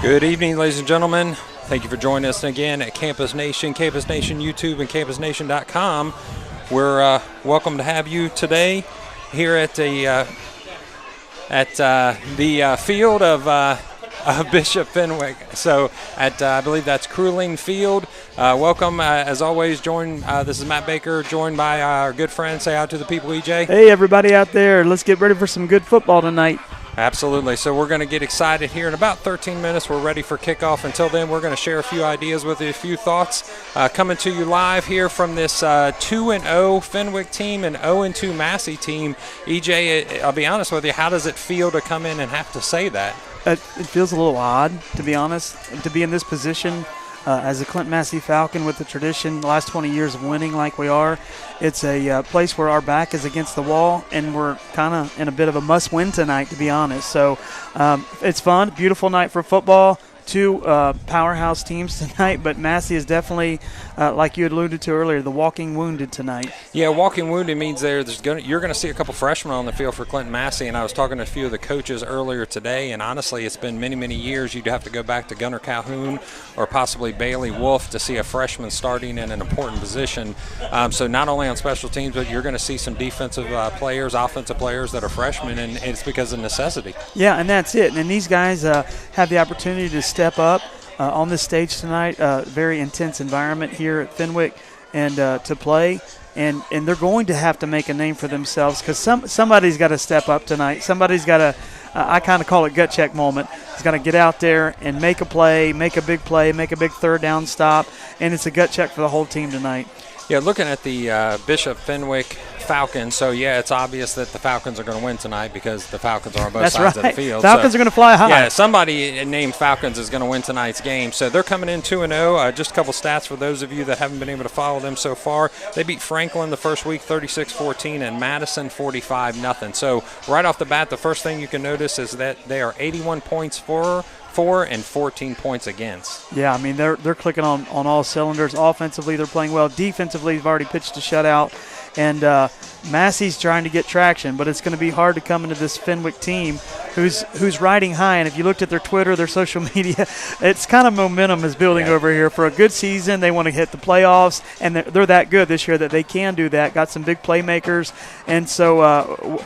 Good evening, ladies and gentlemen. Thank you for joining us again at Campus Nation YouTube, and campusnation.com. We're welcome to have you today here at the field of Bishop Fenwick. So at I believe that's Krusling Field. Welcome, as always. This is Matt Baker, joined by our good friend. Say out to the people, EJ. Hey, everybody out there. Let's get ready for some good football tonight. Absolutely. So we're going to get excited here in about 13 minutes. We're ready for kickoff. Until then, we're going to share a few ideas with you, a few thoughts. Coming to you live here from this 2-0 Fenwick team and 0-2 Massey team. EJ, I'll be honest with you, how does it feel to come in and have to say that? It feels a little odd, to be honest, to be in this position as a Clinton-Massie Falcon with the tradition, the last 20 years of winning like we are. It's a place where our back is against the wall, and we're kind of in a bit of a must-win tonight, to be honest. So it's fun, beautiful night for football. Two powerhouse teams tonight, but Massey is definitely, like you had alluded to earlier, the walking wounded tonight. Yeah, walking wounded means you're going to see a couple freshmen on the field for Clinton-Massie, and I was talking to a few of the coaches earlier today, and honestly, it's been many, many years. You'd have to go back to Gunnar Calhoun or possibly Bailey Wolf to see a freshman starting in an important position. So not only on special teams, but you're going to see some defensive players, offensive players that are freshmen, and it's because of necessity. Yeah, and that's it. And these guys have the opportunity to step up on this stage tonight. Very intense environment here at Fenwick, and to play. And they're going to have to make a name for themselves because somebody's got to step up tonight. Somebody's got to, I kind of call it gut check moment. He's got to get out there and make a play, make a big play, make a big third down stop, and it's a gut check for the whole team tonight. Yeah, looking at the Bishop Fenwick Falcons, so yeah, it's obvious that the Falcons are going to win tonight because the Falcons are on both sides of the field. Falcons are going to fly high. Yeah, somebody named Falcons is going to win tonight's game. So they're coming in 2-0. Just a couple stats for those of you that haven't been able to follow them so far. They beat Franklin the first week 36-14 and Madison 45-0. So right off the bat, the first thing you can notice is that they are 81 points for and 14 points against. Yeah, I mean, they're clicking on all cylinders. Offensively, they're playing well. Defensively, they've already pitched a shutout. And Massey's trying to get traction, but it's going to be hard to come into this Fenwick team who's riding high. And if you looked at their Twitter, their social media, it's kind of momentum is building over here for a good season. They want to hit the playoffs, and they're that good this year that they can do that. Got some big playmakers. And so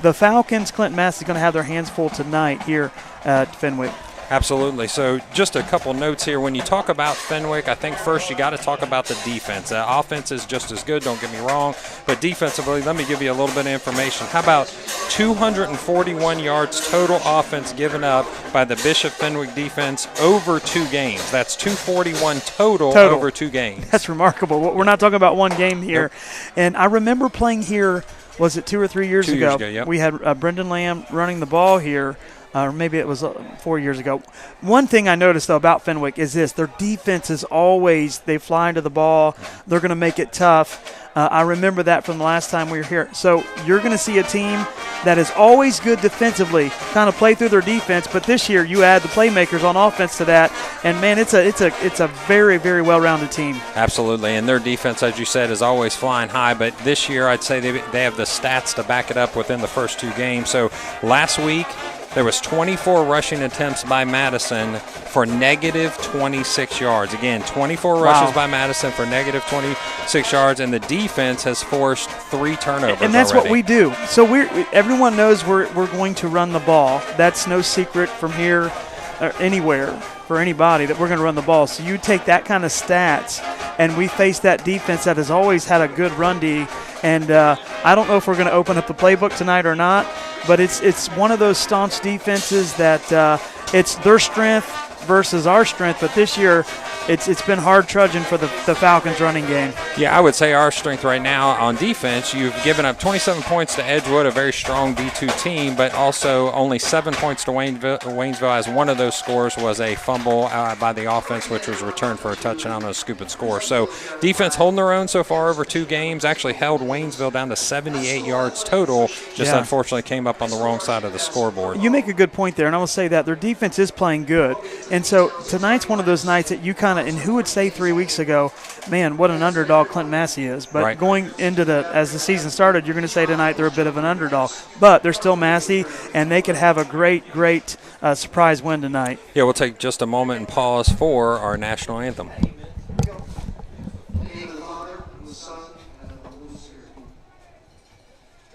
the Falcons, Clinton-Massie, is going to have their hands full tonight here at Fenwick. Absolutely. So just a couple notes here. When you talk about Fenwick, I think first you got to talk about the defense. Offense is just as good, don't get me wrong. But defensively, let me give you a little bit of information. How about 241 yards total offense given up by the Bishop Fenwick defense over 2 games? That's 241 total. Over 2 games. That's remarkable. We're not talking about one game here. Yep. And I remember playing here, was it 2 or 3 years ago? 2 years ago, yep. We had Brendan Lamb running the ball here. Or maybe it was 4 years ago. One thing I noticed, though, about Fenwick is this. Their defense is always, they fly into the ball. They're going to make it tough. I remember that from the last time we were here. So you're going to see a team that is always good defensively, kind of play through their defense. But this year you add the playmakers on offense to that, and, man, it's a very, very well-rounded team. Absolutely, and their defense, as you said, is always flying high. But this year I'd say they have the stats to back it up within the first 2 games. So last week, there was 24 rushing attempts by Madison for negative 26 yards. Again, 24 rushes by Madison for negative 26 yards, and the defense has forced 3 turnovers. And that's already. What we do. So everyone knows we're going to run the ball. That's no secret from here or anywhere for anybody that we're going to run the ball. So you take that kind of stats, and we face that defense that has always had a good run D. And I don't know if we're going to open up the playbook tonight or not, but it's one of those staunch defenses that it's their strength versus our strength. But this year, it's been hard trudging for the Falcons running game. Yeah, I would say our strength right now on defense, you've given up 27 points to Edgewood, a very strong D2 team, but also only 7 points to Waynesville, as one of those scores was a fumble by the offense, which was returned for a touchdown on a scoop and score. So defense holding their own so far over 2 games, actually held Waynesville down to 78 yards total, just unfortunately came up on the wrong side of the scoreboard. You make a good point there, and I will say that their defense is playing good. And so tonight's one of those nights that you kind kind of – and who would say 3 weeks ago, man, what an underdog Clinton-Massie is. But going into as the season started, you're going to say tonight they're a bit of an underdog. But they're still Massey, and they could have a great surprise win tonight. Yeah, we'll take just a moment and pause for our national anthem.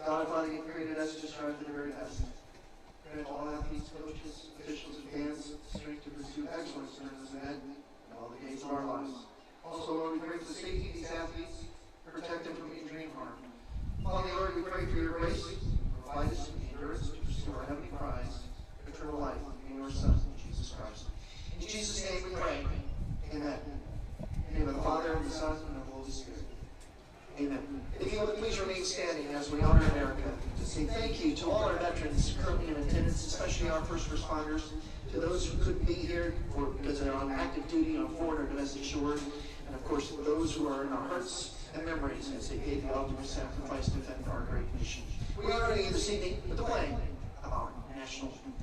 God, Father, you created us to strive for the very best. Grant all athletes, coaches, officials, and fans strength to pursue excellence in this event and all the days of our lives. Also, Lord, we pray for the safety of these athletes, protect them from injury and harm. Finally, Lord, we pray for your grace, provide us with the endurance to pursue our heavenly prize, eternal life in your Son, Jesus Christ. In Jesus' name we pray. Amen. In the name of the Father, and the Son, and of the Holy Spirit. Amen. If you would please remain standing as we honor America, to say thank you to all our veterans currently in attendance, especially our first responders, to those who couldn't be here because they're on active duty on foreign or domestic shores, and of course those who are in our hearts and memories as they paid the ultimate sacrifice to defend our great nation. We honor you this evening with the playing of our national anthem.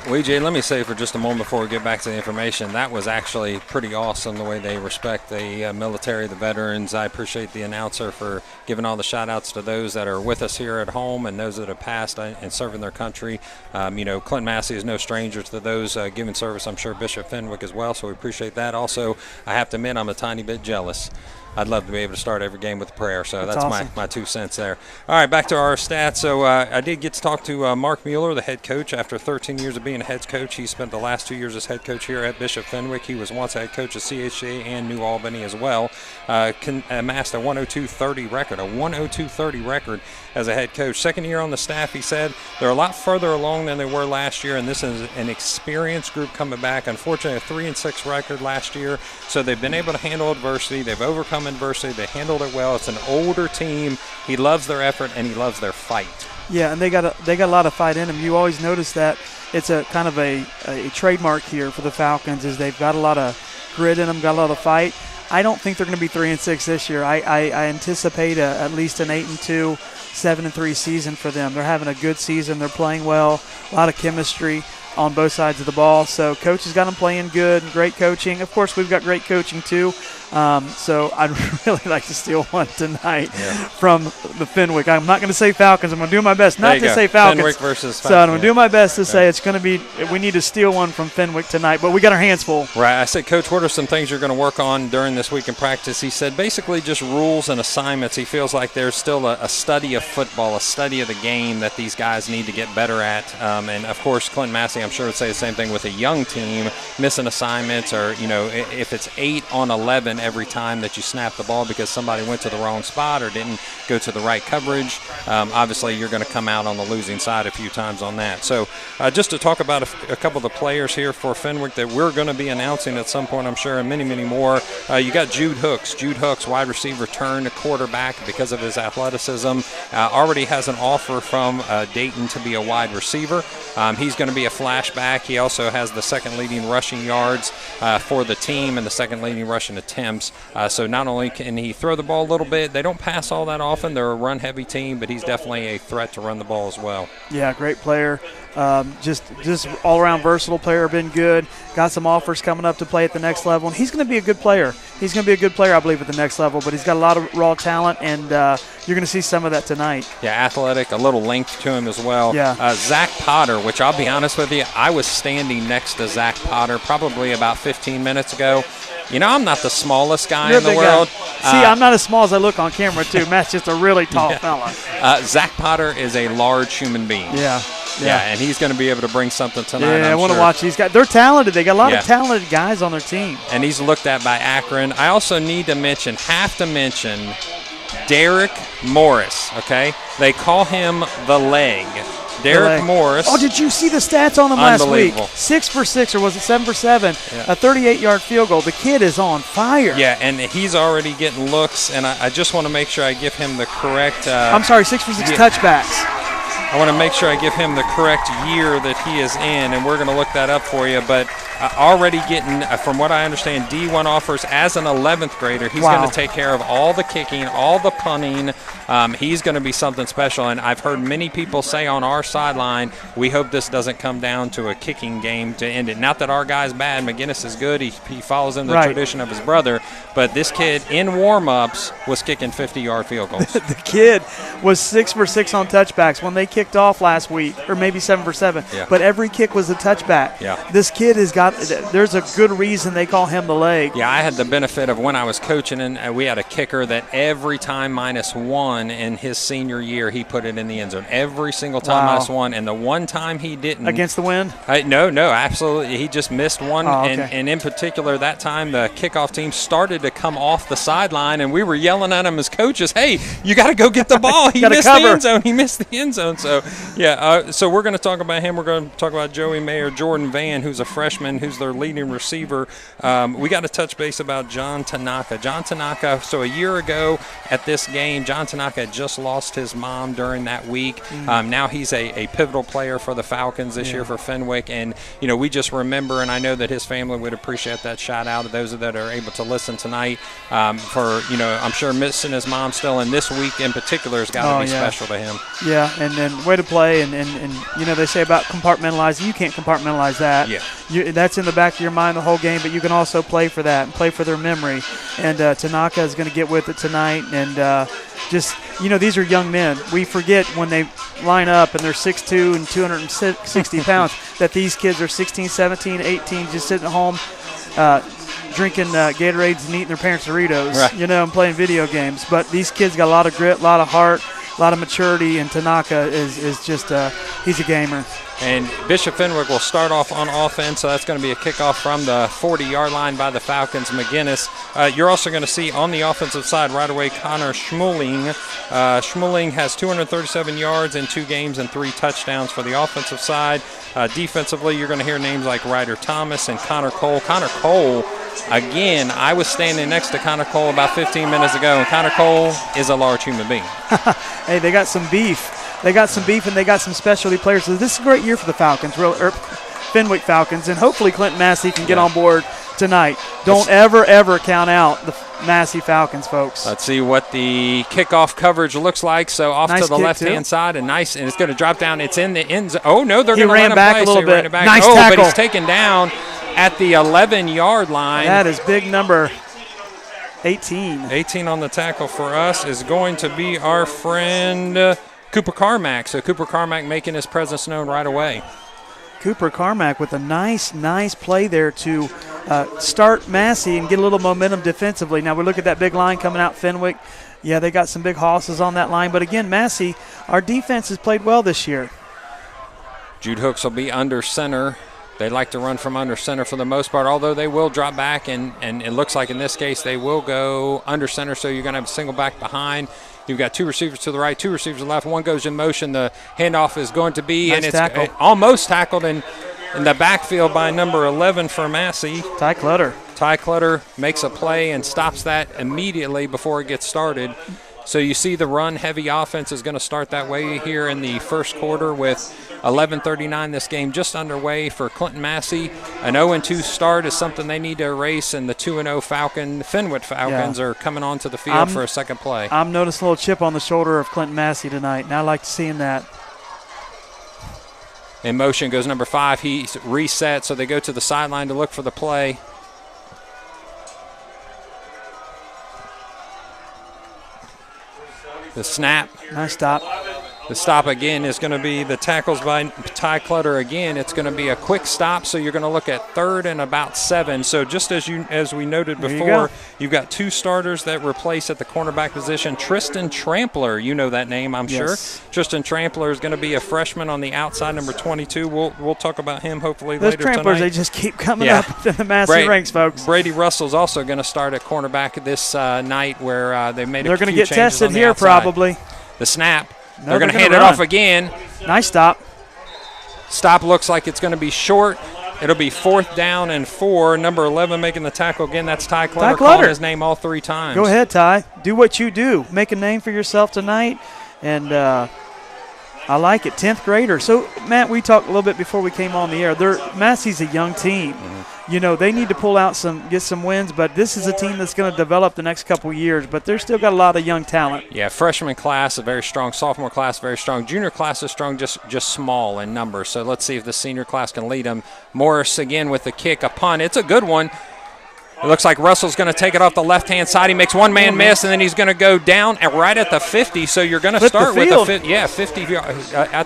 Well, EJ, let me say for just a moment before we get back to the information, that was actually pretty awesome the way they respect the military, the veterans. I appreciate the announcer for giving all the shout-outs to those that are with us here at home and those that have passed and serving their country. Clinton-Massie is no stranger to those giving service. I'm sure Bishop Fenwick as well, so we appreciate that. Also, I have to admit I'm a tiny bit jealous. I'd love to be able to start every game with a prayer, so that's awesome. my 2 cents there. All right, back to our stats. So I did get to talk to Mark Mueller, the head coach. After 13 years of being a head coach, he spent the last 2 years as head coach here at Bishop Fenwick. He was once head coach of CHA and New Albany as well. Amassed a 102-30 record, record as a head coach. Second year on the staff, he said they're a lot further along than they were last year, and this is an experienced group coming back. Unfortunately, a 3-6 record last year, so they've been able to handle adversity. They've overcome adversity. They handled it well. It's an older team. He loves their effort and he loves their fight. Yeah, and they got a lot of fight in them. You always notice that it's a kind of a trademark here for the Falcons is they've got a lot of grit in them, got a lot of fight. I don't think they're going to be 3-6 this year. I anticipate at least an 8-2, 7-3 season for them. They're having a good season. They're playing well. A lot of chemistry on both sides of the ball. So coach has got them playing good, great coaching. Of course, we've got great coaching too. So I'd really like to steal one tonight from the Fenwick. I'm not going to say Falcons. I'm going to do my best not to say Falcons. Fenwick versus Falcons. So I'm going to do my best to say it's going to be – we need to steal one from Fenwick tonight, but we got our hands full. Right. I said, Coach, what are some things you're going to work on during this week in practice? He said basically just rules and assignments. He feels like there's still a study of football, a study of the game that these guys need to get better at. And, of course, Clinton-Massie, I'm sure, would say the same thing with a young team, missing assignments or, if it's 8 on 11 every time that you snap the ball because somebody went to the wrong spot or didn't go to the right coverage, obviously you're going to come out on the losing side a few times on that. So just to talk about a couple of the players here for Fenwick that we're going to be announcing at some point, I'm sure, and many, many more. You got Jude Hooks. Jude Hooks, wide receiver turned quarterback because of his athleticism. Already has an offer from Dayton to be a wide receiver. He's going to be a flashback. He also has the second leading rushing yards for the team and the second leading rushing attempts. So not only can he throw the ball a little bit, they don't pass all that often. They're a run-heavy team, but he's definitely a threat to run the ball as well. Yeah, great player. Just all-around versatile player, been good. Got some offers coming up to play at the next level, and he's going to be a good player. He's going to be a good player, I believe, at the next level, but he's got a lot of raw talent, and you're going to see some of that tonight. Yeah, athletic, a little length to him as well. Yeah. Zach Potter, which I'll be honest with you, I was standing next to Zach Potter probably about 15 minutes ago. You know, I'm not the smallest guy in the world. See, I'm not as small as I look on camera, too. Matt's just a really tall fella. Zach Potter is a large human being. Yeah, and he's going to be able to bring something tonight. Yeah, I want to watch these guys. They're talented. They got a lot of talented guys on their team. And he's looked at by Akron. I also have to mention Derek Morris, okay? They call him the leg. Derek Morris. Oh, did you see the stats on him last week? 6 for 6, or was it 7 for 7? Yeah. A 38-yard field goal. The kid is on fire. Yeah, and he's already getting looks, and I just want to make sure I give him the correct. I'm sorry, 6 for 6 touchbacks. I want to make sure I give him the correct year that he is in, and we're going to look that up for you. But already getting, from what I understand, D1 offers as an 11th grader. He's going to take care of all the kicking, all the punting. He's going to be something special, and I've heard many people say on our sideline, we hope this doesn't come down to a kicking game to end it. Not that our guy's bad. McGinnis is good. He follows in the tradition of his brother. But this kid, in warm-ups, was kicking 50-yard field goals. The kid was 6 for 6 on touchbacks when they kicked off last week, or maybe 7 for 7. Yeah. But every kick was a touchback. Yeah. This kid has got, there's a good reason they call him the leg. Yeah, I had the benefit of when I was coaching, and we had a kicker that every time -1 in his senior year, he put it in the end zone. Every single time -1, and the one time he didn't. Against the wind? No, absolutely. He just missed one, okay. and in particular, that time the kickoff team started to come off the sideline, and we were yelling at him as coaches, hey, you got to go get the ball. He missed the end zone. He missed the end zone. So, so we're going to talk about him. We're going to talk about Joey Mayer, Jordan Van, who's a freshman, who's their leading receiver. We got to touch base about John Tanaka. John Tanaka, so a year ago at this game, John Tanaka had just lost his mom during that week. Now he's a pivotal player for the Falcons this year for Fenwick. And, we just remember, and I know that his family would appreciate that shout out to those that are able to listen tonight for, I'm sure missing his mom still. And this week in particular has got to be special to him. Yeah, and way to play. And they say about compartmentalizing. You can't compartmentalize that. Yeah. That's in the back of your mind the whole game, but you can also play for that and play for their memory. And Tanaka is going to get with it tonight. And these are young men. We forget when they line up and they're 6'2" and 260 pounds that these kids are 16, 17, 18, just sitting at home drinking Gatorades and eating their parents' Doritos, and playing video games. But these kids got a lot of grit, a lot of heart, a lot of maturity, and Tanaka is just he's a gamer. And Bishop Fenwick will start off on offense, so that's going to be a kickoff from the 40-yard line by the Falcons. McGinnis. You're also going to see on the offensive side right away Connor Schmuling. Schmuling has 237 yards in 2 games and 3 touchdowns for the offensive side. Defensively, you're going to hear names like Ryder Thomas and Connor Cole. Connor Cole, again, I was standing next to Connor Cole about 15 minutes ago, and Connor Cole is a large human being. Hey, they got some beef. They got some beef, and they got some specialty players. So this is a great year for the Falcons, Fenwick Falcons, and hopefully Clinton-Massie can get on board tonight. Don't ever count out the Massey Falcons, folks. Let's see what the kickoff coverage looks like. So off to the left-hand side, and it's going to drop down. It's in the end zone. Oh, no, they're going to run back a little bit. Nice tackle. But he's taken down at the 11-yard line. That is big number 18. 18 on the tackle for us is going to be our friend Cooper Carmack. So Cooper Carmack making his presence known right away. Cooper Carmack with a nice play there to start Massey and get a little momentum defensively. Now we look at that big line coming out Fenwick. Yeah, they got some big hosses on that line. But again, Massey, our defense has played well this year. Jude Hooks will be under center. They like to run from under center for the most part, although they will drop back, and it looks like in this case they will go under center, so you're going to have a single back behind. You've got 2 receivers to the right, 2 receivers to the left. One goes in motion. The handoff is going to be, nice and it's almost tackled in the backfield by number 11 for Massey. Ty Clutter. Ty Clutter makes a play and stops that immediately before it gets started. So you see the run-heavy offense is going to start that way here in the first quarter with 11:39 this game just underway for Clinton-Massie. An 0-2 start is something they need to erase, and the 2-0 Fenwick Falcons are coming onto the field for a second play. I'm noticing a little chip on the shoulder of Clinton-Massie tonight, and I like to see that. In motion goes number 5. He's reset, so they go to the sideline to look for the play. The snap. Nice stop. The stop again is going to be the tackles by Ty Clutter again. It's going to be a quick stop, so you're going to look at 3rd and about 7. So just as we noted before, you've got 2 starters that replace at the cornerback position. Tristan Trampler, you know that name, I'm sure. Tristan Trampler is going to be a freshman on the outside, number 22. We'll talk about him hopefully later tonight. Those Tramplers, they just keep coming up in the Massey ranks, folks. Brady Russell's also going to start at cornerback this night, where they made They're going to get tested here outside. Probably. The snap. No, they're going to hand it off again. Nice stop. Stop looks like it's going to be short. It'll be 4th down and 4. Number 11 making the tackle again. That's Ty Clutter. Calling his name all 3 times. Go ahead, Ty. Do what you do. Make a name for yourself tonight. And I like it. 10th grader. So, Matt, we talked a little bit before we came on the air. Massey's a young team. You know, they need to pull out get some wins, but this is a team that's going to develop the next couple years, but they're still got a lot of young talent. Yeah, freshman class, a very strong. Sophomore class, very strong. Junior class is strong, just small in numbers. So let's see if the senior class can lead them. Morris again with the kick, a punt. It's a good one. It looks like Russell's going to take it off the left-hand side. He makes one man miss, and then he's going to go down right at the 50. So you're going to start with 50 at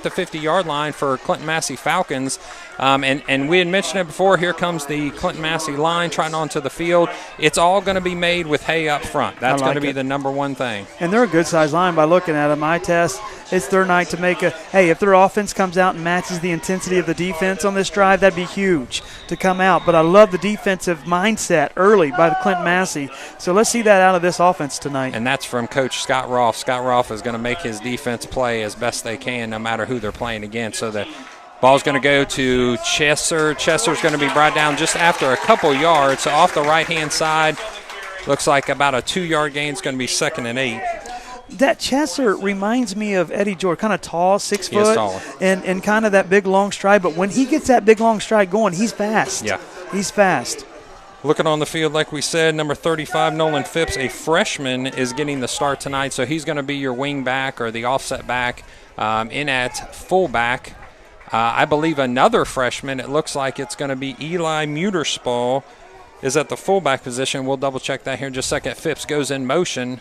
the 50-yard line for Clinton-Massie Falcons. And we had mentioned it before. Here comes the Clinton-Massie line trotting onto the field. It's all going to be made with hay up front. That's going to be the number one thing. And they're a good-sized line by looking at them. I test. It's their night to make if their offense comes out and matches the intensity of the defense on this drive, that'd be huge to come out. But I love the defensive mindset early by the Clinton-Massie. So let's see that out of this offense tonight. And that's from Coach Scott Rolfe. Scott Rolfe is going to make his defense play as best they can no matter who they're playing against. So the ball's going to go to Chesser. Chesser's going to be brought down just after a couple yards. So off the right-hand side, looks like about a 2-yard gain. It's going to be 2nd and 8. That Chesser reminds me of Eddie George, kind of tall, 6 foot, he is taller. And kind of that big, long stride. But when he gets that big, long stride going, he's fast. Yeah. He's fast. Looking on the field, like we said, number 35, Nolan Phipps, a freshman, is getting the start tonight. So he's going to be your wing back or the offset back in at fullback. I believe another freshman, it looks like it's going to be Eli Muterspaw, is at the fullback position. We'll double-check that here in just a second. Phipps goes in motion,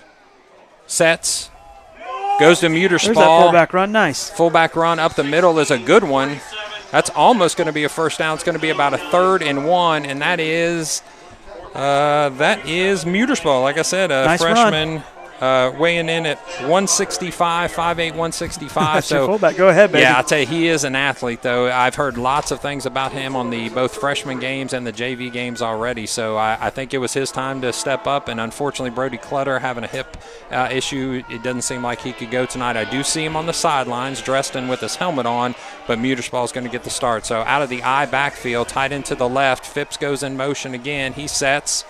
sets, goes to Muterspaw. There's that fullback run, nice. Fullback run up the middle is a good one. That's almost going to be a first down. It's going to be about a 3rd and 1, and that is Muterspaw. Like I said, a nice freshman. Weighing in at 165, 5'8", 165. That's so your fullback. Go ahead, baby. Yeah, I'll tell you, he is an athlete, though. I've heard lots of things about him on the both freshman games and the JV games already. So I think it was his time to step up. And unfortunately, Brody Clutter having a hip issue. It doesn't seem like he could go tonight. I do see him on the sidelines, dressed in with his helmet on, but Muterspaw is going to get the start. So out of the I backfield, tight end to the left, Phipps goes in motion again. He sets.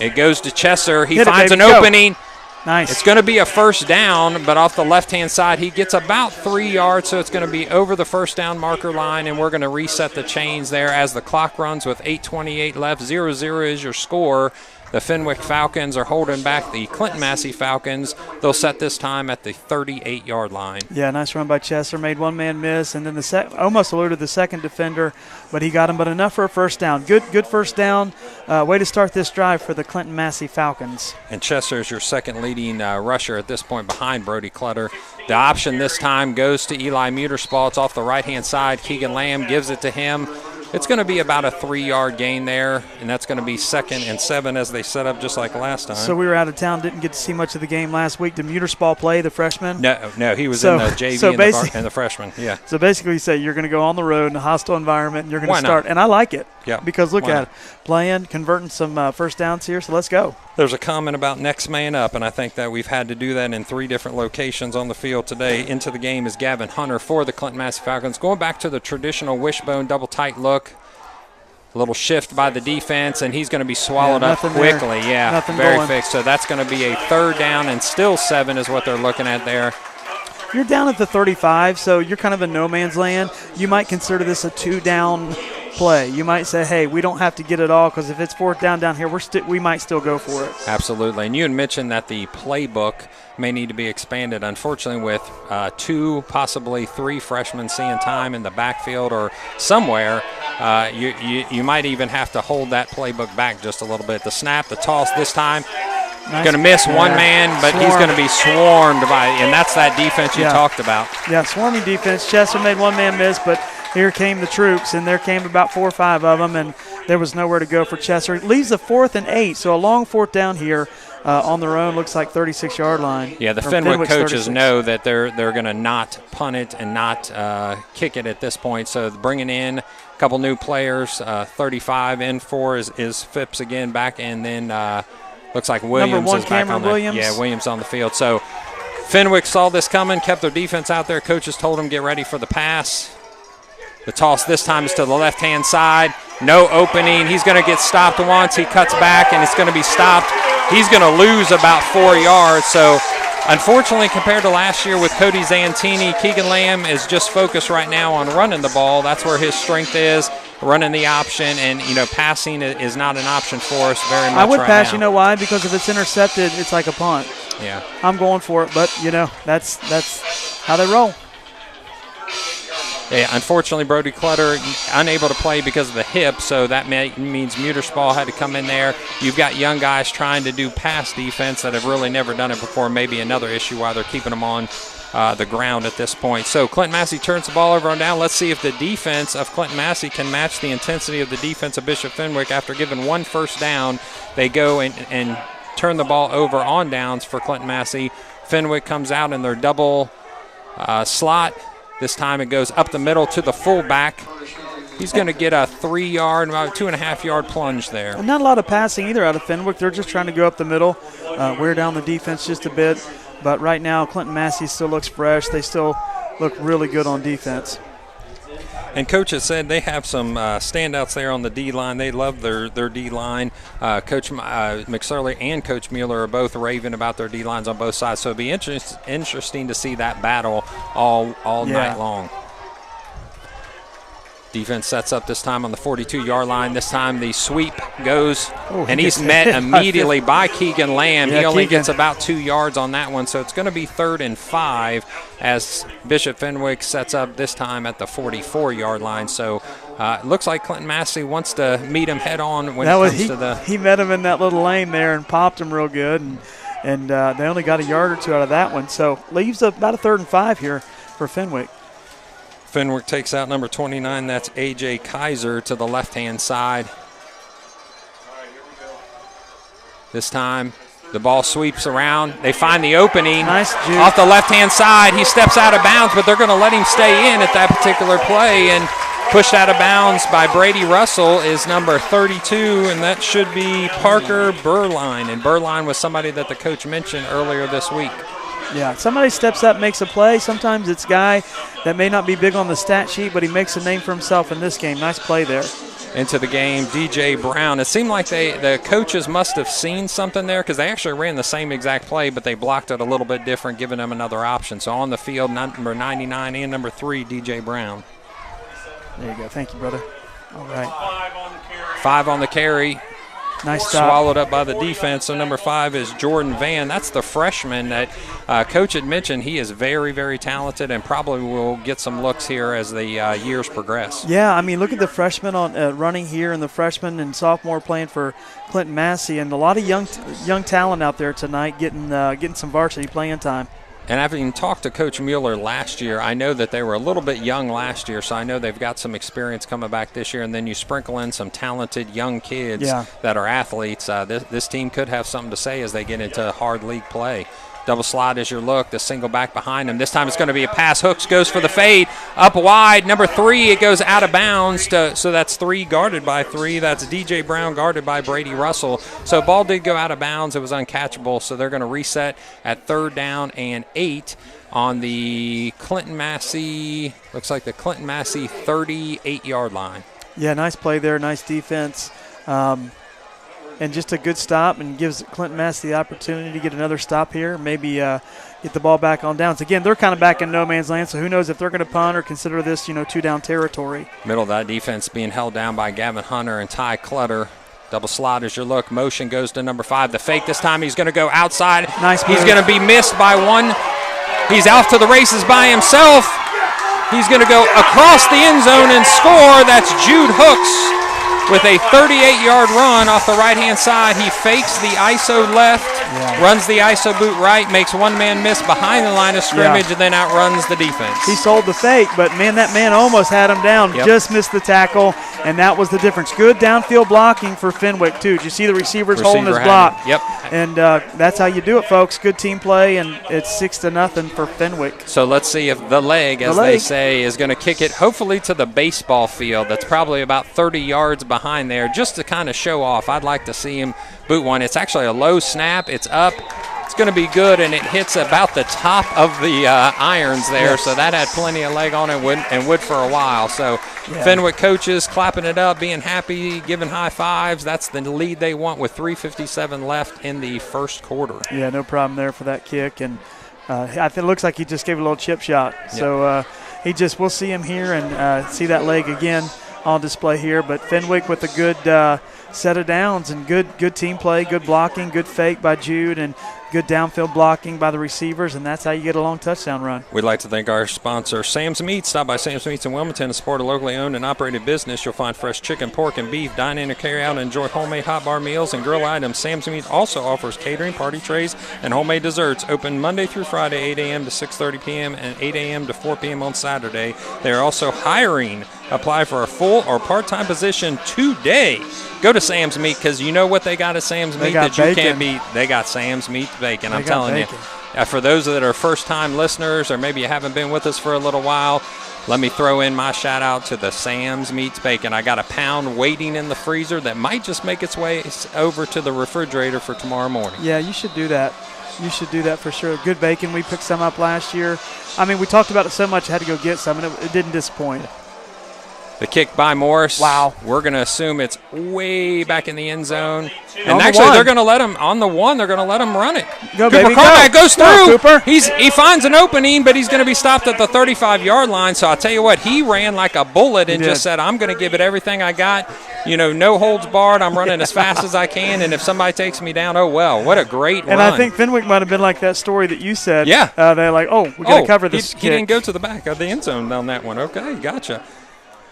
It goes to Chesser. He finds an opening. Nice. It's going to be a first down, but off the left-hand side, he gets about 3 yards, so it's going to be over the first down marker line, and we're going to reset the chains there as the clock runs with 8:28 left. 0-0 is your score. The Fenwick Falcons are holding back the Clinton-Massie Falcons. They'll set this time at the 38-yard line. Yeah, nice run by Chesser. Made one man miss, and then almost eluded the second defender, but he got him, but enough for a first down. Good first down. Way to start this drive for the Clinton-Massie Falcons. And Chesser is your second leading rusher at this point behind Brody Clutter. The option this time goes to Eli Muterspaw. It's off the right-hand side. Keegan Lamb gives it to him. It's going to be about a 3-yard gain there, and that's going to be 2nd and 7 as they set up just like last time. So we were out of town, didn't get to see much of the game last week. Did Muterspaw play, the freshman? No, he was in the JV and the freshman. Yeah. So basically you say you're going to go on the road in a hostile environment, and you're going to start. And I like it. Yeah. Because look at it. Playing, converting some first downs here, so let's go. There's a comment about next man up, and I think that we've had to do that in 3 different locations on the field today. Into the game is Gavin Hunter for the Clinton-Massie Falcons. Going back to the traditional wishbone double tight look. A little shift by the defense, and he's going to be swallowed up quickly. There. Yeah, nothing very going. fixed. So that's going to be a 3rd down, and still 7 is what they're looking at there. You're down at the 35, so you're kind of in no man's land. You might consider this a 2-down play. You might say, hey, we don't have to get it all because if it's fourth down here, we might still go for it. Absolutely. And you had mentioned that the playbook may need to be expanded. Unfortunately, with 2, possibly 3 freshmen seeing time in the backfield or somewhere, you might even have to hold that playbook back just a little bit. The snap, the toss this time, Nice. going to miss one man, but he's going to be swarmed by, and that's that defense you talked about. Yeah, swarming defense. Chester made one man miss, but here came the troops, and there came about 4 or 5 of them, and there was nowhere to go for Chester. It leaves a 4th and 8, so a long fourth down here on their own. Looks like 36-yard line. Yeah, the Fenwick coaches know that they're going to not punt it and not kick it at this point, so bringing in a couple new players. 35 in for is Phipps again back, and then looks like Williams is back on the Williams. Yeah, Williams on the field. So Fenwick saw this coming, kept their defense out there. Coaches told them get ready for the pass. The toss this time is to the left-hand side. No opening. He's going to get stopped once. He cuts back, and it's going to be stopped. He's going to lose about 4 yards. So, unfortunately, compared to last year with Cody Zantini, Keegan Lamb is just focused right now on running the ball. That's where his strength is, running the option. And, passing is not an option for us very much. I would pass, now. you know why? Because if it's intercepted, it's like a punt. Yeah. I'm going for it, but, that's how they roll. Yeah, unfortunately, Brody Clutter unable to play because of the hip, so that means Muterspaw had to come in there. You've got young guys trying to do pass defense that have really never done it before. Maybe another issue why they're keeping them on the ground at this point. So Clinton-Massie turns the ball over on down. Let's see if the defense of Clinton-Massie can match the intensity of the defense of Bishop Fenwick. After giving 1 first down, they go and turn the ball over on downs for Clinton-Massie. Fenwick comes out in their double slot. This time it goes up the middle to the fullback. He's going to get a 3-yard, about 2.5-yard plunge there. And not a lot of passing either out of Fenwick. They're just trying to go up the middle, wear down the defense just a bit. But right now, Clinton-Massie still looks fresh. They still look really good on defense. And Coach has said they have some standouts there on the D-line. They love their D-line. Coach McSorley and Coach Mueller are both raving about their D-lines on both sides. So it'll be interesting to see that battle all night long. Defense sets up this time on the 42-yard line. This time the sweep goes, and he's met immediately by Keegan Lamb. Yeah, he only Keegan gets about 2 yards on that one, so it's going to be 3rd and 5 as Bishop Fenwick sets up this time at the 44-yard line. So it looks like Clinton-Massie wants to meet him head-on when it comes to the – He met him in that little lane there and popped him real good, and they only got a yard or 2 out of that one. So leaves about a 3rd and 5 here for Fenwick. Fenwick takes out number 29. That's A.J. Kaiser to the left-hand side. This time the ball sweeps around. They find the opening. Nice juke. Off the left-hand side. He steps out of bounds, but they're going to let him stay in at that particular play. And pushed out of bounds by Brady Russell is number 32, and that should be Parker Burline. And Burline was somebody that the coach mentioned earlier this week. Yeah, somebody steps up, makes a play. Sometimes it's a guy that may not be big on the stat sheet, but he makes a name for himself in this game. Nice play there. Into the game, DJ Brown. It seemed like the coaches must have seen something there because they actually ran the same exact play, but they blocked it a little bit different, giving them another option. So on the field, number 99 and number 3, DJ Brown. There you go. Thank you, brother. All right. 5 on the carry. Nice stop. Swallowed up by the defense. So number 5 is Jordan Van. That's the freshman that Coach had mentioned. He is very, very talented and probably will get some looks here as the years progress. Yeah, I mean, look at the freshmen on running here and the freshman and sophomore playing for Clinton-Massie, and a lot of young talent out there tonight getting some varsity playing time. And having talked to Coach Mueller last year, I know that they were a little bit young last year, so I know they've got some experience coming back this year. And then you sprinkle in some talented young kids that are athletes. This team could have something to say as they get into hard league play. Double slide as your look, the single back behind him. This time it's going to be a pass. Hooks goes for the fade. Up wide, number 3, it goes out of bounds. So that's 3 guarded by 3. That's DJ Brown guarded by Brady Russell. So ball did go out of bounds. It was uncatchable. So they're going to reset at 3rd down and 8 on the Clinton-Massie, looks like the Clinton-Massie 38-yard line. Yeah, nice play there. Nice defense. and just a good stop, and gives Clinton-Massie the opportunity to get another stop here, maybe get the ball back on downs. Again, they're kind of back in no man's land, so who knows if they're going to punt or consider this, two-down territory. Middle of that defense being held down by Gavin Hunter and Ty Clutter. Double slot as your look. Motion goes to number 5. The fake this time. He's going to go outside. Nice move. He's going to be missed by one. He's off to the races by himself. He's going to go across the end zone and score. That's Jude Hooks with a 38-yard run off the right-hand side. He fakes the ISO left, runs the ISO boot right, makes one man miss behind the line of scrimmage, and then outruns the defense. He sold the fake, but, man, that man almost had him down. Yep. Just missed the tackle, and that was the difference. Good downfield blocking for Fenwick, too. Did you see the receivers holding his block? Yep. And that's how you do it, folks. Good team play, and it's 6-0 for Fenwick. So let's see if the leg, as they say, is going to kick it hopefully to the baseball field. That's probably about 30 yards behind there, just to kind of show off. I'd like to see him boot one. It's actually a low snap. It's up. It's going to be good, and it hits about the top of the irons there. Yes. So that had plenty of leg on it and would for a while. So Fenwick coaches clapping it up, being happy, giving high fives. That's the lead they want with 3:57 left in the first quarter. Yeah, no problem there for that kick. And it looks like he just gave a little chip shot. Yep. So we'll see him here and see that leg again on display here. But Fenwick with a good set of downs and good team play, good blocking, good fake by Jude, and good downfield blocking by the receivers, and that's how you get a long touchdown run. We'd like to thank our sponsor, Sam's Meats. Stop by Sam's Meats in Wilmington to support a locally owned and operated business. You'll find fresh chicken, pork, and beef. Dine in or carry out and enjoy homemade hot bar meals and grill items. Sam's Meats also offers catering, party trays, and homemade desserts. Open Monday through Friday, 8 a.m. to 6:30 p.m. and 8 a.m. to 4 p.m. on Saturday. They are also hiring. Apply for a full or part-time position today. Go to Sam's Meat, because you know what they got at Sam's Meat that you can't beat. They got Sam's Meat bacon. I'm telling you. For those that are first-time listeners, or maybe you haven't been with us for a little while, let me throw in my shout-out to the Sam's Meats bacon. I got a pound waiting in the freezer that might just make its way over to the refrigerator for tomorrow morning. Yeah, you should do that. You should do that for sure. Good bacon. We picked some up last year. I mean, we talked about it so much, I had to go get some, and it didn't disappoint. The kick by Morris. Wow. We're going to assume it's way back in the end zone. And actually, they're going to let him, on the one, they're going to let him run it. Go, Cooper baby, Carmack goes through. Go, Cooper. He finds an opening, but he's going to be stopped at the 35-yard line. So I'll tell you what, he ran like a bullet and just said, I'm going to give it everything I got. No holds barred. I'm running as fast as I can, and if somebody takes me down, oh, well. What a great run. And I think Fenwick might have been like that story that you said. Yeah. They're like, we got to cover this He didn't go to the back of the end zone on that one. Okay, gotcha.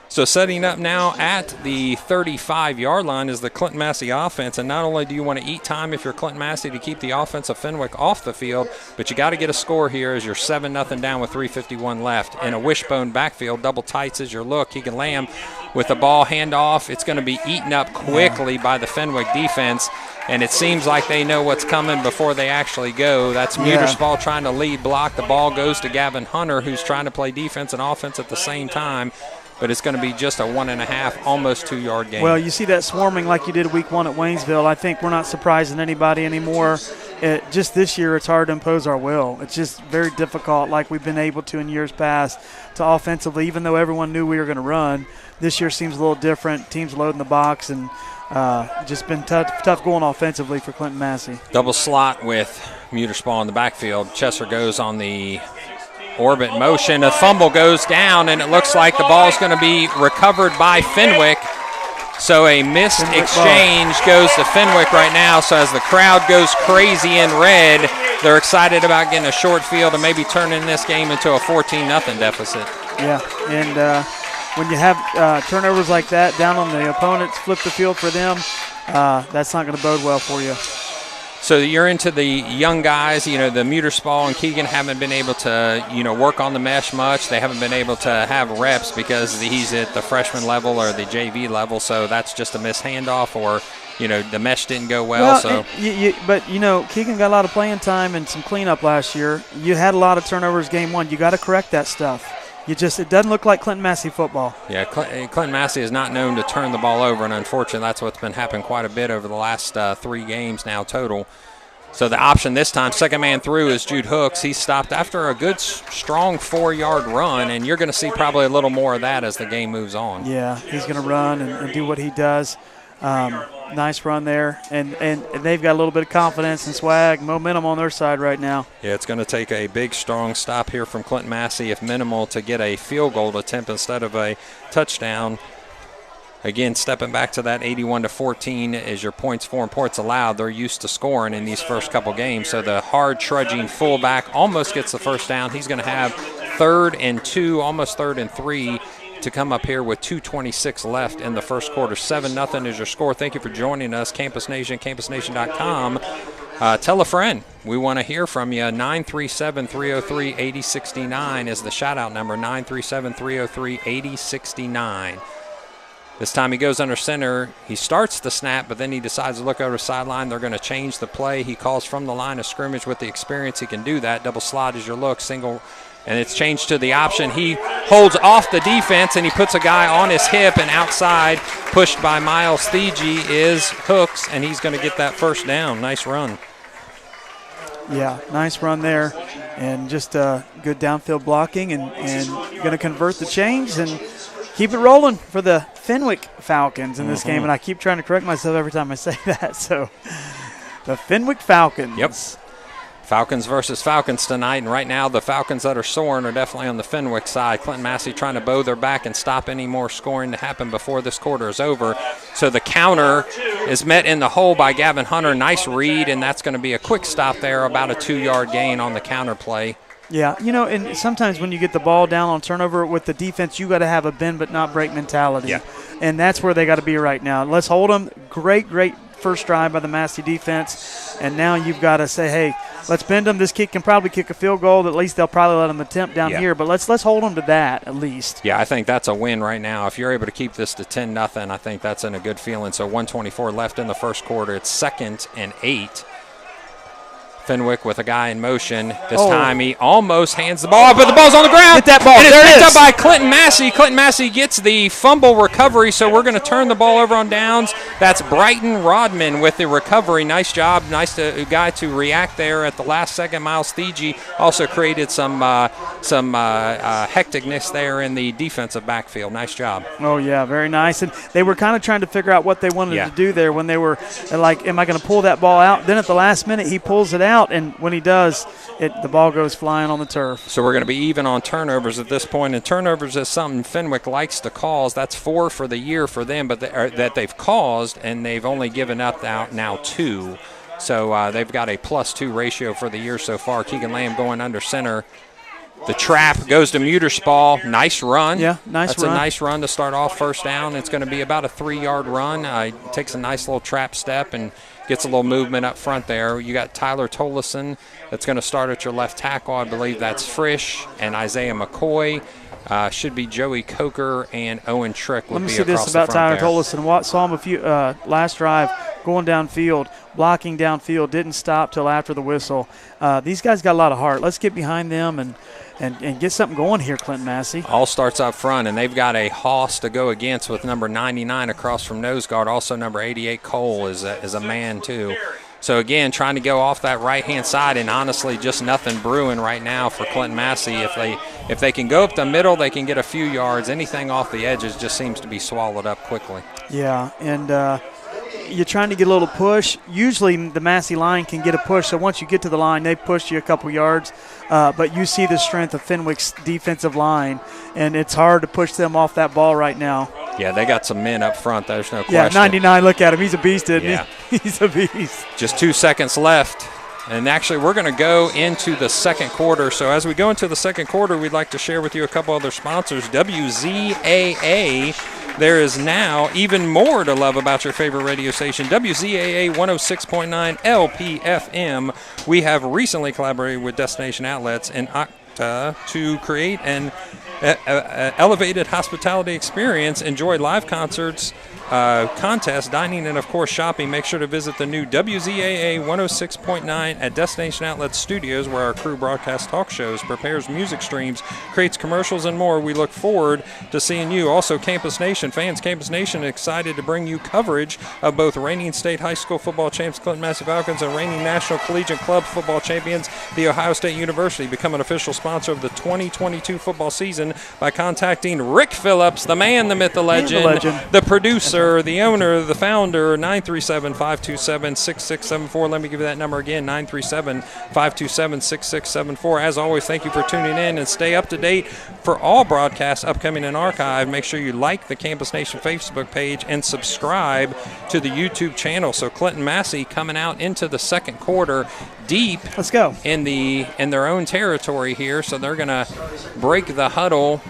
So setting up now at the 35-yard line is the Clinton-Massie offense. And not only do you want to eat time if you're Clinton-Massie to keep the offense of Fenwick off the field, but you got to get a score here as you're 7-0 down with 3:51 left. In a wishbone backfield, double tights as your look. Keegan Lamb with the ball handoff. It's going to be eaten up quickly by the Fenwick defense. And it seems like they know what's coming before they actually go. That's Muterspaw trying to lead block. The ball goes to Gavin Hunter, who's trying to play defense and offense at the same time. But it's going to be just a 1.5, almost 2-yard game. Well, you see that swarming like you did week 1 at Waynesville. I think we're not surprising anybody anymore. Just this year, it's hard to impose our will. It's just very difficult, like we've been able to in years past, to offensively, even though everyone knew we were going to run. This year seems a little different. Teams loading the box, and just been tough going offensively for Clinton-Massie. Double slot with Muterspaw in the backfield. Chesser goes on the orbit motion. A fumble goes down, and it looks like the ball is going to be recovered by Fenwick. So a missed exchange goes to Fenwick right now. So as the crowd goes crazy in red, they're excited about getting a short field and maybe turning this game into a 14-0 deficit. Yeah, and when you have turnovers like that down on the opponents, flip the field for them, that's not going to bode well for you. So you're into the young guys, the Muterspaw and Keegan haven't been able to, work on the mesh much. They haven't been able to have reps because he's at the freshman level or the JV level. So that's just a missed handoff, or, the mesh didn't go well. But Keegan got a lot of playing time and some cleanup last year. You had a lot of turnovers game 1. You got to correct that stuff. It doesn't look like Clinton-Massie football. Yeah, Clinton-Massie is not known to turn the ball over, and unfortunately that's what's been happening quite a bit over the last 3 games now total. So the option this time, second man through, is Jude Hooks. He stopped after a good, strong 4-yard run, and you're going to see probably a little more of that as the game moves on. Yeah, he's going to run and do what he does. Nice run there, and they've got a little bit of confidence and swag, momentum on their side right now. Yeah, it's going to take a big, strong stop here from Clinton-Massie, if minimal, to get a field goal attempt instead of a touchdown. Again, stepping back to that 81-14 is your points for and points allowed. They're used to scoring in these first couple games, so the hard trudging fullback almost gets the first down. He's going to have 3rd and 2, almost 3rd and 3 to come up here with 2:26 left in the first quarter. 7-0 is your score. Thank you for joining us, Campus Nation, campusnation.com. Tell a friend. We want to hear from you. 937-303-8069 is the shout-out number, 937-303-8069. This time he goes under center. He starts the snap, but then he decides to look over the sideline. They're going to change the play. He calls from the line of scrimmage. With the experience, he can do that. Double slot is your look. Single, and it's changed to the option. He holds off the defense, and he puts a guy on his hip, and outside, pushed by Miles Thiegy, is Hooks, and he's going to get that first down. Nice run. Yeah, nice run there, and just good downfield blocking, and going to convert the change and keep it rolling for the Fenwick Falcons in this game. And I keep trying to correct myself every time I say that. So the Fenwick Falcons. Yep. Falcons versus Falcons tonight, and right now the Falcons that are soaring are definitely on the Fenwick side. Clinton-Massie trying to bow their back and stop any more scoring to happen before this quarter is over. So the counter is met in the hole by Gavin Hunter. Nice read, and that's going to be a quick stop there, about a 2-yard gain on the counter play. Yeah, and sometimes when you get the ball down on turnover with the defense, you got to have a bend but not break mentality. Yeah. And that's where they got to be right now. Let's hold them. Great first drive by the Massey defense. And now you've got to say, hey, let's bend them. This kid can probably kick a field goal. At least they'll probably let them attempt down here. But let's hold them to that at least. Yeah, I think that's a win right now. If you're able to keep this to 10-0, I think that's in a good feeling. So 1:24 left in the first quarter. It's 2nd and 8. Fenwick with a guy in motion. This time he almost hands the ball, but the ball's on the ground. Get that ball. And there it's it picked is. up by Clinton-Massie. Clinton-Massie gets the fumble recovery, so we're going to turn the ball over on downs. That's Brighton Rodman with the recovery. Nice job. Nice guy to react there at the last second. Miles Thiegy also created some hecticness there in the defensive backfield. Nice job. Oh, yeah, very nice. And they were kind of trying to figure out what they wanted to do there when they were like, am I going to pull that ball out? Then at the last minute, he pulls it out, and when he does, the ball goes flying on the turf. So we're going to be even on turnovers at this point, and turnovers is something Fenwick likes to cause. That's 4 for the year for them, but that they've caused, and they've only given up now 2. So they've got a +2 ratio for the year so far. Keegan Lamb going under center. The trap goes to Muterspaw. Nice run. Yeah, nice That's run. A nice run to start off first down. It's going to be about a 3-yard run. Takes a nice little trap step and gets a little movement up front there. You got Tyler Tolleson that's going to start at your left tackle. I believe that's Frisch and Isaiah McCoy. Should be Joey Coker and Owen Trick. Let me see this about Tyler Tolleson. Saw him a few last drive going downfield, blocking downfield, didn't stop till after the whistle. These guys got a lot of heart. Let's get behind them and get something going here, Clinton-Massie. All starts up front, and they've got a hoss to go against with number 99 across from nose guard. Also number 88, Cole, is a man too. So, again, trying to go off that right-hand side, and honestly just nothing brewing right now for Clinton-Massie. If they can go up the middle, they can get a few yards. Anything off the edges just seems to be swallowed up quickly. Yeah, and you're trying to get a little push. Usually the Massey line can get a push, so once you get to the line, they push you a couple yards. But you see the strength of Fenwick's defensive line, and it's hard to push them off that ball right now. Yeah, they got some men up front. There's no question. Yeah, 99, look at him. He's a beast, isn't he? He's a beast. Just 2 seconds left. And actually, we're going to go into the second quarter. So as we go into the second quarter, we'd like to share with you a couple other sponsors. WZAA. There is now even more to love about your favorite radio station, WZAA 106.9 LPFM. We have recently collaborated with Destination Outlets and Octa to create an elevated hospitality experience. Enjoy live concerts, contests, dining, and, of course, shopping. Make sure to visit the new WZAA 106.9 at Destination Outlet Studios, where our crew broadcasts talk shows, prepares music streams, creates commercials, and more. We look forward to seeing you. Also, Campus Nation fans, Campus Nation excited to bring you coverage of both reigning state high school football champs Clinton-Massie Falcons and reigning National Collegiate Club football champions, The Ohio State University. Become an official sponsor of the 2022 football season by contacting Rick Phillips, the man, the myth, the legend, the producer, producer, the owner, the founder, 937-527-6674. Let me give you that number again, 937-527-6674. As always, thank you for tuning in, and stay up to date for all broadcasts upcoming in archive. Make sure you like the Campus Nation Facebook page and subscribe to the YouTube channel. So Clinton-Massie coming out into the second quarter deep. Let's go. In their own territory here, so they're going to break the huddle.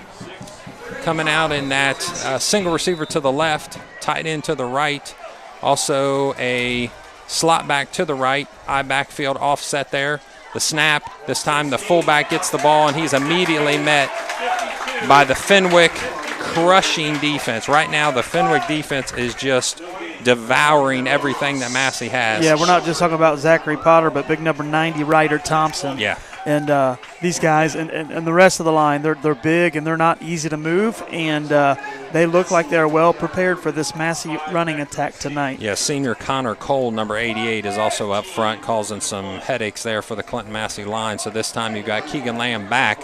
Coming out in that single receiver to the left, tight end to the right, also a slot back to the right, I backfield offset there. The snap, this time the fullback gets the ball, and he's immediately met by the Fenwick crushing defense. Right now the Fenwick defense is just devouring everything that Massey has. Yeah, we're not just talking about Zachary Potter, but big number 90, Ryder Thompson. Yeah. And these guys and the rest of the line, they're big and they're not easy to move, and they look like they're well prepared for this Massey running attack tonight. Yeah, senior Connor Cole, number 88, is also up front, causing some headaches there for the Clinton-Massie line. So this time you've got Keegan Lamb back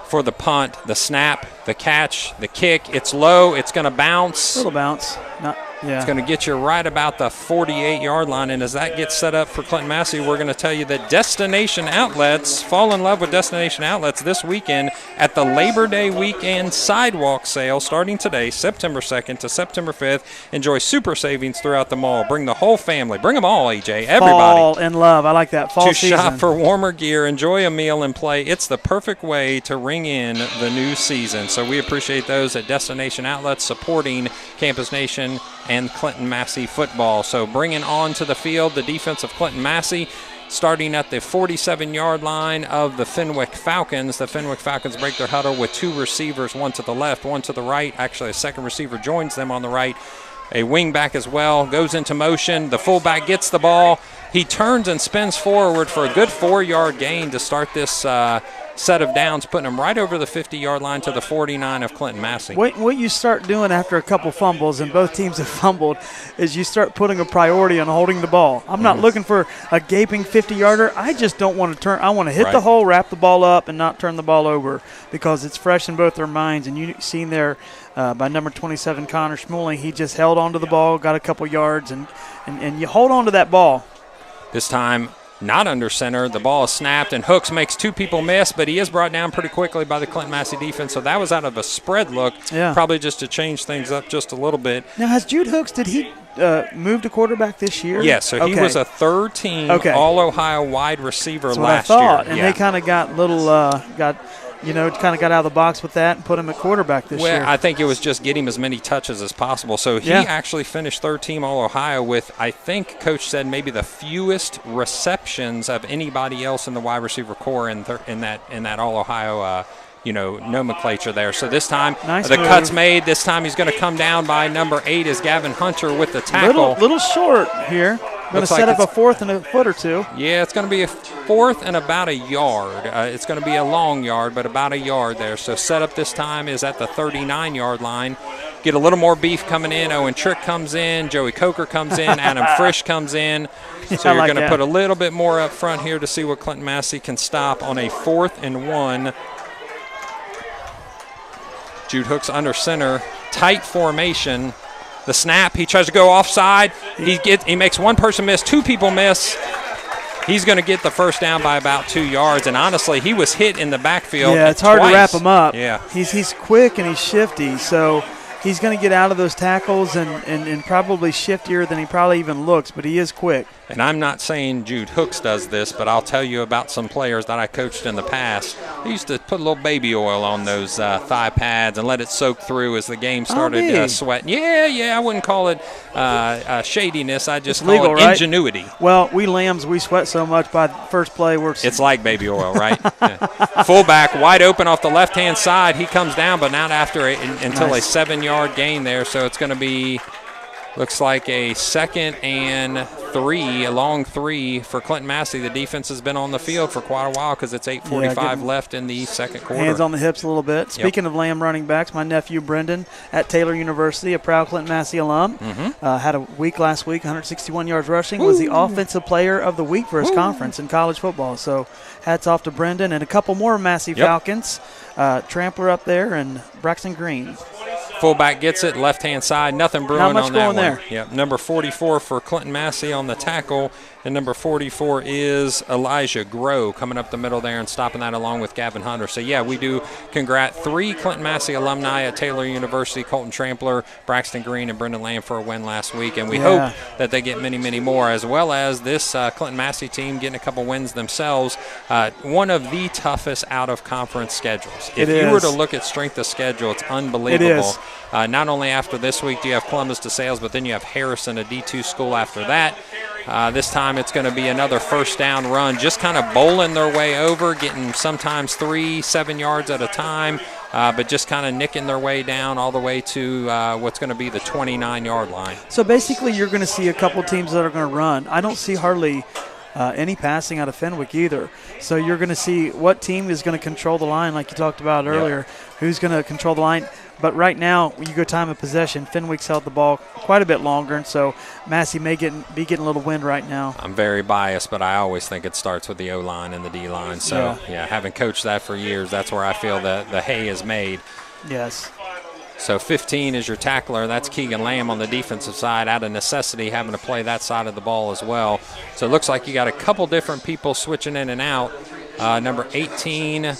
for the punt, the snap, the catch, the kick. It's low. It's going to bounce. A little bounce. It's going to get you right about the 48-yard line. And as that gets set up for Clinton-Massie, we're going to tell you that Destination Outlets, fall in love with Destination Outlets this weekend at the Labor Day weekend sidewalk sale starting today, September 2nd to September 5th. Enjoy super savings throughout the mall. Bring the whole family. Bring them all, AJ. Everybody. Fall in love. I like that. Fall to season. Shop for warmer gear, enjoy a meal, and play. It's the perfect way to ring in the new season. So we appreciate those at Destination Outlets supporting Campus Nation and Clinton-Massie football. So bringing on to the field the defense of Clinton-Massie, starting at the 47-yard line of the Fenwick Falcons. The Fenwick Falcons break their huddle with two receivers, one to the left, one to the right. Actually, a second receiver joins them on the right. A wing back as well, goes into motion. The fullback gets the ball. He turns and spins forward for a good 4-yard gain to start this set of downs, putting him right over the 50-yard line to the 49 of Clinton-Massie. What you start doing after a couple fumbles, and both teams have fumbled, is you start putting a priority on holding the ball. I'm not looking for a gaping 50-yarder. I just don't want to turn. I want to hit the hole, wrap the ball up, and not turn the ball over, because it's fresh in both their minds. And you've seen there by number 27, Connor Schmooling, he just held on to the ball, got a couple yards, and you hold on to that ball. This time, not under center. The ball is snapped, and Hooks makes two people miss, but he is brought down pretty quickly by the Clinton-Massie defense. So that was out of a spread look, probably just to change things up just a little bit. Now, has Jude Hooks, did he move to quarterback this year? Yes, so he was a third-team All-Ohio wide receiver last year. And they kind of got kind of got out of the box with that and put him at quarterback this year. Well, I think it was just get him as many touches as possible. So he actually finished third-team All-Ohio with, I think Coach said, maybe the fewest receptions of anybody else in the wide receiver core in that All-Ohio nomenclature there. So this time cut's made. This time he's going to come down by number 8 is Gavin Hunter with the tackle. Little short here. Going to set up a fourth and a foot or two. Yeah, it's going to be a fourth and about a yard. It's going to be a long yard, but about a yard there. So setup this time is at the 39-yard line. Get a little more beef coming in. Owen Trick comes in. Joey Coker comes in. Adam Frisch comes in. So you're going to put a little bit more up front here to see what Clinton-Massie can stop on a 4th and 1. Jude Hooks under center. Tight formation. The snap, he tries to go offside. He makes one person miss, two people miss. He's going to get the first down by about 2 yards. And honestly, he was hit in the backfield. Yeah, it's hard twice. To wrap him up. Yeah, he's quick and he's shifty, so he's going to get out of those tackles and probably shiftier than he probably even looks, but he is quick. And I'm not saying Jude Hooks does this, but I'll tell you about some players that I coached in the past. They used to put a little baby oil on those thigh pads and let it soak through as the game started sweating. Yeah, I wouldn't call it shadiness. I just call it ingenuity. Well, we Lambs, we sweat so much by the first play. It's like baby oil, right? Yeah. Fullback wide open off the left-hand side. He comes down, but not after until a 7-yard gain there. So it's going to be, looks like a 2nd and 3, a long 3 for Clinton-Massie. The defense has been on the field for quite a while because it's 8:45 left in the second quarter. Hands on the hips a little bit. Speaking of Lamb running backs, my nephew Brendan at Taylor University, a proud Clinton-Massie alum, had a week last week, 161 yards rushing, was the offensive player of the week for his conference in college football. So hats off to Brendan and a couple more Massey Falcons, Trampler up there and Braxton Green. Fullback gets it, left-hand side. Nothing brewing Not much on that going one. there. Yep, number 44 for Clinton-Massie on the tackle, and number 44 is Elijah Grow coming up the middle there and stopping that along with Gavin Hunter. So, yeah, we do congrat 3 Clinton-Massie alumni at Taylor University, Colton Trampler, Braxton Green, and Brendan Lamb for a win last week. And we hope that they get many, many more, as well as this Clinton-Massie team getting a couple wins themselves. One of the toughest out-of-conference schedules. If you were to look at strength of schedule, it's unbelievable. It is. Not only after this week do you have Columbus DeSales, but then you have Harrison, a D2 school after that. This time it's going to be another first down run, just kind of bowling their way over, getting sometimes 3-7 yards at a time, but just kind of nicking their way down all the way to what's going to be the 29-yard line. So basically you're going to see a couple teams that are going to run. I don't see hardly any passing out of Fenwick either. So you're going to see what team is going to control the line, like you talked about earlier, who's going to control the line. But right now, when you go time of possession, Fenwick's held the ball quite a bit longer, and so Massey may be getting a little wind right now. I'm very biased, but I always think it starts with the O-line and the D-line. So, having coached that for years, that's where I feel that the hay is made. Yes. So 15 is your tackler. That's Keegan Lamb on the defensive side, out of necessity, having to play that side of the ball as well. So it looks like you got a couple different people switching in and out. Number 18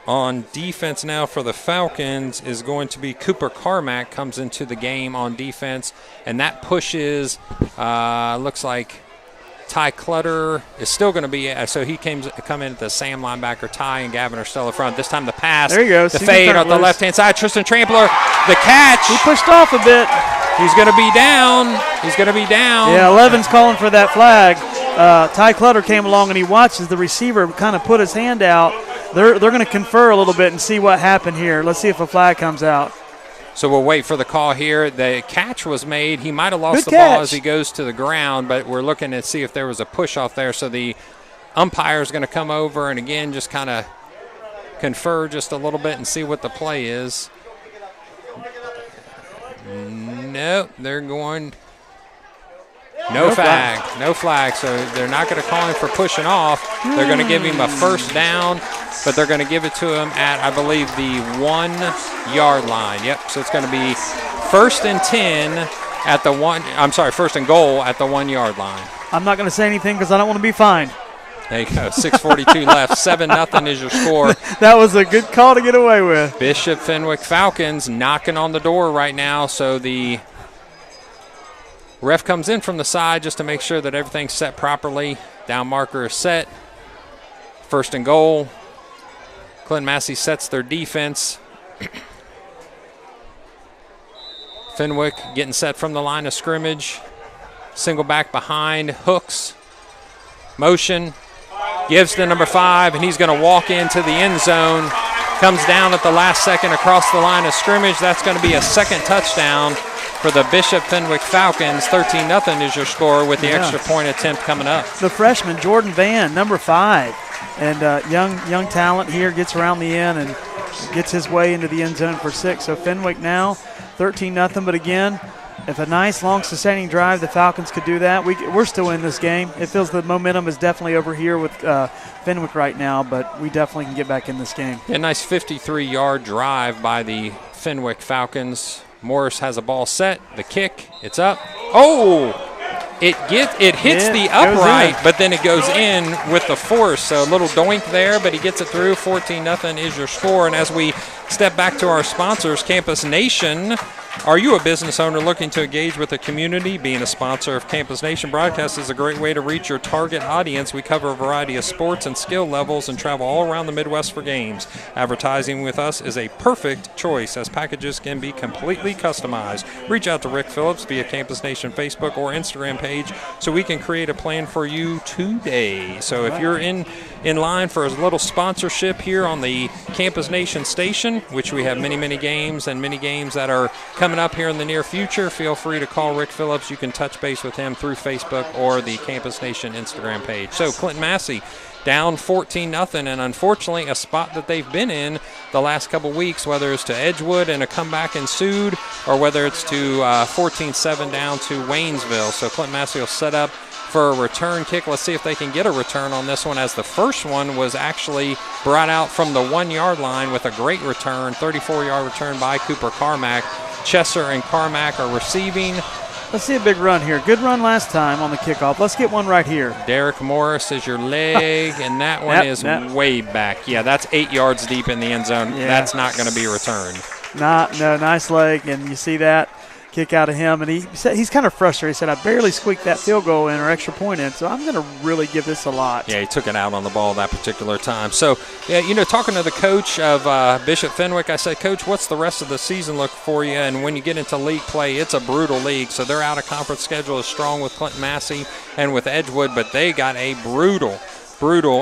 on defense now for the Falcons is going to be Cooper Carmack, comes into the game on defense, and that pushes, looks like Ty Clutter is still going to be, so he come in at the Sam linebacker. Ty and Gavin are still up front. This time the pass, there you go. The fade on the left-hand side. Tristan Trampler, the catch. He pushed off a bit. He's going to be down. He's going to be down. Yeah, 11's calling for that flag. Ty Clutter came along and he watches the receiver kind of put his hand out. They're going to confer a little bit and see what happened here. Let's see if a flag comes out. So we'll wait for the call here. The catch was made. He might have lost the ball as he goes to the ground, but we're looking to see if there was a push off there. So the umpire is going to come over and, again, just kind of confer just a little bit and see what the play is. Nope, they're going – no flag. So they're not going to call him for pushing off. They're going to give him a first down, but they're going to give it to him at, I believe, the 1-yard line. Yep, so it's going to be 1st and 10 at the first and goal at the 1-yard line. I'm not going to say anything because I don't want to be fined. There you go, 6:42 left, 7-0 is your score. That was a good call to get away with. Bishop Fenwick Falcons knocking on the door right now, so the ref comes in from the side just to make sure that everything's set properly. Down marker is set. 1st and goal. Clinton-Massie sets their defense. Fenwick getting set from the line of scrimmage. Single back behind. Hooks. Motion. Gives to number 5, and he's going to walk into the end zone. Comes down at the last second across the line of scrimmage. That's going to be a second touchdown for the Bishop Fenwick Falcons. 13-0 is your score with the extra point attempt coming up. The freshman, Jordan Van, number 5. And young talent here, gets around the end and gets his way into the end zone for 6. So Fenwick now 13-0. But again, if a nice, long, sustaining drive, the Falcons could do that. We're still in this game. It feels the momentum is definitely over here with Fenwick right now, but we definitely can get back in this game. A nice 53-yard drive by the Fenwick Falcons. Morris has a ball set. The kick, it's up. Oh! It hits the upright, but then it goes in with the force. So a little doink there, but he gets it through. 14-0 is your score. And as we step back to our sponsors, Campus Nation, are you a business owner looking to engage with the community? Being a sponsor of Campus Nation Broadcast is a great way to reach your target audience. We cover a variety of sports and skill levels and travel all around the Midwest for games. Advertising with us is a perfect choice as packages can be completely customized. Reach out to Rick Phillips via Campus Nation Facebook or Instagram page so we can create a plan for you today. So if you're in line for a little sponsorship here on the Campus Nation station, which we have many games and many games that are coming up here in the near future, feel free to call Rick Phillips. You can touch base with him through Facebook or the Campus Nation Instagram page. So Clinton-Massie down 14-0, and unfortunately a spot that they've been in the last couple weeks, whether it's to Edgewood and a comeback ensued or whether it's to 14-7 down to Waynesville. So Clinton-Massie will set up for a return kick. Let's see if they can get a return on this one, as the first one was actually brought out from the 1-yard line with a great return, 34-yard return by Cooper Carmack. Chesser and Carmack are receiving. Let's see a big run here. Good run last time on the kickoff. Let's get one right here. Derek Morris is your leg, and that one is way back. Yeah, that's 8 yards deep in the end zone. Yeah. That's not going to be returned. No, nice leg, and you see that kick out of him, and he's kind of frustrated. He said, I barely squeaked that field goal in or extra point in, so I'm going to really give this a lot. Yeah, he took it out on the ball that particular time. So, yeah, talking to the coach of Bishop Fenwick, I said, Coach, what's the rest of the season look for you? And when you get into league play, it's a brutal league. So their out-of-conference schedule is strong with Clinton-Massie and with Edgewood, but they got a brutal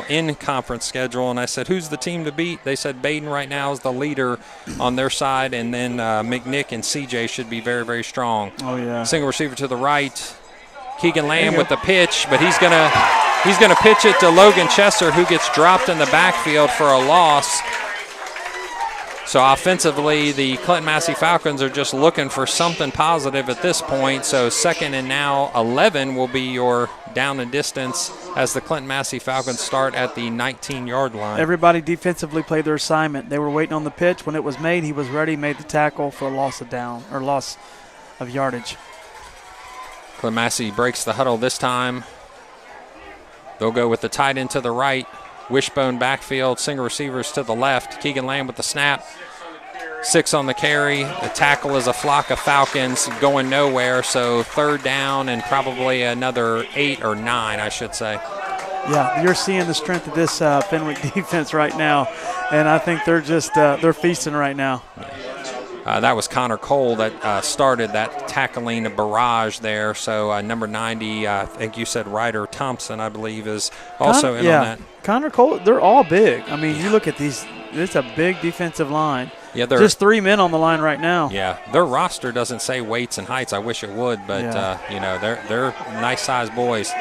in-conference schedule. And I said, who's the team to beat? They said Baden right now is the leader on their side, and then McNick and CJ should be very, very strong. Oh, yeah. Single receiver to the right. Keegan Lamb with the pitch, but he's gonna pitch it to Logan Chesser, who gets dropped in the backfield for a loss. So offensively, the Clinton-Massie Falcons are just looking for something positive at this point. So 2nd and now 11 will be your down and distance as the Clinton-Massie Falcons start at the 19-yard line. Everybody defensively played their assignment. They were waiting on the pitch. When it was made, he was ready, made the tackle for a loss of yardage. Clinton-Massie breaks the huddle this time. They'll go with the tight end to the right. Wishbone backfield, single receivers to the left. Keegan Lamb with the snap. 6 on the carry. The tackle is a flock of Falcons going nowhere, so 3rd down and probably another 8 or 9, I should say. Yeah, you're seeing the strength of this Fenwick defense right now, and I think they're just they're feasting right now. That was Connor Cole that started that tackling barrage there. So number 90, I think you said Ryder Thompson, I believe, is also in on that. Connor Cole, they're all big. I mean, you look at these, it's a big defensive line. Yeah, just 3 men on the line right now. Yeah, their roster doesn't say weights and heights. I wish it would, but they're nice-sized boys.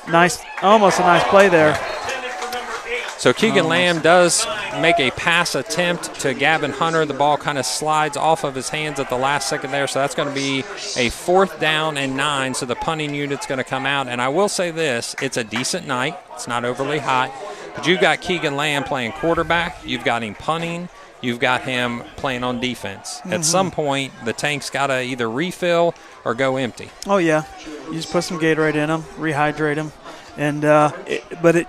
Nice, almost a nice play there. Yeah. So Keegan Lamb does make a pass attempt to Gavin Hunter. The ball kind of slides off of his hands at the last second there, so that's going to be a 4th down and 9, so the punting unit's going to come out. And I will say this, it's a decent night. It's not overly hot, but you've got Keegan Lamb playing quarterback. You've got him punting. You've got him playing on defense. At some point, the tank's got to either refill or go empty. Oh, yeah. You just put some Gatorade in them, rehydrate them. And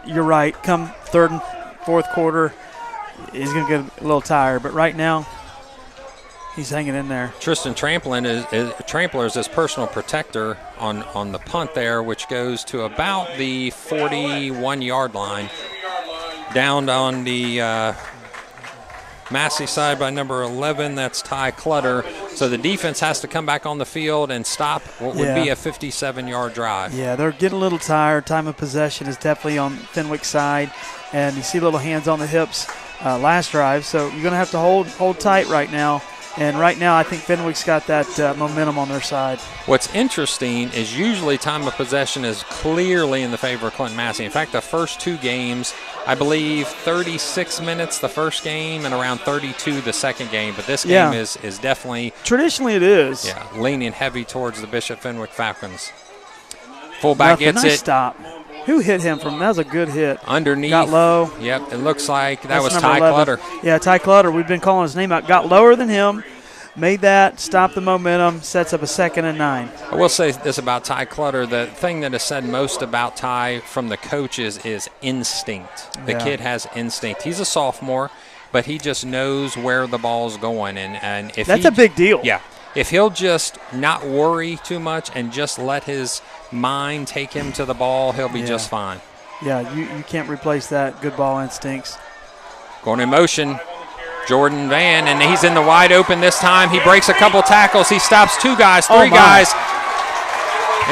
you're right. Come 3rd and 4th quarter, he's going to get a little tired. But right now, he's hanging in there. Tristan Trampler is his personal protector on the punt there, which goes to about the 41-yard line. Down on the Massey side by number 11, that's Ty Clutter. So the defense has to come back on the field and stop what would be a 57-yard drive. Yeah, they're getting a little tired. Time of possession is definitely on Fenwick's side. And you see little hands on the hips last drive. So you're going to have to hold tight right now. And right now I think Fenwick's got that momentum on their side. What's interesting is usually time of possession is clearly in the favor of Clinton-Massie. In fact, the first 2 games, I believe 36 minutes the first game and around 32 the second game. But this game is definitely – traditionally it is. Yeah, leaning heavy towards the Bishop Fenwick Falcons. Fullback gets nice it. Stop. Who hit him from? That was a good hit. Underneath. Got low. Yep, it looks like that was Ty 11. Clutter. Yeah, Ty Clutter. We've been calling his name out. Got lower than him. Made that, stopped the momentum, sets up a 2nd and 9. I will say this about Ty Clutter. The thing that is said most about Ty from the coaches is instinct. The kid has instinct. He's a sophomore, but he just knows where the ball's going. And if that's a big deal. Yeah. If he'll just not worry too much and just let his mind take him to the ball, he'll be just fine. Yeah, you can't replace that. Good ball instincts. Going in motion. Jordan Van, and he's in the wide open this time. He breaks a couple tackles. He stops 2 guys, 3 guys.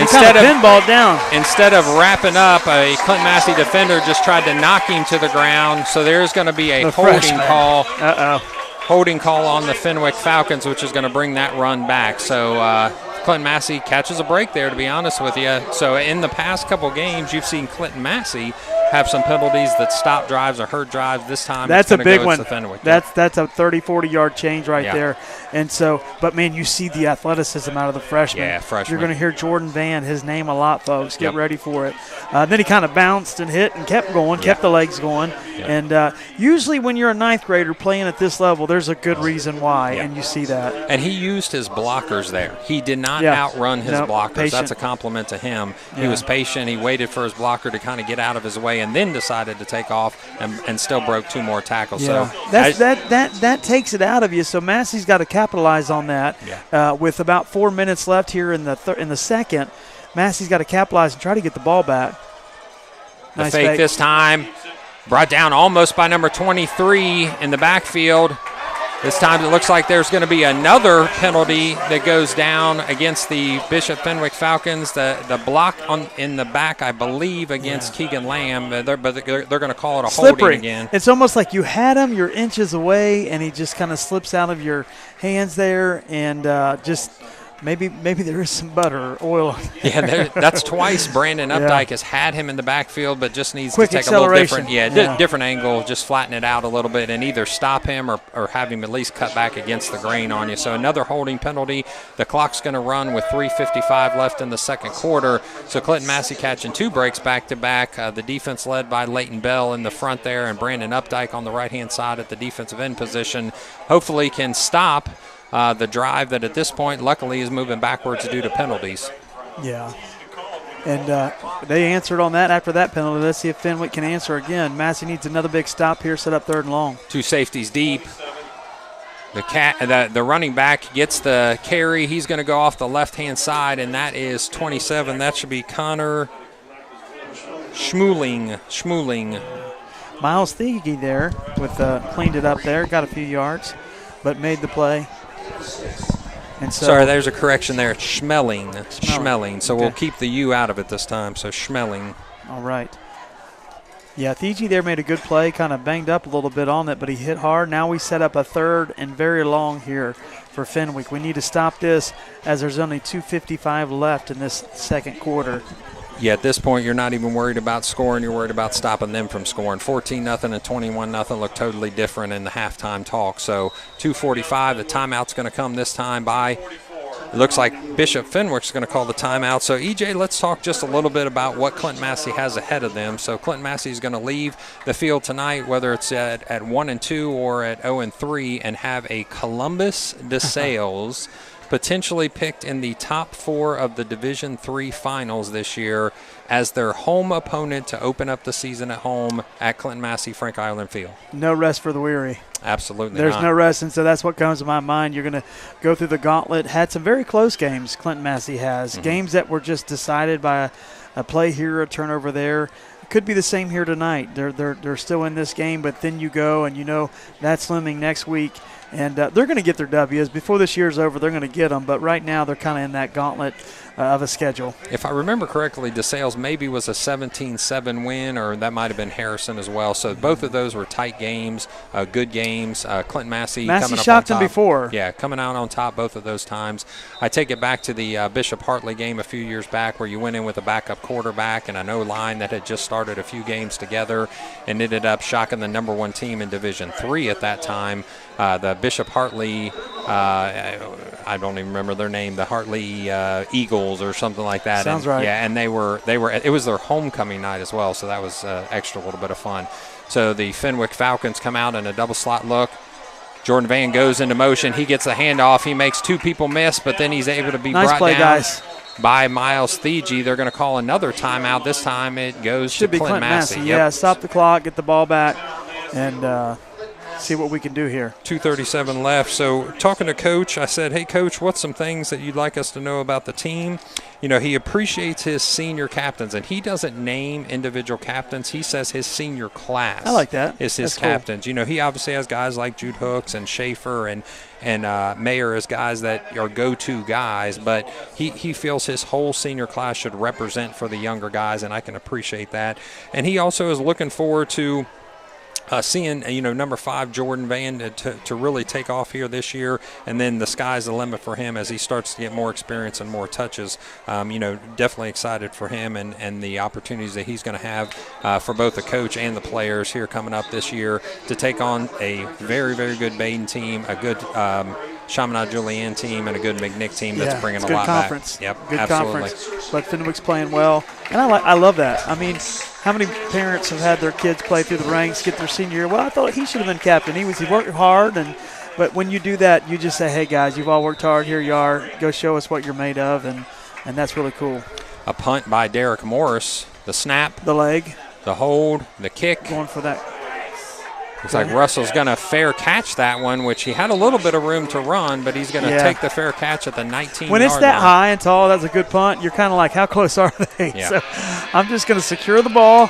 Instead of pinball down. Instead of wrapping up, a Clinton-Massie defender just tried to knock him to the ground. So there's going to be a holding call. Holding call on the Fenwick Falcons, which is going to bring that run back. So Clinton-Massie catches a break there, to be honest with you. So in the past couple games, you've seen Clinton-Massie have some penalties that stop drives or hurt drives. This time that's it's a big go one. To Fenwick. That's a 30-40 yard change right there. And so, but man, you see the athleticism out of the freshman. Yeah, freshman. You're going to hear Jordan Van, his name a lot, folks. Get ready for it. Then he kind of bounced and hit and kept going, kept the legs going. And usually when you're a ninth grader playing at this level, there's a good reason why, and you see that. And he used his blockers there. He did not outrun his blockers. Patient. That's a compliment to him. He was patient. He waited for his blocker to kind of get out of his way and then decided to take off and still broke 2 more tackles. Yeah. So that takes it out of you. So Massey's got to capitalize on that. With about 4 minutes left here in the second, Massey's got to capitalize and try to get the ball back. The fake this time. Brought down almost by number 23 in the backfield. This time it looks like there's going to be another penalty that goes down against the Bishop Fenwick Falcons. The block in the back, I believe, against Keegan Lamb. But they're going to call it a holding again. It's almost like you had him, you're inches away, and he just kind of slips out of your hands there, and just maybe there is some butter or oil. That's twice Brandon Updike has had him in the backfield, but just needs Quick to take a little different, different angle, just flatten it out a little bit and either stop him or have him at least cut back against the grain on you. So another holding penalty. The clock's going to run with 3:55 left in the second quarter. So Clinton-Massie catching 2 breaks back-to-back. The defense led by Leighton Bell in the front there and Brandon Updike on the right-hand side at the defensive end position. Hopefully can stop the drive that at this point luckily is moving backwards due to penalties. Yeah. And they answered on that after that penalty. Let's see if Fenwick can answer again. Massey needs another big stop here, set up 3rd and long. 2 safeties deep. The running back gets the carry. He's going to go off the left-hand side, and that is 27. That should be Connor Schmuling. Miles Thiege there with cleaned it up there, got a few yards, but made the play. And so, sorry, there's a correction there. It's Schmeling. So we'll keep the U out of it this time. So Schmeling. All right. Yeah, Thiege there made a good play, kind of banged up a little bit on it, but he hit hard. Now we set up a 3rd and very long here for Fenwick. We need to stop this as there's only 2:55 left in this second quarter. Yeah, at this point, you're not even worried about scoring. You're worried about stopping them from scoring. 14-0 and 21-0 look totally different in the halftime talk. So 2:45, the timeout's going to come this time by. It looks like Bishop Fenwick's going to call the timeout. So, EJ, let's talk just a little bit about what Clinton-Massie has ahead of them. So Clinton-Massie is going to leave the field tonight, whether it's at 1-2 or at 0-3, and have a Columbus DeSales potentially picked in the top 4 of the Division III finals this year as their home opponent to open up the season at home at Clinton-Massie Frank Ireland Field. No rest for the weary. Absolutely There's not. no rest, and so that's what comes to my mind. You're going to go through the gauntlet. Had some very close games, Clinton-Massie has. Games that were just decided by a play here, a turnover there. Could be the same here tonight. They're still in this game, but then you go and you know that's looming next week. And they're going to get their W's. Before this year's over, they're going to get them. But right now, they're kind of in that gauntlet of a schedule. If I remember correctly, DeSales maybe was a 17-7 win, or that might have been Harrison as well. So both of those were tight games, good games. Clinton-Massie coming up shocked on top. them before. Yeah, coming out on top both of those times. I take it back to the Bishop Hartley game a few years back where you went in with a backup quarterback and an O-line that had just started a few games together and ended up shocking the #1 team in Division III at that time. The Bishop Hartley, I don't even remember their name, the Hartley Eagles or something like that. Sounds right. Yeah, and they were. It was their homecoming night as well, so that was extra little bit of fun. So the Fenwick Falcons come out in a double slot look. Jordan Van goes into motion. He gets the handoff. He makes 2 people miss, but then he's able to be brought down guys. by Miles Thiege. They're going to call another timeout. This time it goes to Clinton-Massie. Yeah, stop the clock, get the ball back, and see what we can do here. 2:37 left. So talking to Coach, I said, hey, Coach, what's some things that you'd like us to know about the team? You know, he appreciates his senior captains, and he doesn't name individual captains. He says his senior class I like that. is his captains. Cool. You know, he obviously has guys like Jude Hooks and Schaefer and Mayer as guys that are go-to guys, but he feels his whole senior class should represent for the younger guys, and I can appreciate that. And he also is looking forward to seeing, number 5, Jordan Van, to really take off here this year, and then the sky's the limit for him as he starts to get more experience and more touches. Definitely excited for him and the opportunities that he's going to have for both the coach and the players here coming up this year to take on a very, very good Baden team, a good Chaminade-Julienne team, and a good McNick team that's bringing a lot conference. back. Yep, good absolutely. Conference. But Fenwick's playing well, and I love that. I mean, how many parents have had their kids play through the ranks, get their senior year? Well, I thought he should have been captain. He worked hard, but when you do that, you just say, hey, guys, you've all worked hard. Here you are. Go show us what you're made of, and that's really cool. A punt by Derek Morris. The snap. The leg. The hold. The kick. Going for that. Looks like Russell's going to fair catch that one, which he had a little bit of room to run, but he's going to take the fair catch at the 19-yard line. When it's that high and tall, that's a good punt. You're kind of like, how close are they? Yeah. So I'm just going to secure the ball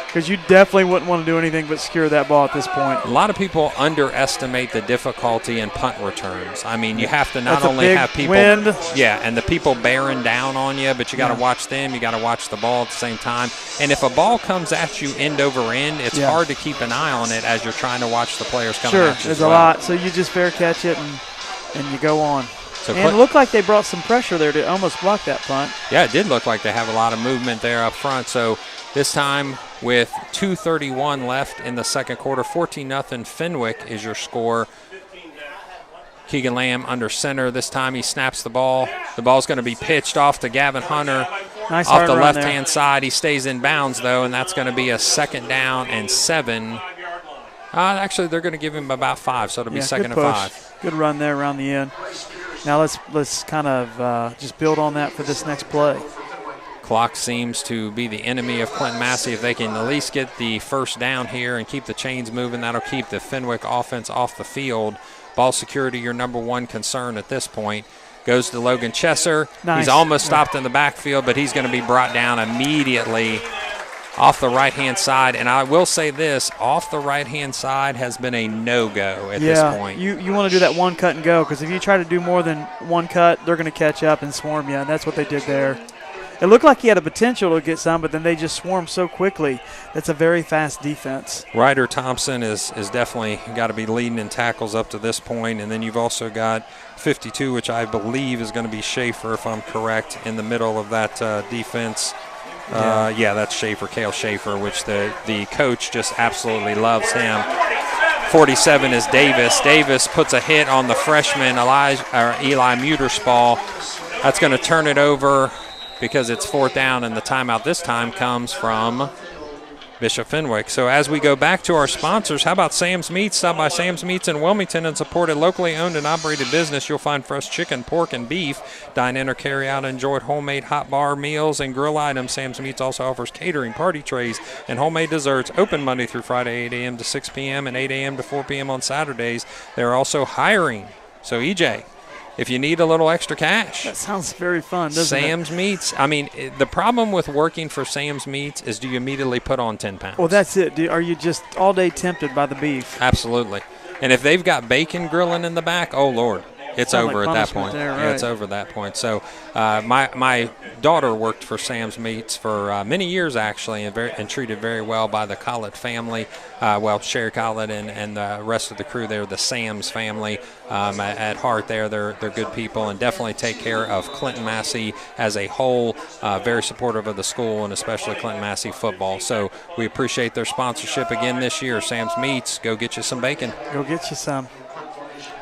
because you definitely wouldn't want to do anything but secure that ball at this point. A lot of people underestimate the difficulty in punt returns. I mean, you have to not only have people, wind. And the people bearing down on you, but you got to watch them. You got to watch the ball at the same time. And if a ball comes at you end over end, it's hard to keep an eye on it as you're trying to watch the players coming at you. There's a lot. So you just fair catch it and you go on. So and it looked like they brought some pressure there to almost block that punt. Yeah, it did look like they have a lot of movement there up front. So this time with 2:31 left in the second quarter, 14-0 Fenwick is your score. Keegan Lamb under center. This time he snaps the ball. The ball's going to be pitched off to Gavin Hunter off the left-hand side. He stays in bounds, though, and that's going to be a 2nd down and 7. Actually, they're going to give him about 5, so it'll be 2nd and 5. Good run there around the end. Now let's kind of just build on that for this next play. Clock seems to be the enemy of Clinton-Massie. If they can at least get the first down here and keep the chains moving, that'll keep the Fenwick offense off the field. Ball security, your number one concern at this point. Goes to Logan Chesser. Nice. He's almost stopped in the backfield, but he's going to be brought down immediately off the right-hand side. And I will say this, off the right-hand side has been a no-go at this point. You want to do that one cut and go, because if you try to do more than one cut, they're going to catch up and swarm you, and that's what they did there. It looked like he had a potential to get some, but then they just swarmed so quickly. That's a very fast defense. Ryder Thompson is definitely got to be leading in tackles up to this point, and then you've also got 52, which I believe is going to be Schaefer, if I'm correct, in the middle of that defense. That's Schaefer, Cale Schaefer, which the coach just absolutely loves him. 47 is Davis. Davis puts a hit on the freshman Eli Muterspaw. That's going to turn it over because it's 4th down, and the timeout this time comes from Bishop Fenwick. So as we go back to our sponsors, how about Sam's Meats? Stop by Sam's Meats in Wilmington and support a locally owned and operated business. You'll find fresh chicken, pork, and beef. Dine in or carry out and enjoy homemade hot bar meals and grill items. Sam's Meats also offers catering, party trays, and homemade desserts. Open Monday through Friday, 8 a.m. to 6 p.m. and 8 a.m. to 4 p.m. on Saturdays. They're also hiring. So, EJ, if you need a little extra cash. That sounds very fun, doesn't it? Sam's Meats. I mean, the problem with working for Sam's Meats is do you immediately put on 10 pounds? Well, that's it. Are you just all day tempted by the beef? Absolutely. And if they've got bacon grilling in the back, oh, Lord. It's over at that point. There, right? Yeah, it's over at that point. So my daughter worked for Sam's Meats for many years, actually, and treated very well by the Collett family. Sherry Collett and the rest of the crew there, the Sam's family. At heart there, they're good people and definitely take care of Clinton-Massie as a whole. Very supportive of the school and especially Clinton-Massie football. So we appreciate their sponsorship again this year. Sam's Meats, go get you some bacon. Go get you some.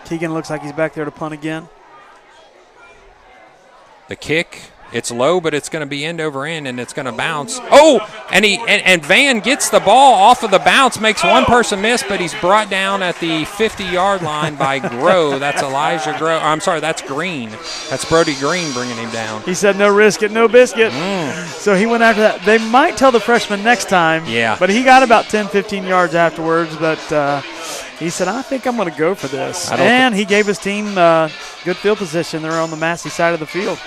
Keegan looks like he's back there to punt again. The kick, it's low, but it's going to be end over end, and it's going to bounce. Oh, and Van gets the ball off of the bounce, makes one person miss, but he's brought down at the 50-yard line by Groh. That's Elijah Groh. I'm sorry, that's Green. That's Brody Green bringing him down. He said no risk it, no biscuit. So he went after that. They might tell the freshman next time. Yeah. But he got about 10, 15 yards afterwards, but he said, I think I'm going to go for this. And he gave his team good field position. They're on the Massey side of the field.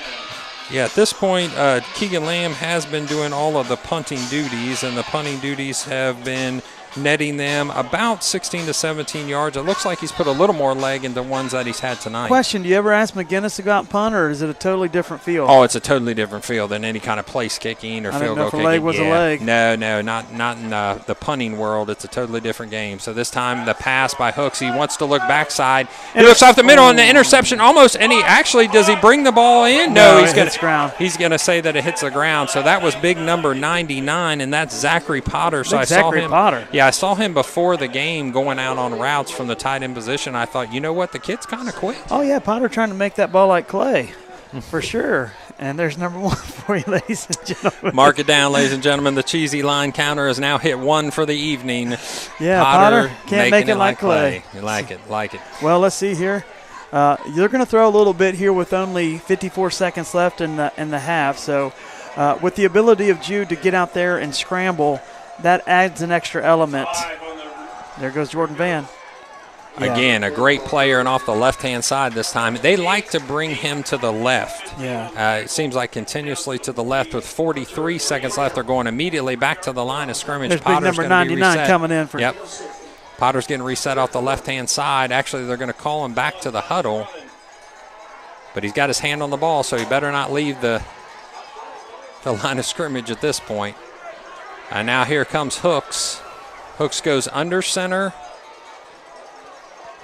Yeah, at this point, Keegan Lamb has been doing all of the punting duties, and the punting duties have been netting them about 16 to 17 yards. It looks like he's put a little more leg into ones that he's had tonight. Question, do you ever ask McGinnis to go out and punt, or is it a totally different field? Oh, it's a totally different field than any kind of place kicking or field goal kicking. I didn't know if a leg was a leg. No, not in the punting world. It's a totally different game. So this time the pass by Hooks, he wants to look backside. He looks off the middle, and the interception almost, and he actually, does he bring the ball in? No, he's going to say that it hits the ground. So that was big number 99, and that's Zachary Potter. So I saw him. Potter. Yeah, I saw him before the game going out on routes from the tight end position. I thought, you know what, the kid's kind of quick. Oh, yeah, Potter trying to make that ball like clay, for sure. And there's number 1 for you, ladies and gentlemen. Mark it down, ladies and gentlemen. The cheesy line counter has now hit 1 for the evening. Yeah, Potter can't make it like clay. You like it. Well, let's see here. You're going to throw a little bit here with only 54 seconds left in the half. So with the ability of Jude to get out there and scramble, that adds an extra element. There goes Jordan Van. Yeah. Again, a great player, and off the left-hand side this time. They like to bring him to the left. Yeah. It seems like continuously to the left. With 43 seconds left, they're going immediately back to the line of scrimmage. There's Potter's big number 99 coming in. Yep. Potter's getting reset off the left-hand side. Actually, they're going to call him back to the huddle. But he's got his hand on the ball, so he better not leave the line of scrimmage at this point. And now here comes Hooks. Hooks goes under center.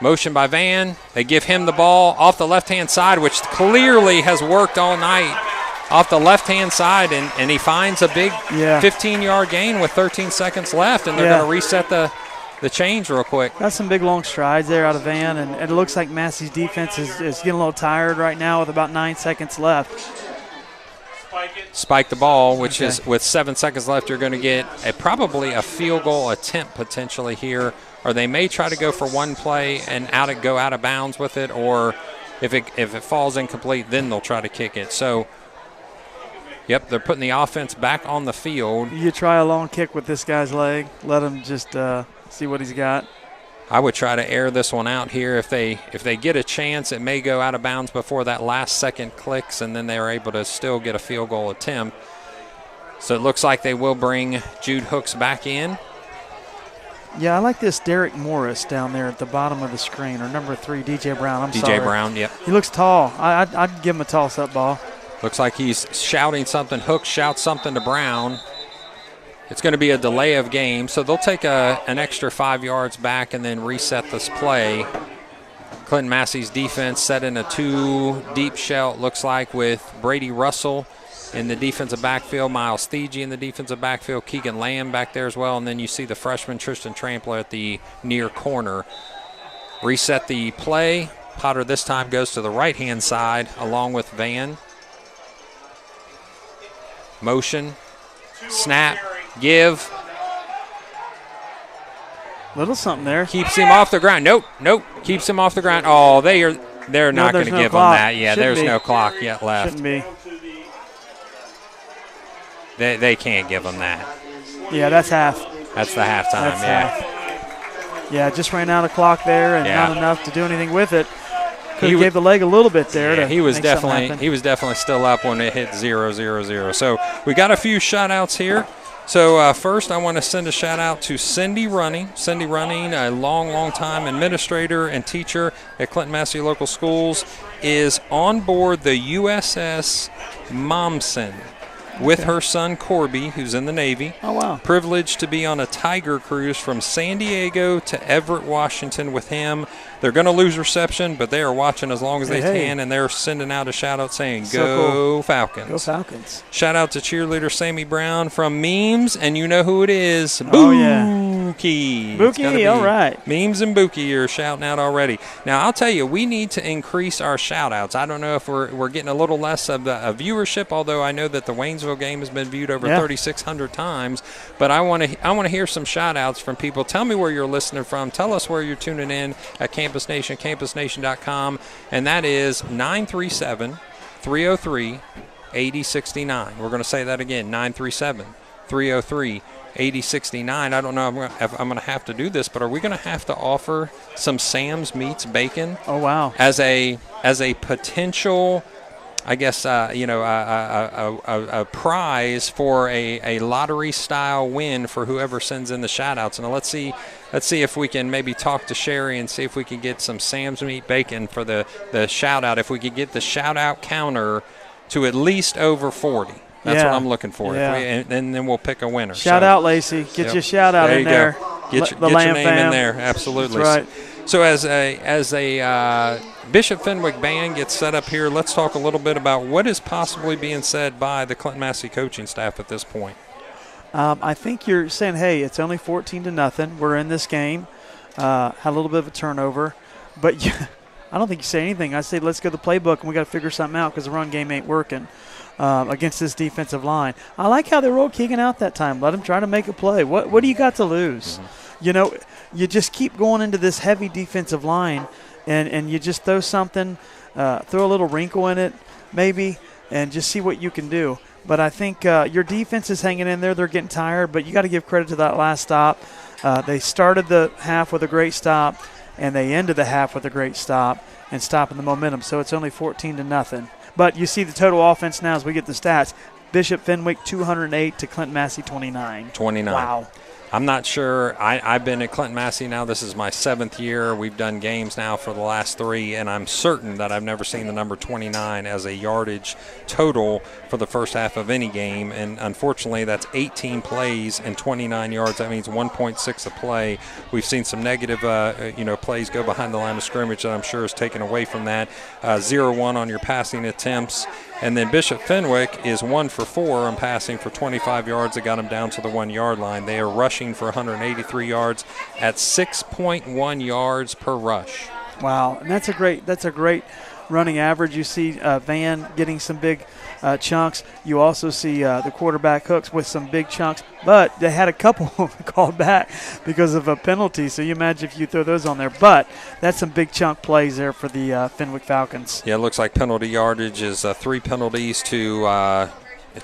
Motion by Van. They give him the ball off the left-hand side, which clearly has worked all night off the left-hand side, and he finds a big 15-yard gain with 13 seconds left, and they're going to reset the change real quick. Got some big long strides there out of Van, and it looks like Massey's defense is getting a little tired right now with about 9 seconds left. Spike the ball, which is with 7 seconds left, you're going to get probably a field goal attempt potentially here, or they may try to go for one play and go out of bounds with it, or if it falls incomplete, then they'll try to kick it. So, yep, they're putting the offense back on the field. You try a long kick with this guy's leg. Let him just see what he's got. I would try to air this one out here. If they get a chance, it may go out of bounds before that last second clicks, and then they're able to still get a field goal attempt. So it looks like they will bring Jude Hooks back in. Yeah, I like this Derek Morris down there at the bottom of the screen, or number 3, DJ Brown. DJ Brown, yep. He looks tall. I'd give him a toss-up ball. Looks like he's shouting something. Hooks shouts something to Brown. It's going to be a delay of game, so they'll take an extra 5 yards back and then reset this play. Clinton-Massie's defense set in a 2-deep shell, it looks like, with Brady Russell in the defensive backfield, Miles Thiegy in the defensive backfield, Keegan Lamb back there as well, and then you see the freshman Tristan Trampler at the near corner. Reset the play. Potter this time goes to the right-hand side along with Van. Motion, snap, give. Little something there. Keeps him off the ground. Nope. Keeps him off the ground. Oh, they're not going to give him that. Yeah, there's no clock yet left. Shouldn't be. They can't give him that. Yeah, that's half. That's the halftime, half. Yeah, just ran out of clock there and not enough to do anything with it. He gave the leg a little bit there. Yeah, he was definitely still up when it hit 0-0-0. So we got a few shout-outs here. So first I want to send a shout-out to Cindy Running. Cindy Running, a long time administrator and teacher at Clinton-Massie Local Schools, is on board the USS Momsen with her son Corby, who's in the Navy. Oh, wow. Privileged to be on a Tiger cruise from San Diego to Everett, Washington with him. They're going to lose reception, but they are watching as long as they can, and they're sending out a shout-out saying, Go Falcons. Go Falcons. Shout-out to cheerleader Sammy Brown from Memes, and you know who it is. Oh, yeah. Buki, all right. Memes and Buki are shouting out already. Now, I'll tell you, we need to increase our shout-outs. I don't know if we're getting a little less of a viewership, although I know that the Waynesville game has been viewed over 3,600 times. But I want to hear some shout-outs from people. Tell me where you're listening from. Tell us where you're tuning in at Campus Nation, campusnation.com, and that is 937-303-8069. We're going to say that again, 937-303-8069. I don't know if I'm going to have to do this, but are we going to have to offer some Sam's Meats bacon? Oh, wow. As a potential I guess, a prize for a lottery-style win for whoever sends in the shout-outs. And let's see if we can maybe talk to Sherry and see if we can get some Sam's Meat Bacon for the shout-out. If we could get the shout-out counter to at least over 40. That's what I'm looking for. Yeah. And then we'll pick a winner. Shout out, Lacey. Get your shout-out in there. Get your name in there. Absolutely. That's right. So as a Bishop Fenwick band gets set up here, let's talk a little bit about what is possibly being said by the Clinton-Massie coaching staff at this point. I think you're saying, hey, it's only 14-0. We're in this game. Had a little bit of a turnover. But I don't think you say anything. I say let's go to the playbook, and we got to figure something out because the run game ain't working against this defensive line. I like how they rolled Keegan out that time. Let him try to make a play. What do you got to lose? Mm-hmm. You just keep going into this heavy defensive line, and you just throw something, throw a little wrinkle in it maybe, and just see what you can do. But I think your defense is hanging in there. They're getting tired, but you got to give credit to that last stop. They started the half with a great stop, and they ended the half with a great stop and stopping the momentum. So it's only 14-0. But you see the total offense now as we get the stats. Bishop Fenwick 208 to Clinton-Massie 29. 29. Wow. I'm not sure. I've been at Clinton-Massie now. This is my 7th year. We've done games now for the last 3, and I'm certain that I've never seen the number 29 as a yardage total for the first half of any game. And unfortunately, that's 18 plays and 29 yards. That means 1.6 a play. We've seen some negative, plays go behind the line of scrimmage that I'm sure is taken away from that. 0-1 on your passing attempts. And then Bishop Fenwick is 1 for 4 on passing for 25 yards. That got him down to the 1-yard line. They are rushing for 183 yards at 6.1 yards per rush. Wow, and that's a great running average. You see Van getting some big chunks. You also see the quarterback Hooks with some big chunks, but they had a couple called back because of a penalty. So you imagine if you throw those on there. But that's some big chunk plays there for the Fenwick Falcons. Yeah, it looks like penalty yardage is 3 penalties to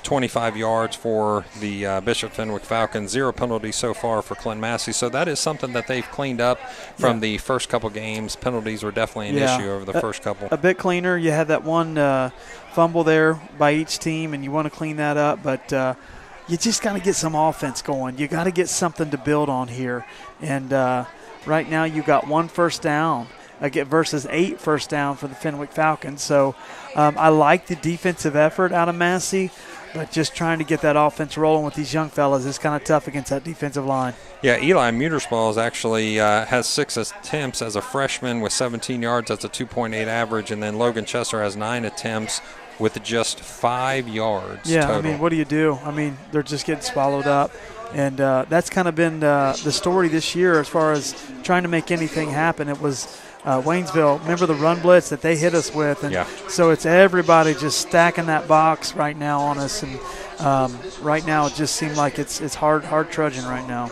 25 yards for the Bishop Fenwick Falcons, 0 penalties so far for Clinton-Massie. So that is something that they've cleaned up from the first couple games. Penalties were definitely an issue over the first couple. A bit cleaner. You had that one fumble there by each team, and you want to clean that up. But you just got to get some offense going. You got to get something to build on here. And right now you got 1 first down versus 8 first down for the Fenwick Falcons. So I like the defensive effort out of Massey. But just trying to get that offense rolling with these young fellas is kind of tough against that defensive line. Yeah, Eli Mutersballs actually has 6 attempts as a freshman with 17 yards. That's a 2.8 average. And then Logan Chester has 9 attempts with just 5 yards total. I mean, what do you do? I mean, they're just getting swallowed up. And that's kind of been the story this year as far as trying to make anything happen. It was Waynesville, remember the run blitz that they hit us with? And so it's everybody just stacking that box right now on us. And right now it just seemed like it's hard trudging right now.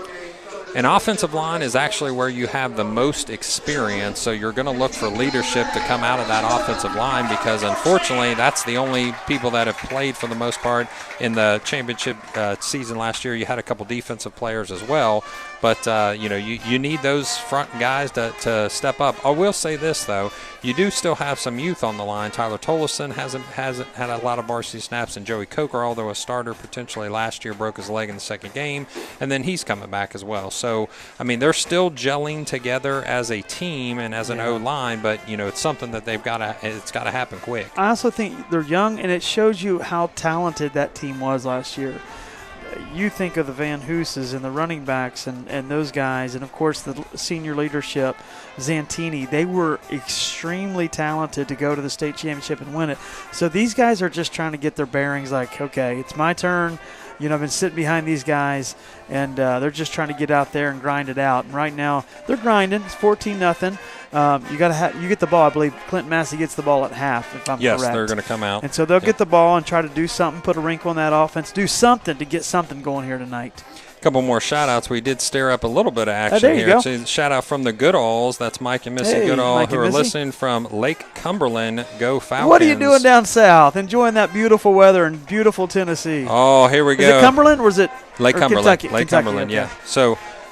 An offensive line is actually where you have the most experience, so you're going to look for leadership to come out of that offensive line because, unfortunately, that's the only people that have played for the most part in the championship season last year. You had a couple defensive players as well, but, you need those front guys to step up. I will say this, though. You do still have some youth on the line. Tyler Tollison hasn't had a lot of varsity snaps, and Joey Coker, although a starter potentially last year, broke his leg in the second game, and then he's coming back as well. So, I mean, they're still gelling together as a team and as an O-line, but, it's something that it's got to happen quick. I also think they're young, and it shows you how talented that team was last year. You think of the Van Hooses and the running backs and those guys, and, of course, the senior leadership, Zantini. They were extremely talented to go to the state championship and win it. So these guys are just trying to get their bearings like, okay, it's my turn. I've been sitting behind these guys, and they're just trying to get out there and grind it out. And right now they're grinding. It's 14-0. You get the ball. I believe Clinton-Massie gets the ball at half, if I'm correct. Yes, they're going to come out. And so they'll get the ball and try to do something, put a wrinkle in that offense, do something to get something going here tonight. A couple more shout-outs. We did stir up a little bit of action there you here. go. So shout-out from the Goodalls. That's Mike and Missy Goodall, who are listening from Lake Cumberland. Go Falcons. What are you doing down south? Enjoying that beautiful weather in beautiful Tennessee. Oh, here we go. Is it Cumberland or is it Lake Cumberland? Kentucky? Lake Kentucky, Cumberland, okay. yeah.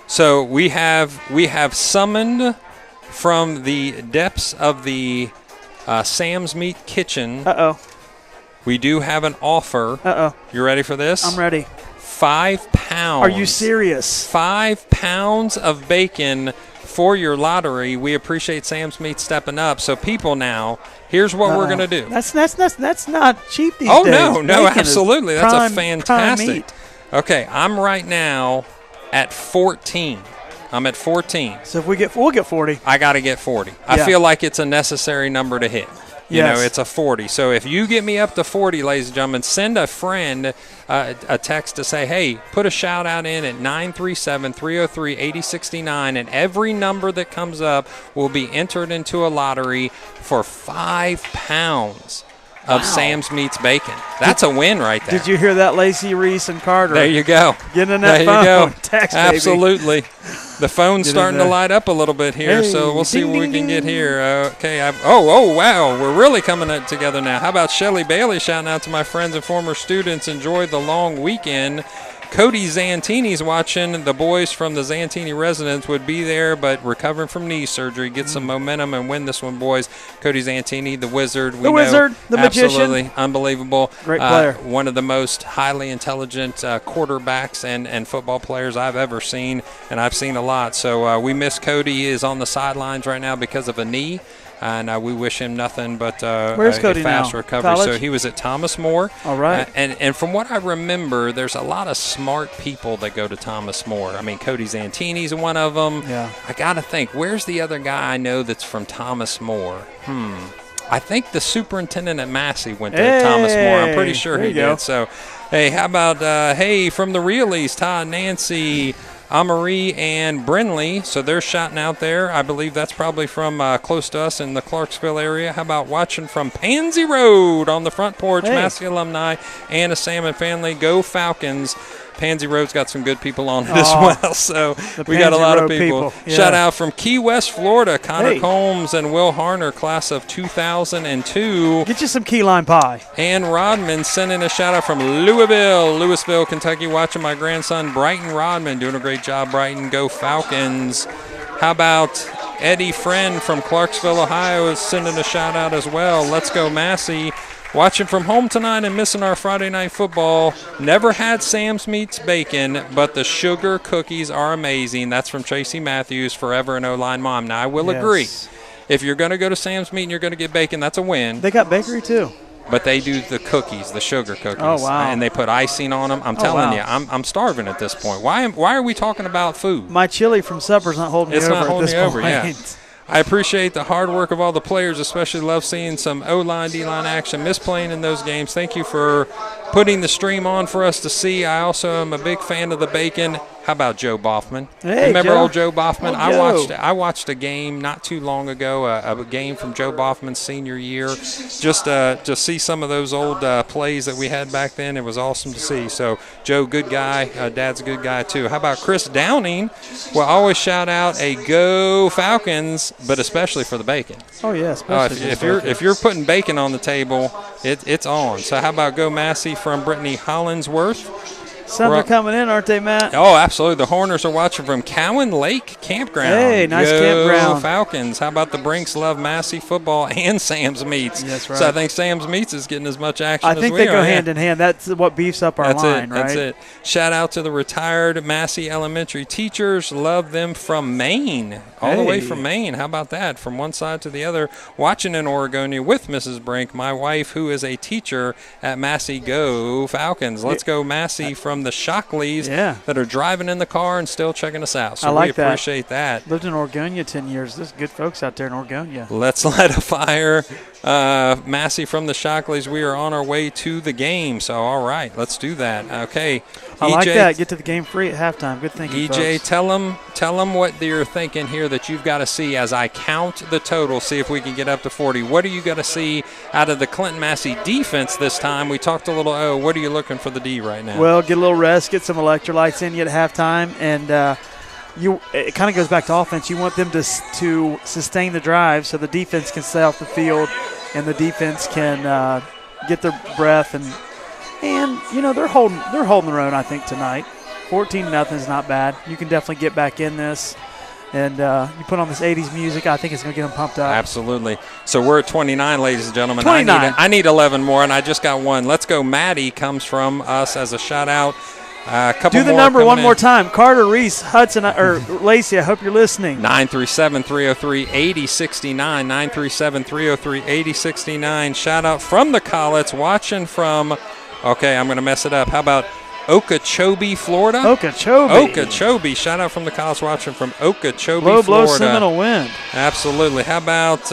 So we have summoned from the depths of the Sam's Meat Kitchen. Uh-oh. We do have an offer. Uh-oh. You ready for this? I'm ready. 5 pounds. Are you serious? 5 pounds of bacon for your lottery. We appreciate Sam's Meat stepping up. So people now, here's what we're going to do. That's not cheap these days. Oh, no, Bacon absolutely. That's prime, a fantastic. prime meat. Okay, I'm right now at 14. I'm at 14. So if we'll get 40. I got to get 40. I feel like it's a necessary number to hit. You know, it's a 40. So if you get me up to 40, ladies and gentlemen, send a friend a text to say, hey, put a shout out in at 937-303-8069, and every number that comes up will be entered into a lottery for 5 pounds of Sam's Meats bacon. That's a win right there. Did you hear that, Lacey, Reese, and Carter? There you go. Getting in that phone. There you go. Text, baby. Absolutely. The phone's starting to light up a little bit here, Hey, so we'll see ding, what we ding, can get ding. here. Okay. Oh, wow. We're really coming together now. How about Shelly Bailey shouting out to my friends and former students? Enjoy the long weekend. Cody Zantini's watching. The boys from the Zantini residence would be there, but recovering from knee surgery. Get some momentum and win this one, boys. Cody Zantini, the wizard. The wizard, the magician. Absolutely unbelievable. Great player. One of the most highly intelligent quarterbacks and football players I've ever seen, and I've seen a lot. So we miss Cody. He is on the sidelines right now because of a knee. And we wish him nothing but Where's Cody a fast now? recovery. College? So he was at Thomas More. All right. And from what I remember, there's a lot of smart people that go to Thomas More. I mean, Cody Zantini's one of them. Yeah. I got to think, where's the other guy I know that's from Thomas More? I think the superintendent at Massey went to Thomas More. I'm pretty sure he did. So, hey, how about, from the Realies, Todd, Nancy, Amarie, and Brinley. So they're shouting out there. I believe that's probably from close to us in the Clarksville area. How about watching from Pansy Road on the front porch, Massey alumni, and a Salmon family. Go Falcons. Pansy Road's got some good people on it as well, so we got a lot of people. Yeah. Shout out from Key West, Florida, Connor Combs and Will Harner, class of 2002. Get you some key lime pie. Ann Rodman sending a shout out from Louisville, Kentucky, watching my grandson Brighton Rodman, doing a great job, Brighton. Go Falcons. How about Eddie Friend from Clarksville, Ohio, is sending a shout out as well. Let's go Massey. Watching from home tonight and missing our Friday night football. Never had Sam's Meats bacon, but the sugar cookies are amazing. That's from Tracy Matthews, forever an O-line mom. Now, I will agree. If you're going to go to Sam's Meat and you're going to get bacon, that's a win. They got bakery, too. But they do the cookies, the sugar cookies. Oh, wow. And they put icing on them. I'm telling you, I'm starving at this point. Why are we talking about food? My chili from supper's not holding me over not holding at me this over, point. yeah. I appreciate the hard work of all the players, especially love seeing some O-line, D-line action, miss playing in those games. Thank you for putting the stream on for us to see. I also am a big fan of the bacon. How about Joe Boffman? Hey, remember Joe. old Joe Boffman? Old Joe. I watched a game not too long ago, a game from Joe Boffman's senior year, just to see some of those old plays that we had back then. It was awesome to see. So Joe, good guy. Dad's a good guy too. How about Chris Downing? Well, always shout out a Go Falcons, but especially for the bacon. Oh yeah, especially if you're putting bacon on the table, it's on. So how about Go Massey from Brittany Hollinsworth? Some are coming in, aren't they, Matt? Oh, absolutely. The Horners are watching from Cowan Lake Campground. Hey, nice campground. Falcons. How about the Brinks love Massey football and Sam's Meats? That's right. So I think Sam's Meats is getting as much action as we are. I think they go hand in hand. That's what beefs up our line, right? That's it. Shout out to the retired Massey elementary teachers. Love them from Maine. All the way from Maine. How about that? From one side to the other. Watching in Oregonia with Mrs. Brink, my wife, who is a teacher at Massey. Go Falcons. Let's go Massey from the Shockleys that are driving in the car and still checking us out. So we appreciate that. Lived in Oregonia 10 years. There's good folks out there in Oregonia. Let's light a fire. Massey from the Shockleys, we are on our way to the game. So, all right, let's do that. Okay. I like that. Get to the game free at halftime. Good thinking, EJ, folks. tell them what you're thinking here that you've got to see as I count the total, see if we can get up to 40. What are you going to see out of the Clinton-Massie defense this time? We talked a little, what are you looking for the D right now? Well, get a little rest, get some electrolytes in you at halftime, and it kind of goes back to offense. You want them to sustain the drive so the defense can stay off the field and the defense can get their breath and you know they're holding their own, I think, tonight. 14-0 is not bad. You can definitely get back in this. And you put on this 80s music, I think it's going to get them pumped up. Absolutely. So we're at 29, ladies and gentlemen. 29. I need 11 more, and I just got one. Let's Go Maddie comes from us as a shout-out. Do the number one more time. Carter, Reese, Hudson, or Lacey, I hope you're listening. 937-303-8069. 937-303-8069. Shout-out from the Collets, watching from, okay, I'm going to mess it up. How about Okeechobee, Florida? Okeechobee. Shout out from the college watching from Okeechobee, Florida. Blow, Seminole wind. Absolutely. How about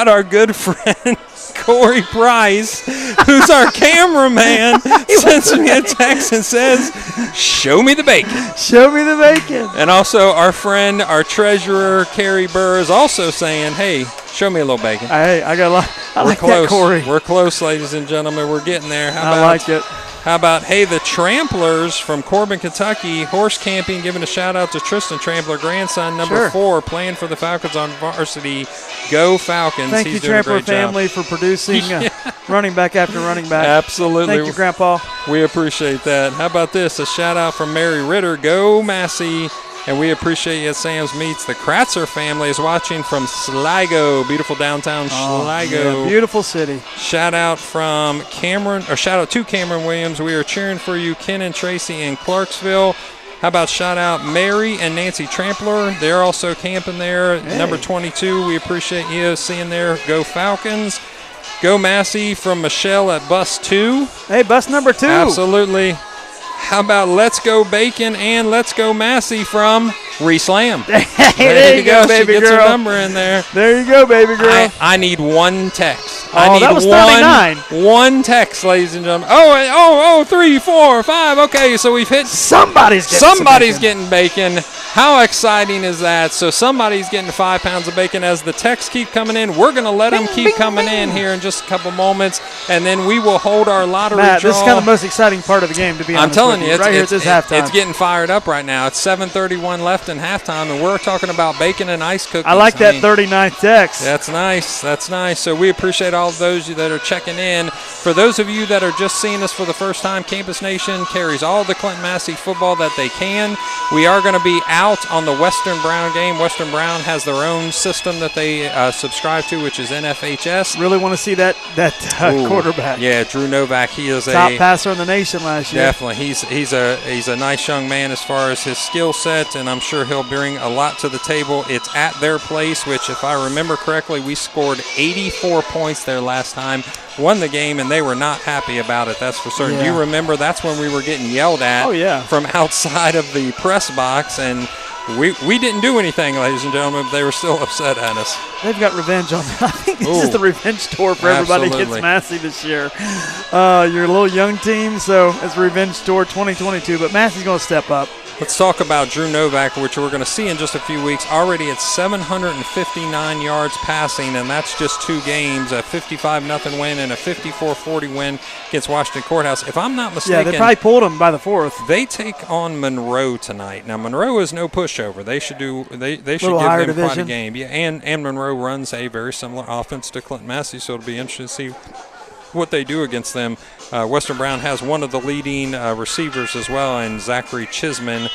our good friend Corey Price, who's our cameraman, sends me a text and says, "Show me the bacon." Show me the bacon. And also our friend, our treasurer, Carrie Burr, is also saying, "Hey, show me a little bacon." Hey, I got a lot. I We're like close. that, Corey. We're close, ladies and gentlemen. We're getting there. I like it. How about, hey, the Tramplers from Corbin, Kentucky, horse camping, giving a shout-out to Tristan Trampler, grandson, number 4, playing for the Falcons on varsity. Go Falcons. Thank you, Trampler family, for producing running back after running back. Absolutely. Thank you, Grandpa. We appreciate that. How about this? A shout-out from Mary Ritter. Go Massey. And we appreciate you at Sam's Meats. The Kratzer family is watching from Sligo, beautiful downtown Sligo. Yeah, beautiful city. Shout out from Cameron, or shout out to Cameron Williams. We are cheering for you, Ken and Tracy in Clarksville. How about shout out Mary and Nancy Trampler? They're also camping there. Hey. Number 22, we appreciate you seeing there. Go Falcons. Go Massey from Michelle at Bus 2. Hey, bus number 2. Absolutely. How about Let's Go Bacon and Let's Go Massey from Reese Lamb? Hey, there you go, baby she gets girl. her number in there. There you go, baby girl. I need one text. Oh, I need that was 39. One text, ladies and gentlemen. Oh, 3, 4, 5. Okay, so we've hit. Somebody's getting bacon. How exciting is that? So somebody's getting 5 pounds of bacon. As the texts keep coming in, we're going to let them keep coming in here in just a couple moments, and then we will hold our lottery draw. This is kind of the most exciting part of the game, to be honest. I'm telling you, right here at this halftime. It's getting fired up right now. It's 7:31 left in halftime, and we're talking about bacon and ice cookies. I like that 39th text. That's nice. That's nice. So we appreciate all of those that are checking in. For those of you that are just seeing us for the first time, Campus Nation carries all the Clinton-Massie football that they can. We are going to be out on the Western Brown game. Western Brown has their own system that they subscribe to, which is NFHS. Really want to see that quarterback. Yeah, Drew Novak. He is top passer in the nation last year. Definitely. He's a nice young man as far as his skill set, and I'm sure he'll bring a lot to the table. It's at their place, which, if I remember correctly, we scored 84 points there last time, won the game, and they were not happy about it. That's for certain. Yeah. Do you remember that's when we were getting yelled at from outside of the press box, and we didn't do anything, ladies and gentlemen, but they were still upset at us. They've got revenge on them. I think this is the revenge tour for everybody against Massey this year. You're a little young team, so it's revenge tour 2022, but Massey's going to step up. Let's talk about Drew Novak, which we're going to see in just a few weeks. Already at 759 yards passing, and that's just 2 games, a 55-0 win and a 54-40 win against Washington Courthouse. If I'm not mistaken, yeah, they probably pulled them by the 4th. They take on Monroe tonight. Now, Monroe is no pushover. They should give them division. quite a game. Yeah, and Monroe runs a very similar offense to Clinton-Massie, so it'll be interesting to see what they do against them. Western Brown has one of the leading receivers as well, and Zachary Chisman.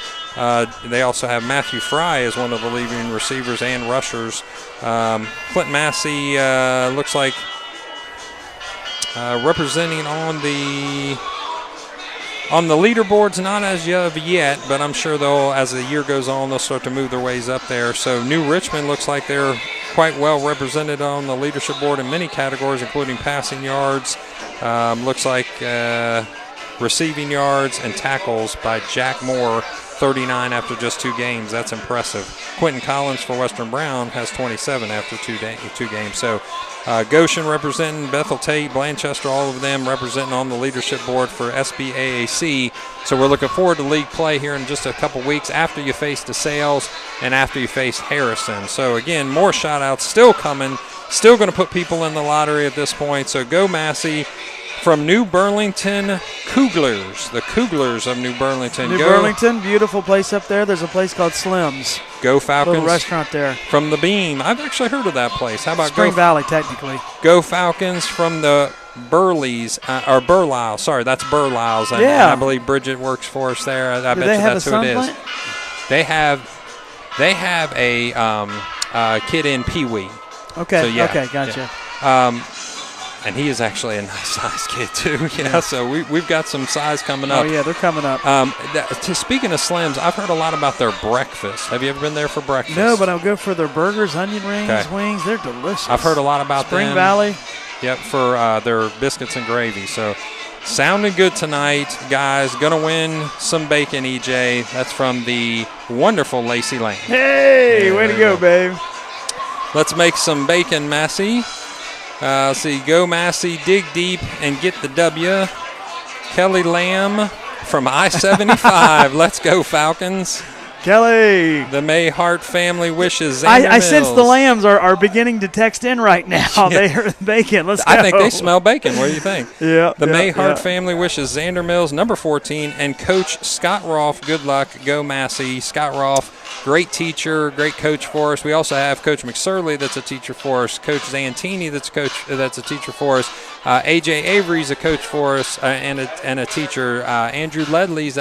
They also have Matthew Fry as one of the leading receivers and rushers. Clinton-Massie looks like representing on the leaderboards, not as of yet, but I'm sure as the year goes on, they'll start to move their ways up there. So New Richmond looks like they're quite well represented on the leadership board in many categories, including passing yards. Looks like receiving yards and tackles by Jack Moore, 39 after just 2 games. That's impressive. Quentin Collins for Western Brown has 27 after 2 games. So Goshen representing, Bethel Tate, Blanchester, all of them representing on the leadership board for SBAAC. So we're looking forward to league play here in just a couple weeks after you face DeSales and after you face Harrison. So again, more shout-outs still coming. Still going to put people in the lottery at this point. So go Massey. From New Burlington Couglers, the Couglers of New Burlington. New Burlington, beautiful place up there. There's a place called Slim's. Go Falcons. Little restaurant there. From the Beam. I've actually heard of that place. How about Spring Valley, technically. Go Falcons from the Burleys, or Burlisle. Sorry, that's Burlisle's. And yeah. I believe Bridget works for us there. I bet you that's who it is. They have a kid in Pee Wee. Okay. So, yeah, okay. Gotcha. Yeah. And he is actually a nice size kid too. So we've got some size coming up. Oh yeah, they're coming up. Speaking of Slims, I've heard a lot about their breakfast. Have you ever been there for breakfast? No, but I'll go for their burgers, onion rings, Okay. wings. They're delicious. I've heard a lot about Spring them. Valley. Yep, for their biscuits and gravy. So sounding good tonight, guys. Gonna win some bacon, EJ. That's from the wonderful Lacey Lane. Hey, way to go, babe. Let's make some bacon, Massey. See, go Massey, dig deep, and get the W. Kelly Lamb from I-75. Let's go, Falcons. Kelly. The Mayhart family wishes. I sense the Lambs are beginning to text in right now. They heard bacon. Let's go. I think they smell bacon. What do you think? Yeah. The Mayhart family wishes Xander Mills, number 14, and Coach Scott Rolfe, good luck. Go Massey. Scott Rolfe, great teacher, great coach for us. We also have Coach McSorley that's a teacher for us. Coach Zantini that's a teacher for us. A.J. Avery's a coach for us and a teacher. Andrew Ledley's.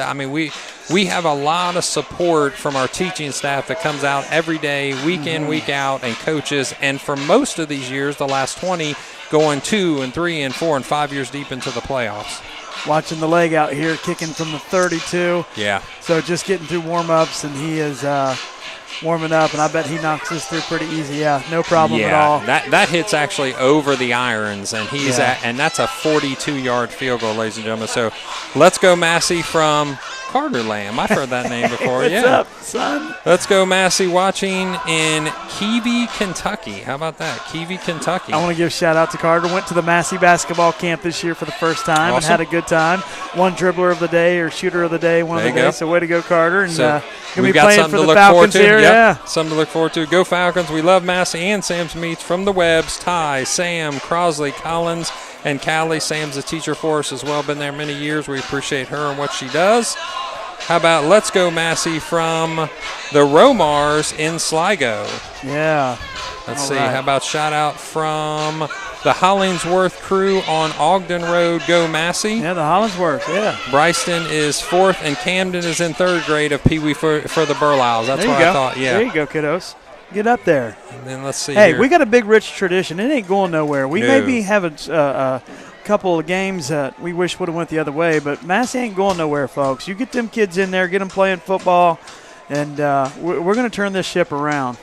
We have a lot of support from our teaching staff that comes out every day, week in, week out, and coaches. And for most of these years, the last 20, going 2 and 3 and 4 and 5 years deep into the playoffs. Watching the leg out here, kicking from the 32. Yeah. So just getting through warm-ups, and he is warming up, and I bet he knocks this through pretty easy. Yeah, no problem at all. That hit's actually over the irons, and and that's a 42-yard field goal, ladies and gentlemen. So let's go Massey from Carter Lamb. I've heard that name before. What's up, son? Let's go Massey, watching in Keavy, Kentucky. How about that? Keavy, Kentucky. I want to give a shout out to Carter. Went to the Massey basketball camp this year for the first time and had a good time. One dribbler of the day or shooter of the day one of the days. So way to go, Carter. And so we've got something to look forward to here. Yep. Yeah, something to look forward to. Go Falcons. We love Massey and Sam's Meats from the Webbs. Ty, Sam, Krusling, Collins, and Callie. Sam's a teacher for us as well. Been there many years. We appreciate her and what she does. How about let's go Massey from the Romars in Sligo? Yeah. Let's see. How about shout out from the Hollingsworth crew on Ogden Road? Go Massey. Yeah, the Hollingsworth. Yeah. Bryston is 4th and Camden is in 3rd grade of Pee Wee for the Burlisles. That's what I thought. Yeah. There you go, kiddos. Get up there. And then let's see. Hey, we got a big, rich tradition. It ain't going nowhere. We maybe have a couple of games that we wish would have went the other way, but Massey ain't going nowhere, folks. You get them kids in there, get them playing football, and we're going to turn this ship around.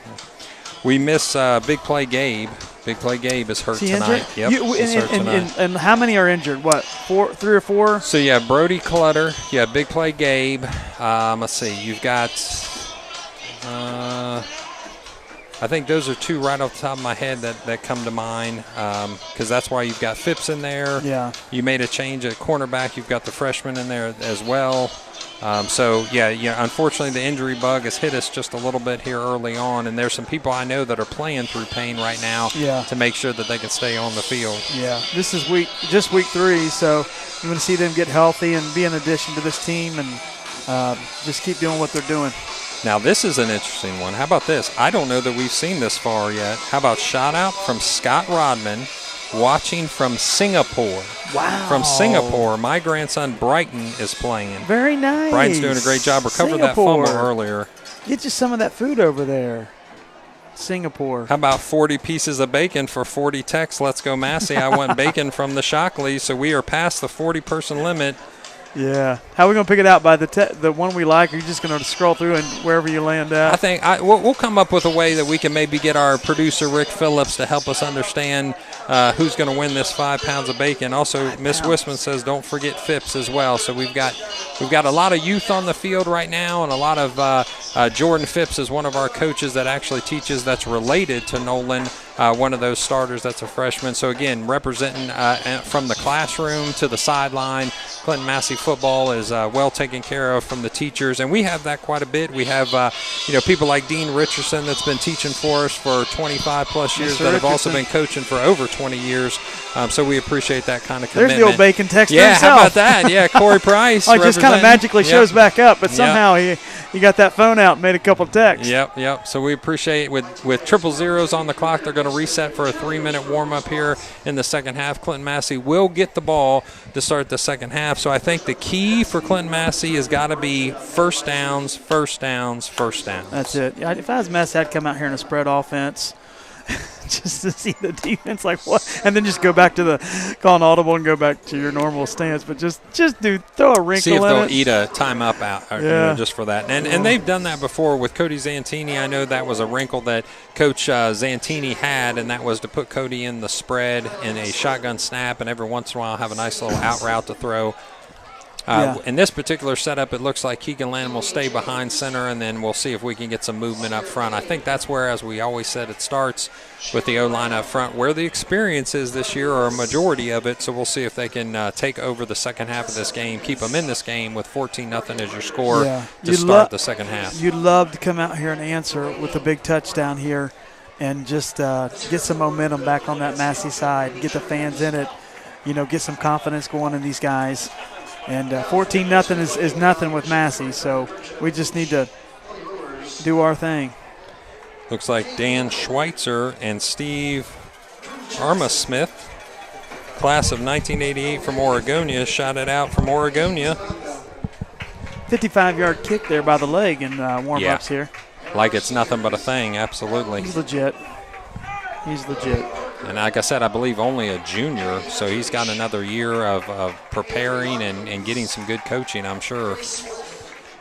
We miss Big Play Gabe. Big Play Gabe is hurt tonight. Yep, he's hurt tonight. And how many are injured? What, 3 or 4? So, yeah, Brody Clutter. Yeah, Big Play Gabe. Let's see. You've got I think those are 2 right off the top of my head that come to mind because that's why you've got Phipps in there. Yeah. You made a change at cornerback. You've got the freshman in there as well. Unfortunately, the injury bug has hit us just a little bit here early on, and there's some people I know that are playing through pain right now to make sure that they can stay on the field. Yeah, this is week 3, so you want to see them get healthy and be an addition to this team and just keep doing what they're doing. Now, this is an interesting one. How about this? I don't know that we've seen this far yet. How about shout out from Scott Rodman, watching from Singapore. Wow. From Singapore, my grandson Brighton is playing. Very nice. Brighton's doing a great job. Recovered that fumble earlier. Get you some of that food over there. Singapore. How about 40 pieces of bacon for 40 texts? Let's go Massey. I want bacon from the Shockleys, so we are past the 40-person limit. Yeah. How are we going to pick it out? By the one we like, or are you just going to scroll through and wherever you land at? I think we'll come up with a way that we can maybe get our producer, Rick Phillips, to help us understand who's going to win this 5 pounds of bacon. Also, Miss Wisman says don't forget Phipps as well. So we've got a lot of youth on the field right now, and a lot of Jordan Phipps is one of our coaches that actually teaches that's related to Nolan, one of those starters that's a freshman. So, again, representing from the classroom to the sideline, Clinton-Massie football is well taken care of from the teachers, and we have that quite a bit. We have people like Dean Richardson that's been teaching for us for 25-plus years that have also been coaching for over 20 years. So we appreciate that kind of commitment. There's the old bacon texter himself. Yeah, how about that? Yeah, Corey Price. It just kind of magically shows back up, but somehow You got that phone out and made a couple texts. Yep. So we appreciate with triple zeros on the clock, they're going to reset for a 3-minute warm-up here in the second half. Clinton-Massie will get the ball to start the second half. So I think the key for Clinton-Massie has got to be first downs. That's it. Yeah, if I was Massey, I'd come out here in a spread offense just to see the defense like what, and then just go back to the call an audible and go back to your normal stance. But just throw a wrinkle in See if they'll it. eat a timeout out, just for that. And they've done that before with Cody Zantini. I know that was a wrinkle that Coach Zantini had, and that was to put Cody in the spread in a shotgun snap, and every once in a while have a nice little out route to throw. In this particular setup, it looks like Keegan Lanham will stay behind center, and then we'll see if we can get some movement up front. I think that's where, as we always said, it starts with the O-line up front, where the experience is this year, or a majority of it. So we'll see if they can take over the second half of this game, keep them in this game with 14-0 as your score to start the second half. You'd love to come out here and answer with a big touchdown here and just get some momentum back on that Massey side, get the fans in it, get some confidence going in these guys. And 14-0 is nothing with Massey, so we just need to do our thing. Looks like Dan Schweitzer and Steve Armasmith, class of 1988 from Oregonia, shot it out from Oregonia. 55-yard kick there by the leg in warm-ups here. Like it's nothing but a thing, absolutely. He's legit. And like I said, I believe only a junior, so he's got another year of preparing and getting some good coaching, I'm sure.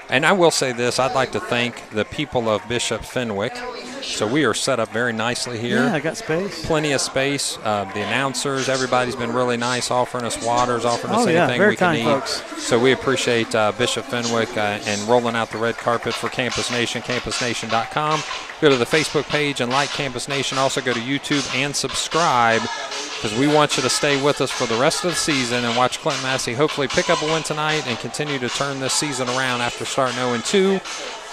And I will say this, I'd like to thank the people of Bishop Fenwick. So we are set up very nicely here. Yeah, I got space. Plenty of space. The announcers, everybody's been really nice, offering us waters, offering us anything very we can kind eat. folks. So we appreciate Bishop Fenwick and rolling out the red carpet for Campus Nation, campusnation.com. Go to the Facebook page and like Campus Nation. Also go to YouTube and subscribe, because we want you to stay with us for the rest of the season and watch Clinton-Massie hopefully pick up a win tonight and continue to turn this season around after starting 0-2.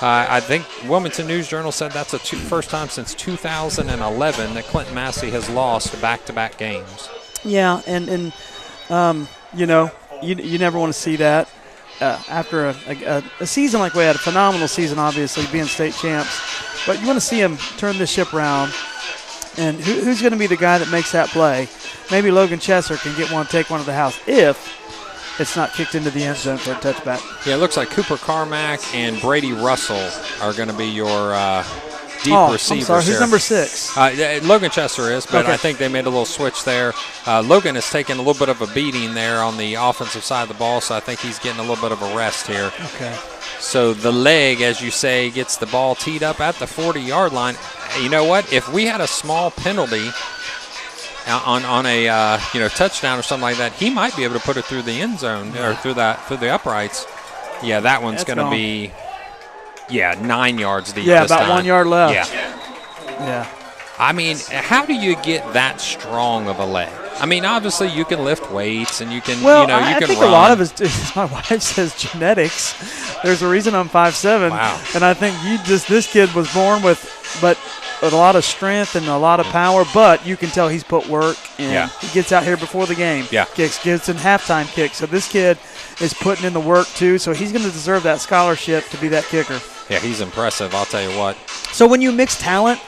I think Wilmington News Journal said that's the first time since 2011 that Clinton-Massie has lost back-to-back games. Yeah, and you never want to see that after a season like we had, a phenomenal season, obviously, being state champs. But you want to see them turn this ship around. And who's going to be the guy that makes that play? Maybe Logan Chesser can take one to the house if it's not kicked into the end zone for a touchback. Yeah, it looks like Cooper Carmack and Brady Russell are going to be your deep receivers. I'm sorry, who's number 6? Logan Chesser is, but okay. I think they made a little switch there. Logan has taken a little bit of a beating there on the offensive side of the ball, so I think he's getting a little bit of a rest here. Okay. So the leg, as you say, gets the ball teed up at the 40-yard line. You know what? If we had a small penalty on a touchdown or something like that, he might be able to put it through the end zone or through the uprights. Yeah, that one's going to be 9 yards deep. Yeah, this about time. 1 yard left. Yeah. I mean, how do you get that strong of a leg? I mean, obviously you can lift weights and you can, I can think run. a lot of it is, my wife says, genetics. There's a reason I'm 5'7". Wow. And I think this kid was born with a lot of strength and a lot of power, but you can tell he's put work and he gets out here before the game. Yeah. Gets in halftime kicks. So this kid is putting in the work too, so he's going to deserve that scholarship to be that kicker. Yeah, he's impressive, I'll tell you what. So when you mix talent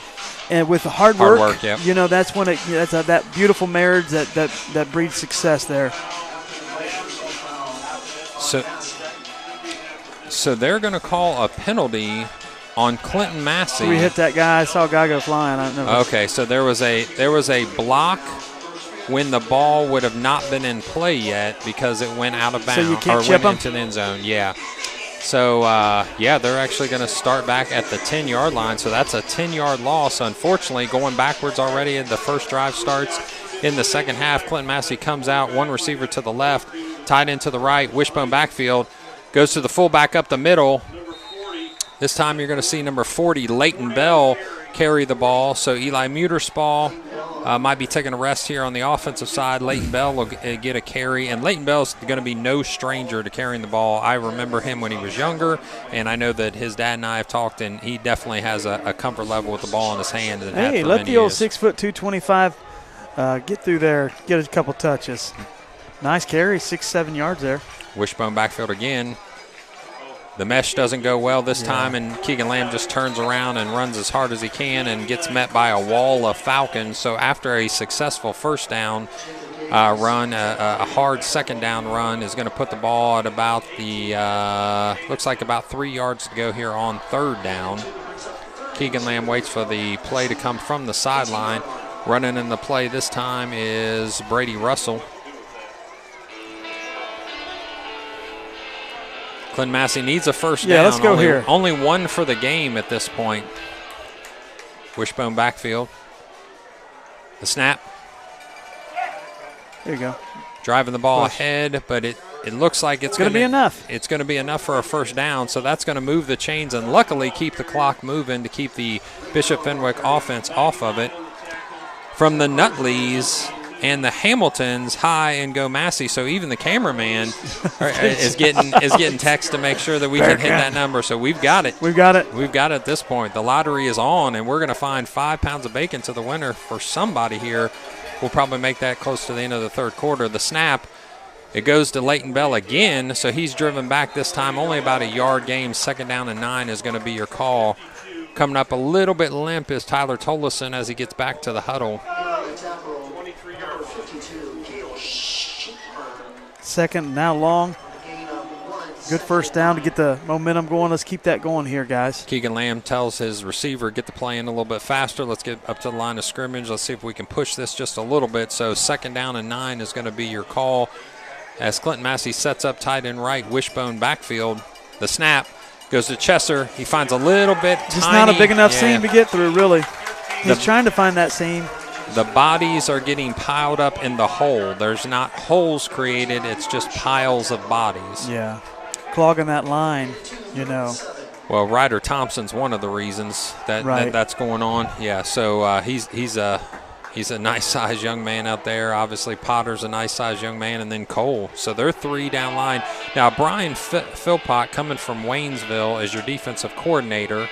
and with the hard work, yep. That's when that's that beautiful marriage that breeds success there. So they're going to call a penalty on Clinton-Massie. We hit that guy. I saw a guy go flying. Okay, so there was a block when the ball would have not been in play yet because it went out of bounds so you can't chip went into the end zone. Yeah. So, they're actually going to start back at the 10-yard line. So that's a 10-yard loss, unfortunately, going backwards already. The first drive starts in the second half. Clinton-Massie comes out, one receiver to the left, tight end to the right, wishbone backfield, goes to the fullback up the middle. This time you're going to see number 40, Leighton Bell, carry the ball. So Eli Muterspaw might be taking a rest here on the offensive side. Leighton Bell will get a carry, and Leighton Bell's going to be no stranger to carrying the ball. I remember him when he was younger, and I know that his dad and I have talked, and he definitely has a comfort level with the ball in his hand. Hey, let the old 6'2", 225 get through there, get a couple touches. Nice carry, 6-7 yards there. Wishbone backfield again. The mesh doesn't go well this time, and Keegan Lamb just turns around and runs as hard as he can and gets met by a wall of Falcons. So after a successful first down run, a hard second down run is going to put the ball at about looks like about 3 yards to go here on third down. Keegan Lamb waits for the play to come from the sideline. Running in the play this time is Brady Russell. Clinton-Massie needs a first down. Yeah, let's go here. Only one for the game at this point. Wishbone backfield. The snap. There you go. Driving the ball ahead, but it looks like it's going to be enough. It's going to be enough for a first down, so that's going to move the chains and luckily keep the clock moving to keep the Bishop Fenwick offense off of it. From the Nutleys and the Hamiltons, hi and go Massey. So even the cameraman is getting text to make sure that we can hit that number. So we've got it. We've got it. We've got it at this point. The lottery is on, and we're going to find 5 pounds of bacon to the winner for somebody here. We'll probably make that close to the end of the third quarter. The snap, it goes to Leighton Bell again, so he's driven back this time. Only about a yard gain. Second down and 9 is going to be your call. Coming up a little bit limp is Tyler Tollison as he gets back to the huddle. Second, now long. Good first down to get the momentum going. Let's keep that going here, guys. Keegan Lamb tells his receiver, get the play in a little bit faster. Let's get up to the line of scrimmage. Let's see if we can push this just a little bit. So second down and 9 is going to be your call as Clinton-Massie sets up tight end right, wishbone backfield. The snap goes to Chesser. He finds a little bit Just tiny. Not a big enough seam to get through, really. He's trying to find that seam. The bodies are getting piled up in the hole. There's not holes created. It's just piles of bodies. Yeah. Clogging that line, you know. Well, Ryder Thompson's one of the reasons that's going on. Yeah, so he's a nice-sized young man out there. Obviously, Potter's a nice-sized young man, and then Cole. So they're 3 down line. Now, Brian Philpott coming from Waynesville as your defensive coordinator.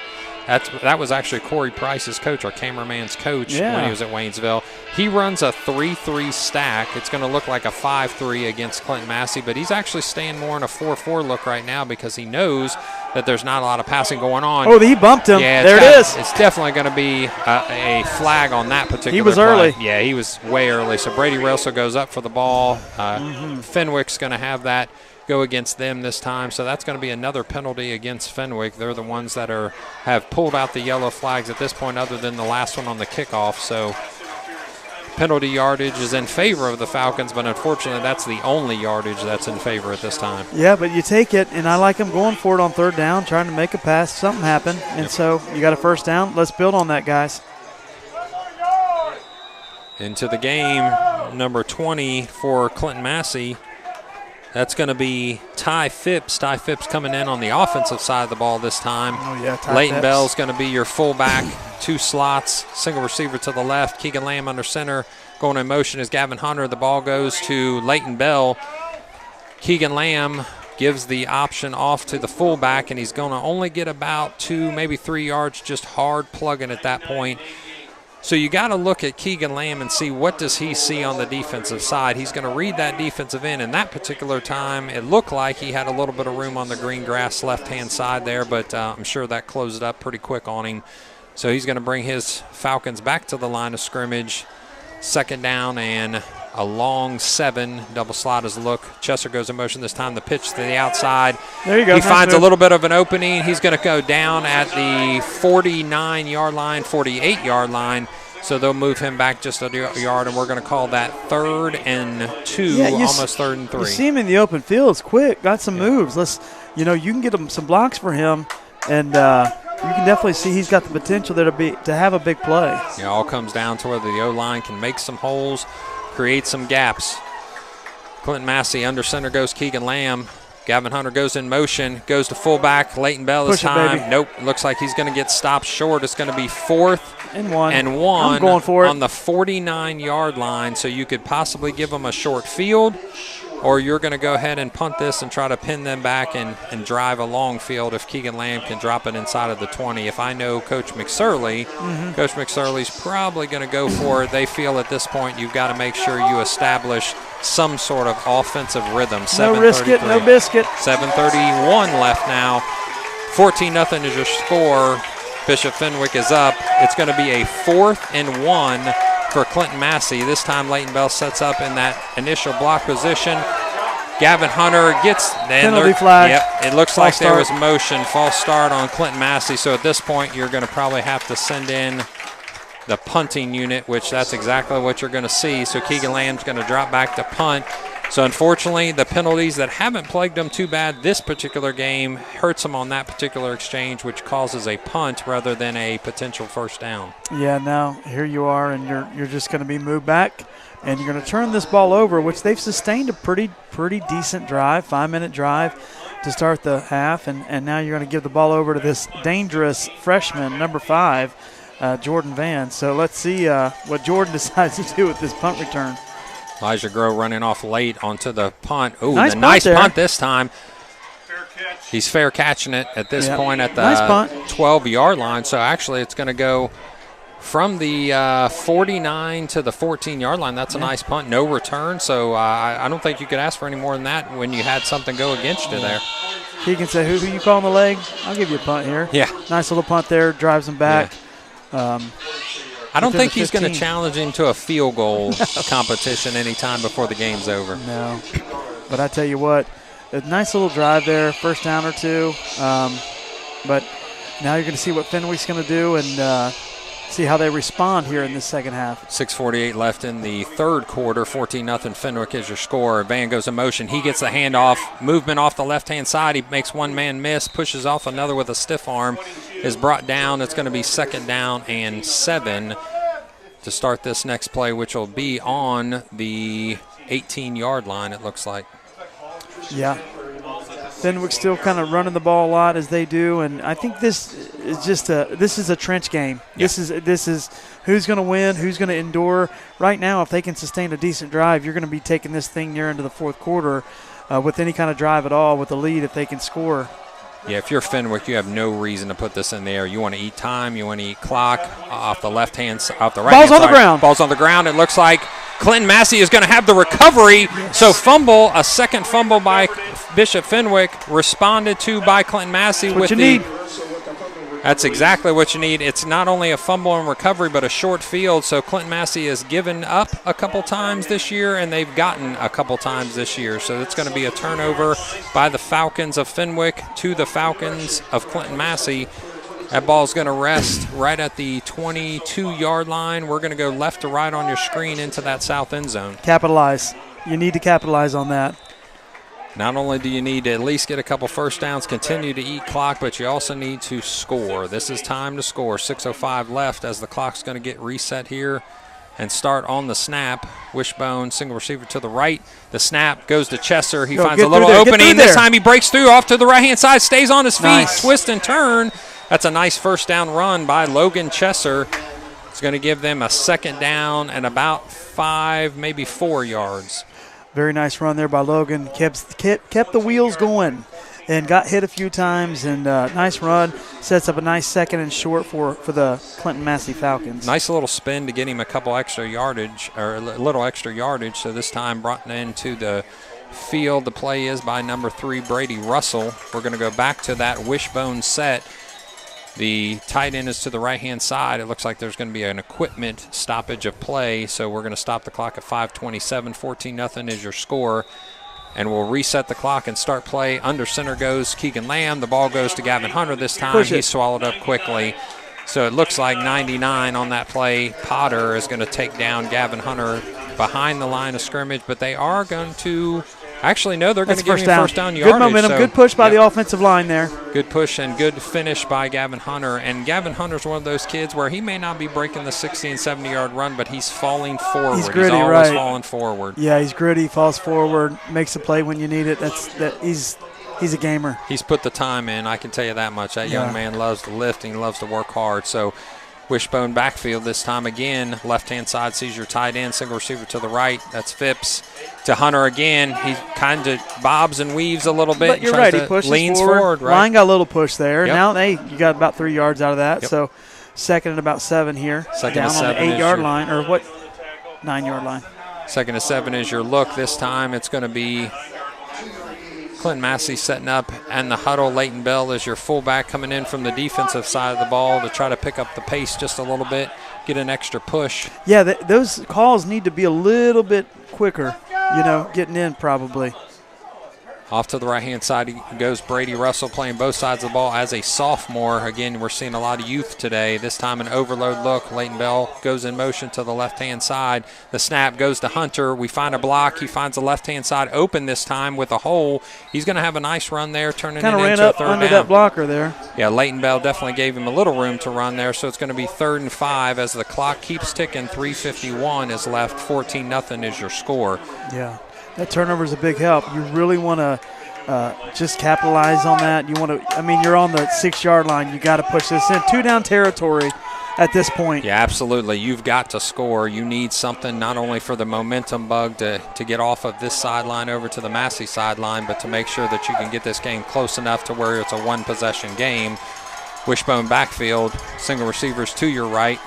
That was actually Corey Price's coach, our cameraman's coach, when he was at Waynesville. He runs a 3-3 stack. It's going to look like a 5-3 against Clinton-Massie, but he's actually staying more in a 4-4 look right now because he knows that there's not a lot of passing going on. Oh, he bumped him. Yeah, there it is. It's definitely going to be a flag on that particular He was play. early. Yeah, he was way early. So Brady Russell goes up for the ball. Fenwick's going to have that go against them this time, so that's going to be another penalty against Fenwick. They're the ones that have pulled out the yellow flags at this point other than the last one on the kickoff. So penalty yardage is in favor of the Falcons, but unfortunately that's the only yardage that's in favor at this time. Yeah, but you take it, and I like them going for it on third down, trying to make a pass, something happen, and so you got a first down. Let's build on that, guys. Into the game, number 20 for Clinton-Massie. That's going to be Ty Phipps. Ty Phipps coming in on the offensive side of the ball this time. Oh, yeah, Ty Leighton Phipps. Bell's going to be your fullback, 2 slots, single receiver to the left. Keegan Lamb under center. Going in motion is Gavin Hunter. The ball goes to Leighton Bell. Keegan Lamb gives the option off to the fullback, and he's going to only get about 2, maybe 3 yards, just hard plugging at that point. So you got to look at Keegan Lamb and see what does he see on the defensive side. He's going to read that defensive end. And that particular time, it looked like he had a little bit of room on the green grass left-hand side there, but I'm sure that closed up pretty quick on him. So he's going to bring his Falcons back to the line of scrimmage. Second down and a long 7. Double slot is a look. Chesser goes in motion this time. The pitch to the outside. There you go. He finds a little bit of an opening. He's going to go down at the 49-yard line, 48-yard line. So they'll move him back just a yard, and we're going to call that 3rd and 2, almost 3rd and 3. You see him in the open field. It's quick. Got some moves. You can get him some blocks for him, and you can definitely see he's got the potential there to have a big play. Yeah, all comes down to whether the O-line can make some holes, create some gaps. Clinton-Massie under center goes Keegan Lamb. Gavin Hunter goes in motion, goes to fullback. Leighton Bell this time. Nope, looks like he's going to get stopped short. It's going to be 4th and 1. I'm going for it. On the 49-yard line, so you could possibly give him a short field, or you're going to go ahead and punt this and try to pin them back and drive a long field if Keegan Lamb can drop it inside of the 20. If I know Coach McSorley, Coach McSorley's probably going to go for it. They feel at this point you've got to make sure you establish some sort of offensive rhythm. No risk it, no biscuit. 7:31 left now. 14-0 is your score. Bishop Fenwick is up. It's going to be a 4th and 1 for Clinton-Massie. This time Leighton Bell sets up in that initial block position. Gavin Hunter gets penalty flag. Yep, it looks like there was motion, false start on Clinton-Massie. So at this point, you're going to probably have to send in the punting unit, which that's exactly what you're going to see. So Keegan Lamb's going to drop back to punt. So unfortunately, the penalties that haven't plagued them too bad this particular game hurts them on that particular exchange, which causes a punt rather than a potential first down. Yeah, now here you are, and you're just going to be moved back, and you're going to turn this ball over, which they've sustained a pretty decent drive, 5-minute drive to start the half, and now you're going to give the ball over to this dangerous freshman, number 5, Jordan Van. So let's see what Jordan decides to do with this punt return. Elijah Groh running off late onto the punt. Oh, nice nice punt punt this time. He's fair catching it at this point at the 12-yard line. So actually it's going to go from the 49 to the 14-yard line. That's a nice punt. No return. So I don't think you could ask for any more than that when you had something go against you there. He can say, who you calling the leg? I'll give you a punt here. Yeah. Nice little punt there. Drives him back. Yeah. I don't think he's going to challenge him to a field goal competition anytime before the game's over. No. But I tell you what, a nice little drive there, first down or two. But now you're going to see what Fenwick's going to do and see how they respond here in this second half. 6:48 left in the third quarter. 14-0 Fenwick is your score. Van goes in motion. He gets the handoff. Movement off the left-hand side. He makes one man miss, pushes off another with a stiff arm. Is brought down. It's going to be 2nd down and 7 to start this next play, which will be on the 18-yard line, it looks like. Yeah. Fenwick still kind of running the ball a lot as they do, and I think this is a trench game. Yeah. This is who's going to win, who's going to endure. Right now, if they can sustain a decent drive, you're going to be taking this thing near into the fourth quarter with any kind of drive at all with the lead if they can score. Yeah, if you're Fenwick, you have no reason to put this in there. You want to eat time. You want to eat clock off the left-hand side, off the right-hand side. Ball's on the ground. Ball's on the ground. It looks like Clinton-Massie is going to have the recovery. Yes. So fumble, a second fumble by Bishop Fenwick, responded to by Clinton-Massie with the – that's exactly what you need. It's not only a fumble and recovery, but a short field. So Clinton-Massie has given up a couple times this year, and they've gotten a couple times this year. So it's going to be a turnover by the Falcons of Fenwick to the Falcons of Clinton-Massie. That ball's going to rest right at the 22-yard line. We're going to go left to right on your screen into that south end zone. Capitalize. You need to capitalize on that. Not only do you need to at least get a couple first downs, continue to eat clock, but you also need to score. This is time to score. 6:05 left as the clock's going to get reset here and start on the snap. Wishbone, single receiver to the right. The snap goes to Chesser. He finds a little opening. This time he breaks through off to the right-hand side, stays on his feet, twist and turn. That's a nice first down run by Logan Chesser. It's going to give them a 2nd down and about 5, maybe 4 yards. Very nice run there by Logan. Kept the wheels going and got hit a few times. And nice run. Sets up a nice 2nd and short for the Clinton-Massie Falcons. Nice little spin to get him a couple extra yardage, or a little extra yardage. So this time brought into the field. The play is by number 3, Brady Russell. We're going to go back to that wishbone set. The tight end is to the right-hand side. It looks like there's going to be an equipment stoppage of play, so we're going to stop the clock at 5:27. 14-0 is your score, and we'll reset the clock and start play. Under center goes Keegan Lamb. The ball goes to Gavin Hunter this time. He's swallowed up quickly. So it looks like 99 on that play. Potter is going to take down Gavin Hunter behind the line of scrimmage, but they are going to – actually, no, they're going to give him first down yardage. Good momentum, good push by the offensive line there. Good push and good finish by Gavin Hunter. And Gavin Hunter's one of those kids where he may not be breaking the 60 and 70-yard run, but he's falling forward. He's gritty, he's always falling forward. Yeah, he's gritty, falls forward, makes a play when you need it. He's a gamer. He's put the time in, I can tell you that much. That young man loves to lift and he loves to work hard. So Wishbone backfield this time again. Left-hand side sees your tight end, single receiver to the right. That's Phipps. To Hunter again. He kind of bobs and weaves a little bit. But you're right, he pushes leans forward. right? Line got a little push there. Yep. Now, hey, you got about 3 yards out of that. Yep. So second and about 7 here. Second down and on 7 the 8-yard line, or what? 9-yard line. Second and 7 is your look. This time it's going to be Clinton-Massie setting up, and the huddle. Leighton Bell is your fullback coming in from the defensive side of the ball to try to pick up the pace just a little bit, get an extra push. Yeah, those calls need to be a little bit quicker, getting in probably. Off to the right-hand side goes Brady Russell, playing both sides of the ball as a sophomore. Again, we're seeing a lot of youth today. This time an overload look. Leighton Bell goes in motion to the left-hand side. The snap goes to Hunter. We find a block. He finds the left-hand side open this time with a hole. He's going to have a nice run there, turning it into a third down. Kind of ran up under that blocker there. Yeah, Leighton Bell definitely gave him a little room to run there, so it's going to be 3rd and 5 as the clock keeps ticking. 3:51 is left. 14-0 is your score. Yeah. That turnover is a big help. You really want to just capitalize on that. You want to. You're on the 6-yard line. You got to push this in. 2-down territory at this point. Yeah, absolutely. You've got to score. You need something not only for the momentum bug to get off of this sideline over to the Massey sideline, but to make sure that you can get this game close enough to where it's a one-possession game. Wishbone backfield. Single receivers to your right.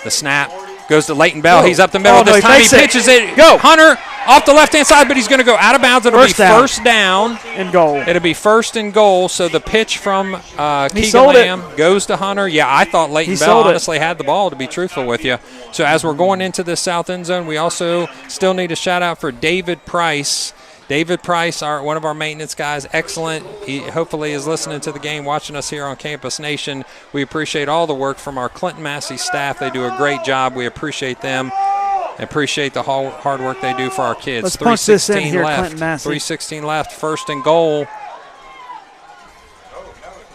The snap goes to Leighton Bell. He's up the middle. This time he pitches it. Go. Hunter off the left-hand side, but he's going to go out of bounds. It'll be first down. And goal. It'll be 1st and goal. So the pitch from Keegan Lamb goes to Hunter. Yeah, I thought Leighton Bell honestly had the ball, to be truthful with you. So as we're going into the south end zone, we also still need a shout-out for David Price. David Price, one of our maintenance guys, excellent. He hopefully is listening to the game, watching us here on Campus Nation. We appreciate all the work from our Clinton-Massie staff. They do a great job. We appreciate them. Appreciate the hard work they do for our kids. Let's punch this in here, Clinton-Massie. 3:16 left, 1st and goal.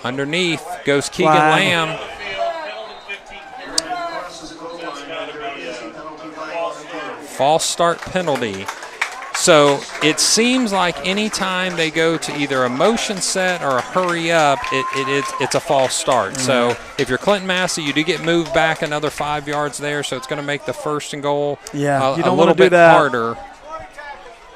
Underneath goes Keegan Lamb. False start penalty. So it seems like any time they go to either a motion set or a hurry up, it's a false start. Mm-hmm. So if you're Clinton-Massie, you do get moved back another 5 yards there, so it's going to make the 1st and goal you don't a little bit that. harder.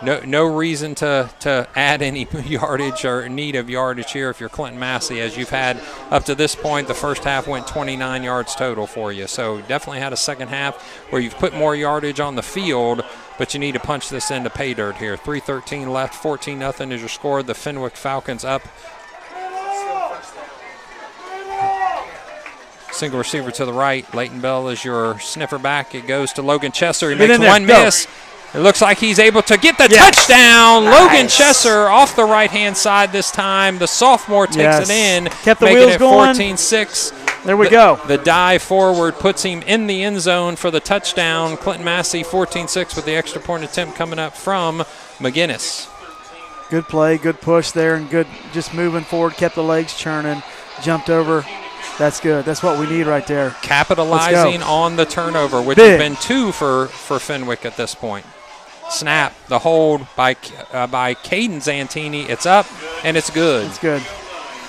No reason to add any yardage or need of yardage here if you're Clinton-Massie, as you've had up to this point. The first half went 29 yards total for you. So definitely had a second half where you've put more yardage on the field, but you need to punch this into pay dirt here. 3:13 left, 14-0 is your score. The Fenwick Falcons up. Single receiver to the right. Leighton Bell is your sniffer back. It goes to Logan Chesser. He makes one miss. It looks like he's able to get the touchdown. Nice. Logan Chesser off the right-hand side this time. The sophomore takes it in. Kept the wheels going. 14-6. There we go. The dive forward puts him in the end zone for the touchdown. Clinton-Massie 14-6 with the extra point attempt coming up from McGinnis. Good play, good push there, and good just moving forward, kept the legs churning, jumped over. That's good. That's what we need right there. Capitalizing on the turnover, which has been 2 for Fenwick at this point. Snap, the hold by Caden Zantini. It's up, and it's good. It's good.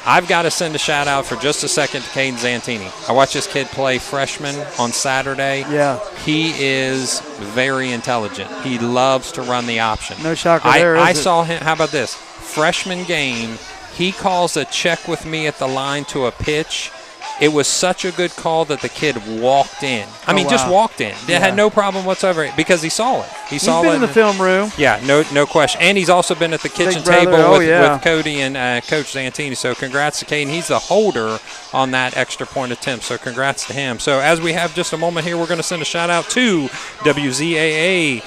I've got to send a shout-out for just a second to Caden Zantini. I watched this kid play freshman on Saturday. Yeah. He is very intelligent. He loves to run the option. No shocker there, I saw him. How about this? Freshman game, he calls a check with me at the line to a pitch. It was such a good call that the kid walked in. Just walked in. They had no problem whatsoever because he saw it. He's been in the film room. Yeah, no question. And he's also been at the kitchen table with Cody and Coach Zantini. So congrats to Caden. He's the holder on that extra point attempt. So congrats to him. So as we have just a moment here, we're going to send a shout out to WZAA.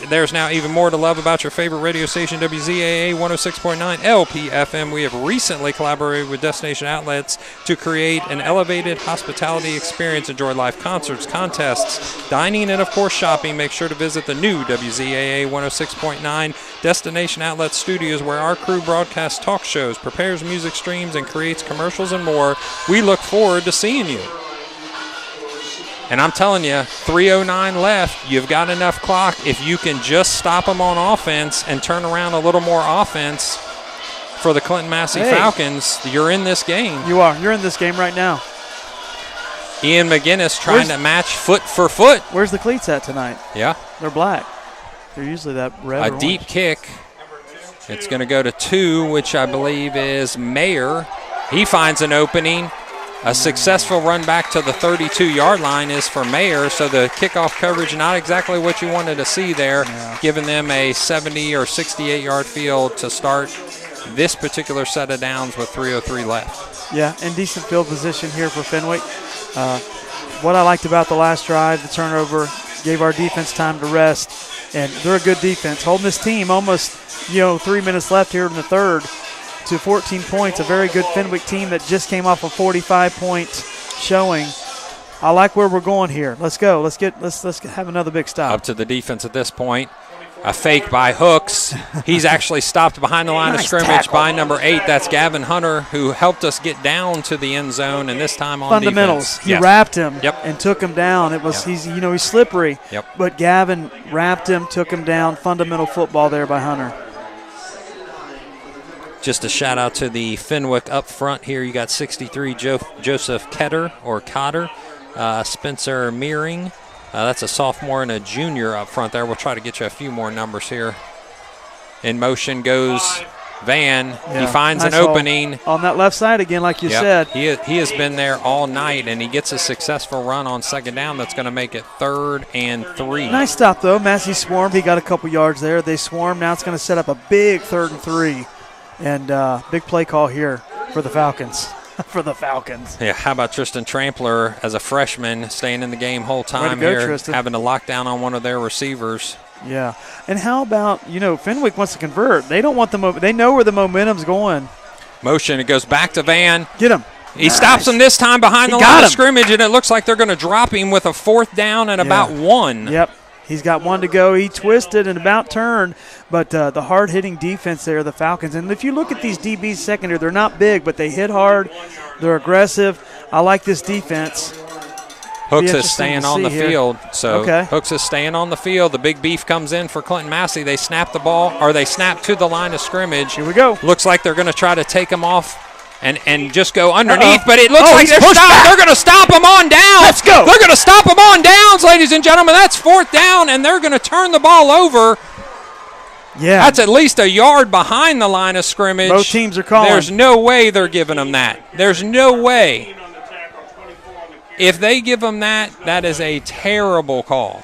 There's now even more to love about your favorite radio station, WZAA 106.9 LPFM. We have recently collaborated with Destination Outlets to create an elevated hospitality experience. Enjoy live concerts, contests, dining, and, of course, shopping. Make sure to visit the new WZAA 106.9 Destination Outlet Studios, where our crew broadcasts talk shows, prepares music streams, and creates commercials and more. We look forward to seeing you. And I'm telling you, 3:09 left. You've got enough clock. If you can just stop them on offense and turn around a little more offense for the Clinton-Massie Falcons, you're in this game. You are. You're in this game right now. Ian McGinnis trying to match foot for foot. Where's the cleats at tonight? Yeah. They're black. They're usually that red. A deep kick. It's going to go to 2, which I believe is Mayer. He finds an opening. A successful run back to the 32-yard line is for Mayer, so the kickoff coverage not exactly what you wanted to see there, giving them a 70 or 68-yard field to start this particular set of downs with 3:03 left. Yeah, and decent field position here for Fenwick. What I liked about the last drive, the turnover, gave our defense time to rest, and they're a good defense. Holding this team almost, 3 minutes left here in the third to 14 points, a very good Fenwick team that just came off a 45-point showing. I like where we're going here. Let's go. Let's have another big stop. Up to the defense at this point. A fake by Hooks. He's actually stopped behind the line of scrimmage tackle by number 8. That's Gavin Hunter, who helped us get down to the end zone, and this time on fundamentals. Defense. He wrapped him Yep. and took him down. It was he's slippery. Yep. But Gavin wrapped him, took him down. Fundamental football there by Hunter. Just a shout out to the Fenwick up front here. You got 63 Joseph Ketter or Cotter, Spencer Meering. That's a sophomore and a junior up front there. We'll try to get you a few more numbers here. In motion goes Van. He finds an opening. On that left side again, like you said. He has been there all night, and he gets a successful run on second down that's going to make it 3rd and 3. Nice stop, though. Massey swarmed. He got a couple yards there. They swarmed. Now it's going to set up a big 3rd and 3. And big play call here for the Falcons. For the Falcons. Yeah, how about Tristan Trampler as a freshman staying in the game whole time here, Tristan. having to lock down on one of their receivers. Yeah. And how about, Fenwick wants to convert. They don't want they know where the momentum's going. Motion, it goes back to Van. Get him. He stops him this time behind the line of scrimmage, and it looks like they're going to drop him with a 4th down and about 1. Yep. He's got 1 to go. He twisted and about turned, but the hard-hitting defense there, the Falcons. And if you look at these DBs secondary, they're not big, but they hit hard. They're aggressive. I like this defense. Hooks is staying on the field. So Hooks is staying on the field. The big beef comes in for Clinton-Massie. They snap the ball, or they snap to the line of scrimmage. Here we go. Looks like they're going to try to take him off and just go underneath, but it looks like they're stopped. They're going to stop him on down. Let's go. They're going to stop him on downs, ladies and gentlemen. That's 4th down, and they're going to turn the ball over. Yeah. That's at least a yard behind the line of scrimmage. Both teams are calling. There's no way they're giving them that. There's no way. If they give them that, that is a terrible call.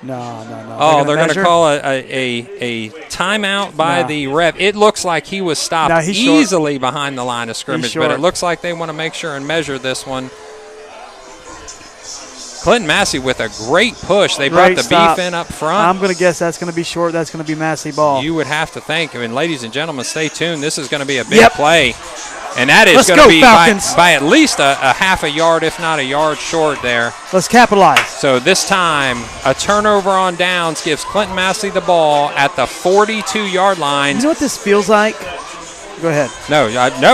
No. Oh, they're going to call a timeout by the ref. It looks like he was stopped easily behind the line of scrimmage, but it looks like they want to make sure and measure this one. Clinton-Massie with a great push. They brought the beef in up front. I'm going to guess that's going to be short. That's going to be Massey ball. You would have to think. Ladies and gentlemen, stay tuned. This is going to be a big play. And that is going to be by at least a half a yard, if not a yard short there. Let's capitalize. So this time, a turnover on downs gives Clinton-Massie the ball at the 42-yard line. You know what this feels like? Go ahead. No,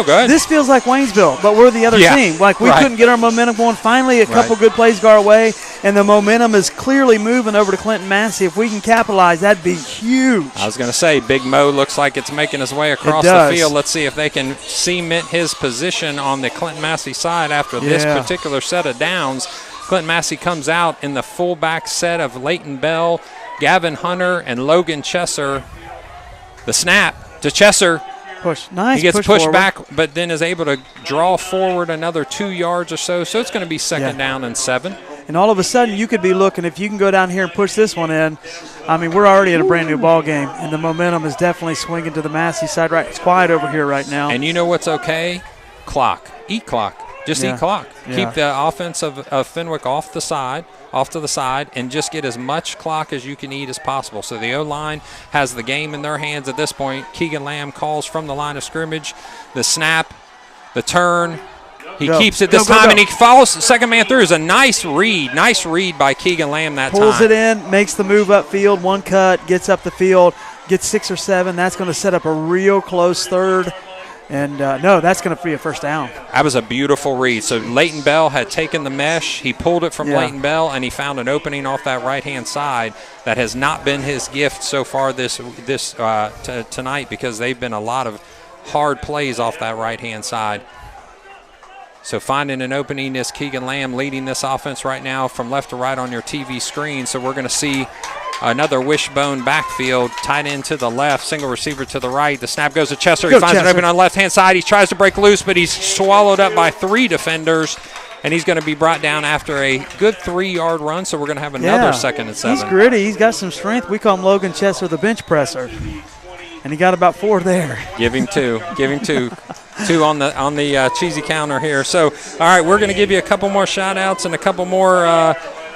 go ahead. This feels like Waynesville, but we're the other team. Like we couldn't get our momentum going. Finally, a couple good plays go our way, and the momentum is clearly moving over to Clinton-Massie. If we can capitalize, that'd be huge. I was going to say, Big Mo looks like it's making his way across the field. Let's see if they can cement his position on the Clinton-Massie side after this particular set of downs. Clinton-Massie comes out in the fullback set of Leighton Bell, Gavin Hunter, and Logan Chesser. The snap to Chesser. Push. Nice. He gets pushed pushed back, but then is able to draw forward another 2 yards or so. So it's going to be 2nd down and 7. And all of a sudden, you could be looking, if you can go down here and push this one in, we're already at a brand new ball game, and the momentum is definitely swinging to the Massey side. Right, it's quiet over here right now. And you know what's okay? Clock. Eat clock. Just eat clock. Yeah. Keep the offense of Fenwick off to the side, and just get as much clock as you can eat as possible. So the O-line has the game in their hands at this point. Keegan Lamb calls from the line of scrimmage. The snap, the turn. He keeps it this time, and he follows the second man through. It's a nice read. Nice read by Keegan Lamb that time. Pulls it in, makes the move upfield, one cut, gets up the field, gets 6 or 7. That's going to set up a real close third. And, that's going to be a first down. That was a beautiful read. So Leighton Bell had taken the mesh. He pulled it from Leighton Bell, and he found an opening off that right-hand side that has not been his gift so far tonight, because they've been a lot of hard plays off that right-hand side. So finding an opening is Keegan Lamb leading this offense right now from left to right on your TV screen. So we're going to see another wishbone backfield, tight end to the left, single receiver to the right. The snap goes to Chester. He finds an opening on the left-hand side. He tries to break loose, but he's swallowed up by 3 defenders. And he's going to be brought down after a good 3-yard run, so we're going to have another 2nd and 7. He's gritty. He's got some strength. We call him Logan Chester, the bench presser. And he got about 4 there. Give him 2. Give him 2. 2 on the cheesy counter here. So, all right, we're going to give you a couple more shout-outs and a couple more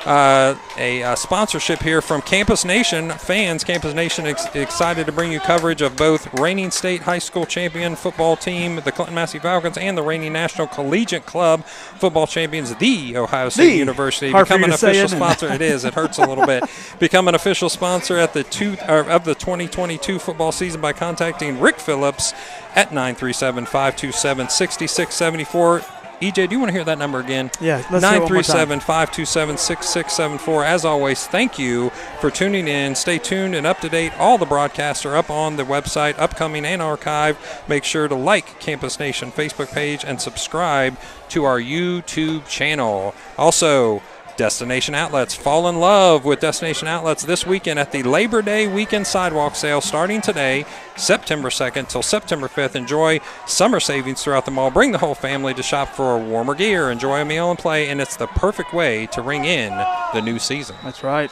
a sponsorship here from Campus Nation fans. Campus Nation excited to bring you coverage of both reigning state high school champion football team, the Clinton-Massie Falcons, and the reigning National Collegiate Club football champions, the Ohio State University. Hard Become for an you to say, official sponsor. It is. It hurts a little bit. Become an official sponsor at the 2022 football season by contacting Rick Phillips at 937-527-6674. EJ, do you want to hear that number again? Yeah, let's hear it one more time. 937-527-6674. As always, thank you for tuning in. Stay tuned and up to date. All the broadcasts are up on the website, upcoming and archive. Make sure to like Campus Nation Facebook page and subscribe to our YouTube channel. Also, Destination Outlets. Fall in love with Destination Outlets this weekend at the Labor Day weekend sidewalk sale starting today, September 2nd till September 5th. Enjoy summer savings throughout the mall. Bring the whole family to shop for warmer gear, enjoy a meal and play, and it's the perfect way to ring in the new season. That's right.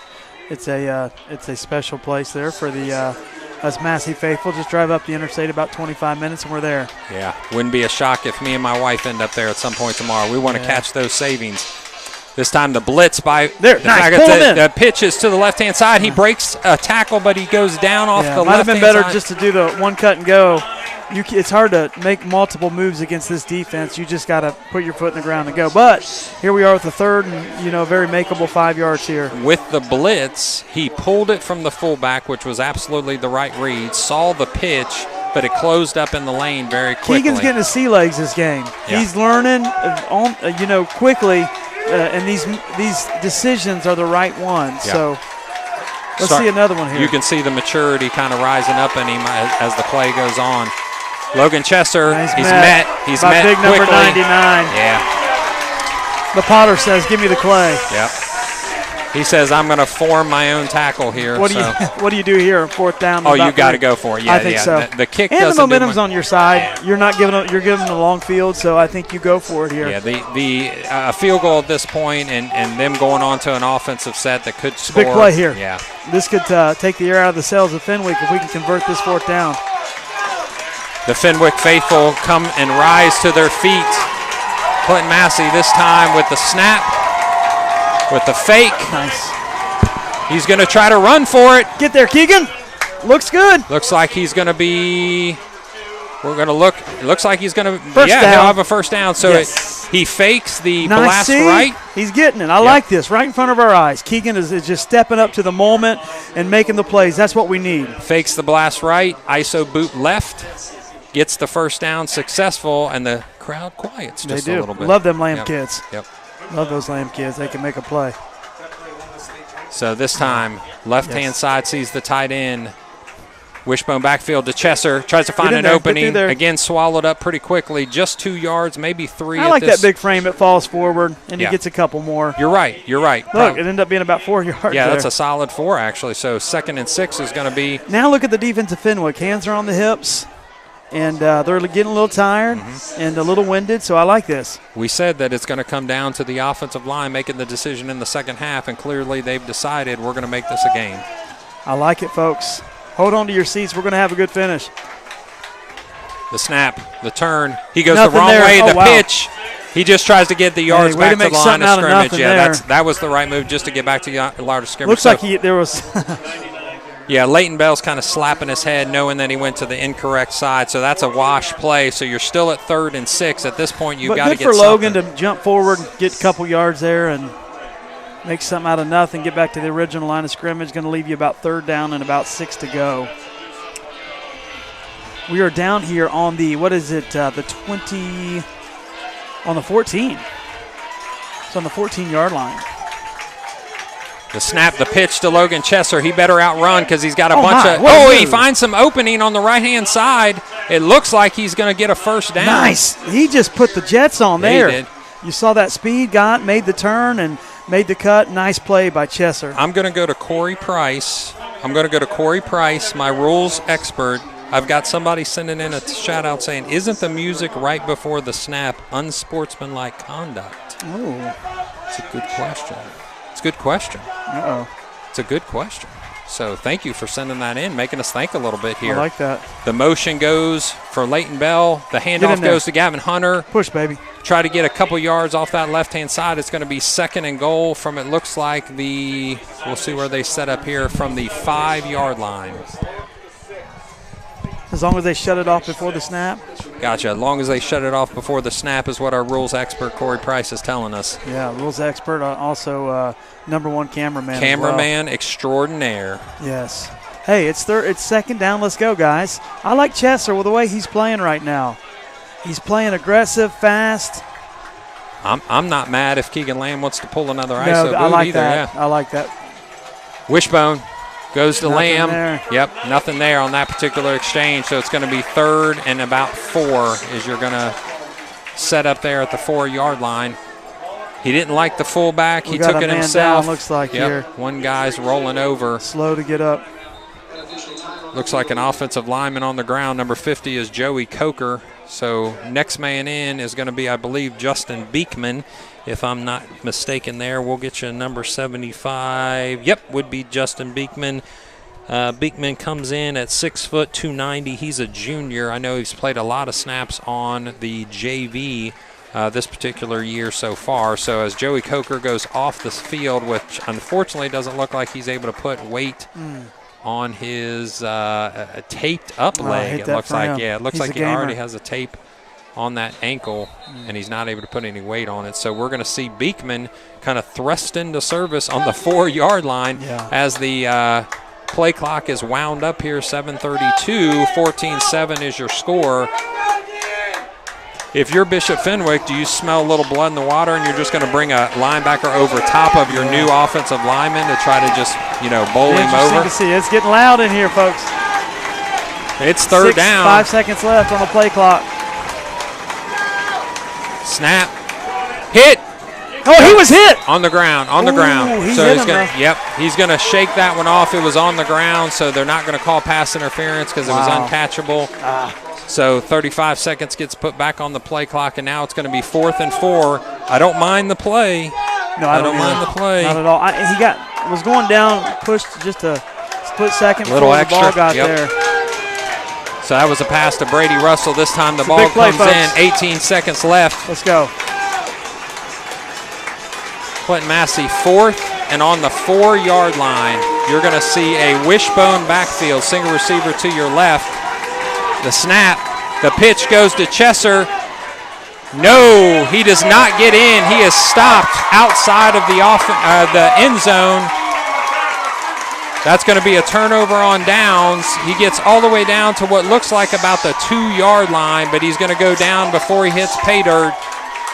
It's a special place there for the us Massey faithful. Just drive up the interstate about 25 minutes and we're there. Yeah, wouldn't be a shock if me and my wife end up there at some point tomorrow. We want to catch those savings. This time the blitz by the pitch is to the left-hand side. He breaks a tackle, but he goes down off the left-hand side. Might have been better just to do the one cut and go. It's hard to make multiple moves against this defense. You just got to put your foot in the ground and go. But here we are with the 3rd and, very makeable 5 yards here. With the blitz, he pulled it from the fullback, which was absolutely the right read, saw the pitch, but it closed up in the lane very quickly. Keegan's getting his sea legs this game. Yeah. He's learning, quickly. And these decisions are the right ones. Yeah. So let's see another one here. You can see the maturity kind of rising up in him as the play goes on. Logan Chester, he's met big quickly. Number 99. Yeah. The Potter says, give me the clay. Yep. He says, I'm going to form my own tackle here. What do you do here? 4th down. Oh, you got to go for it. Yeah, I think so. The kick and doesn't the momentum's do on your side. Yeah. You're giving the long field, so I think you go for it here. Yeah, the field goal at this point and them going on to an offensive set that could score. Big play here. Yeah. This could take the air out of the sails of Fenwick if we can convert this 4th down. The Fenwick faithful come and rise to their feet. Clinton-Massie this time with the snap, with the fake. Nice. He's going to try to run for it. Get there, Keegan. Looks good. Looks like he's going to be – we're going to look – it looks like he's going to – down. He'll have a first down. So he fakes the blast right. He's getting it. I like this. Right in front of our eyes. Keegan is just stepping up to the moment and making the plays. That's what we need. Fakes the blast right. ISO boot left. Gets the first down successful, and the crowd quiets just a little bit. Love them Lamb kids. Yep. Love those Lamb kids. They can make a play. So this time, left-hand side sees the tight end. Wishbone backfield to Chester. Tries to find an opening. Again, swallowed up pretty quickly. Just 2 yards, maybe 3. I like that big frame. It falls forward, and he gets a couple more. You're right. Look, it ended up being about 4 yards. Yeah, that's a solid 4, actually. So 2nd and 6 is going to be. Now look at the defensive Fenwick. Hands are on the hips. And they're getting a little tired and a little winded, so I like this. We said that it's going to come down to the offensive line making the decision in the second half, and clearly they've decided we're going to make this a game. I like it, folks. Hold on to your seats. We're going to have a good finish. The snap, the turn. He goes the wrong way. The pitch. He just tries to get the yards back to the line of scrimmage. Yeah, that was the right move just to get back to the line of scrimmage. Looks like there was – Yeah, Leighton Bell's kind of slapping his head knowing that he went to the incorrect side, so that's a wash play. So you're still at 3rd and 6. At this point, you've got to get something. Good for Logan to jump forward, get a couple yards there, and make something out of nothing, get back to the original line of scrimmage. Going to leave you about 3rd down and about 6 to go. We are down here on the, the 20, on the 14. It's on the 14-yard line. The snap, the pitch to Logan Chester. He better outrun because he's got a bunch of – he finds some opening on the right-hand side. It looks like he's going to get a first down. Nice. He just put the Jets on there. He did. You saw that speed, made the turn, and made the cut. Nice play by Chesser. I'm going to go to Corey Price. My rules expert. I've got somebody sending in a shout-out saying, isn't the music right before the snap unsportsmanlike conduct? Oh. It's a good question. It's a good question. Uh-oh. It's a good question. So thank you for sending that in, making us think a little bit here. I like that. The motion goes for Leighton Bell. The handoff goes to Gavin Hunter. Push, baby. Try to get a couple yards off that left-hand side. It's going to be 2nd and goal from, it looks like, we'll see where they set up here, from the 5-yard line. As long as they shut it off before the snap? Gotcha. As long as they shut it off before the snap is what our rules expert, Corey Price, is telling us. Yeah, rules expert, also #1 cameraman. Cameraman extraordinaire. Yes. Hey, it's 2nd down. Let's go, guys. I like Chesser with the way he's playing right now. He's playing aggressive, fast. I'm not mad if Keegan Lamb wants to pull another ISO No, boot I like either. that. Yeah. I like that. Wishbone goes to Nothing Lamb. there. Yep, nothing there on that particular exchange. So it's going to be 3rd and about 4 as you're going to set up there at the 4-yard line. He didn't like the fullback. He took it himself. Down, looks like here. One guy's rolling over. Slow to get up. Looks like an offensive lineman on the ground. Number 50 is Joey Coker. So next man in is going to be, I believe, Justin Beekman. If I'm not mistaken there, we'll get you number 75. Yep, would be Justin Beekman. Beekman comes in at 6 foot 290. He's a junior. I know he's played a lot of snaps on the JV this particular year so far. So as Joey Coker goes off the field, which unfortunately doesn't look like he's able to put weight on his taped up leg. It looks like, it looks like he already has a tape on that ankle, and he's not able to put any weight on it. So we're going to see Beekman kind of thrust into service on the 4-yard line as the play clock is wound up here. 7:32, 14-7 is your score. If you're Bishop Fenwick, do you smell a little blood in the water and you're just going to bring a linebacker over top of your new offensive lineman to try to just, bowl him over? Interesting to see. It's getting loud in here, folks. It's 3rd down. 5 seconds left on the play clock. Snap. Hit. Oh, he was hit. On the ground, He's so he's going to shake that one off. It was on the ground, so they're not going to call pass interference because it was uncatchable. So 35 seconds gets put back on the play clock, and now it's going to be 4th and 4. I don't mind the play. No, I don't mind the play. Not at all. He was going down, pushed just a split second before the ball got there. So that was a pass to Brady Russell. This time the ball comes in. 18 seconds left. Let's go. Clinton-Massie 4th, and on the 4-yard line, you're going to see a wishbone backfield, single receiver to your left. The snap, the pitch goes to Chesser. No, he does not get in. He is stopped outside of the end zone. That's going to be a turnover on downs. He gets all the way down to what looks like about the 2-yard line, but he's going to go down before he hits pay dirt.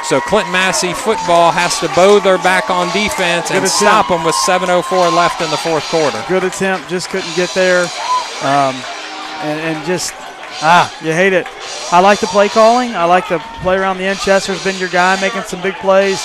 So Clinton-Massie football has to bow their back on defense and stop them with 7:04 left in the 4th quarter. Good attempt, just couldn't get there. You hate it. I like the play calling. I like the play around the end. Chester's been your guy making some big plays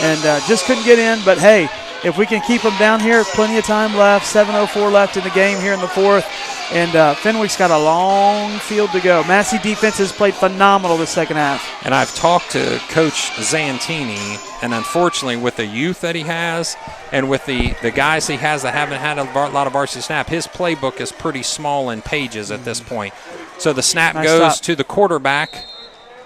and just couldn't get in. But, hey, if we can keep them down here, plenty of time left, 7:04 left in the game here in the 4th. And Fenwick's got a long field to go. Massey defense has played phenomenal the second half. And I've talked to Coach Zantini, and unfortunately with the youth that he has and with the guys he has that haven't had a lot of varsity snap, his playbook is pretty small in pages at this point. So the snap goes to the quarterback.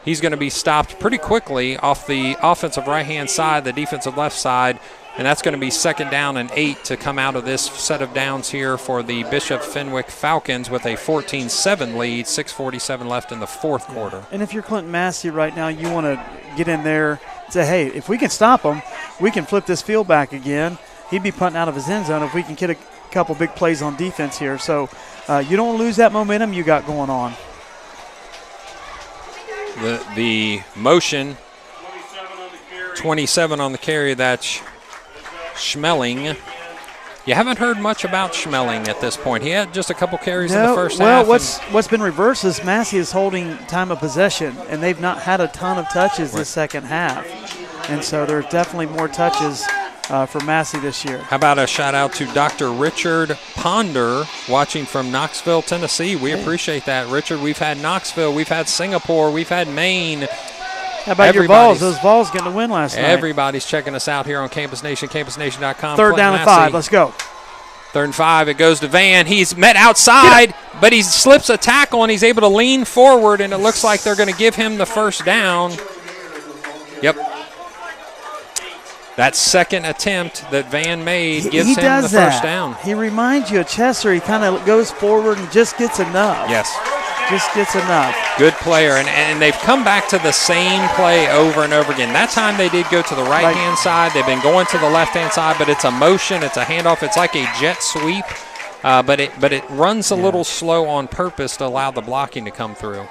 He's going to be stopped pretty quickly off the offensive right-hand side, the defensive left side, and that's going to be 2nd down and 8 to come out of this set of downs here for the Bishop Fenwick Falcons with a 14-7 lead, 6:47 left in the 4th quarter. And if you're Clinton-Massie right now, you want to get in there and say, hey, if we can stop them, we can flip this field back again. He'd be punting out of his end zone if we can get a couple big plays on defense here. So you don't lose that momentum you got going on. The motion, 27 on the carry, that's Schmeling. You haven't heard much about Schmeling at this point. He had just a couple carries in the first half. Well, what's been reversed is Massey is holding time of possession, and they've not had a ton of touches this second half. And so there's definitely more touches for Massey this year. How about a shout-out to Dr. Richard Ponder watching from Knoxville, Tennessee. We appreciate that, Richard. We've had Knoxville, we've had Singapore, we've had Maine. How about your Vols? Those Vols getting a win last night. Everybody's checking us out here on Campus Nation, campusnation.com. Third down and 5. Let's go. 3rd and 5. It goes to Van. He's met outside, but he slips a tackle, and he's able to lean forward, and it looks like they're going to give him the first down. Yep. That second attempt that Van made gives him the first down. He reminds you of Chester. He kind of goes forward and just gets enough. Yes. Just gets enough. Good player, and they've come back to the same play over and over again. That time they did go to the right-hand side. They've been going to the left-hand side, but it's a motion. It's a handoff. It's like a jet sweep, but it runs a little slow on purpose to allow the blocking to come through.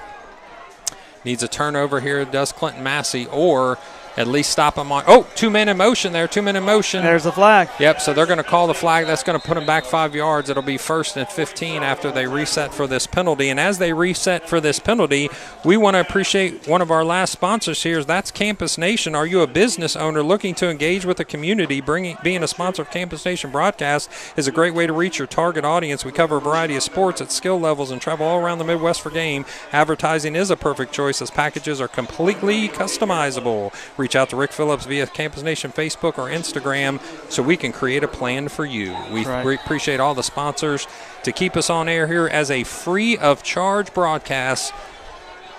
Needs a turnover here, does Clinton-Massie, or at least stop him on. Oh, 2-man in motion there, 2-man in motion. There's the flag. Yep, so they're going to call the flag. That's going to put them back 5 yards. It'll be 1st and 15 after they reset for this penalty. And as they reset for this penalty, we want to appreciate one of our last sponsors here. That's Campus Nation. Are you a business owner looking to engage with the community? Being a sponsor of Campus Nation broadcast is a great way to reach your target audience. We cover a variety of sports at skill levels and travel all around the Midwest for game. Advertising is a perfect choice as packages are completely customizable. Reach out to Rick Phillips via Campus Nation Facebook or Instagram so we can create a plan for you. We appreciate all the sponsors to keep us on air here as a free of charge broadcast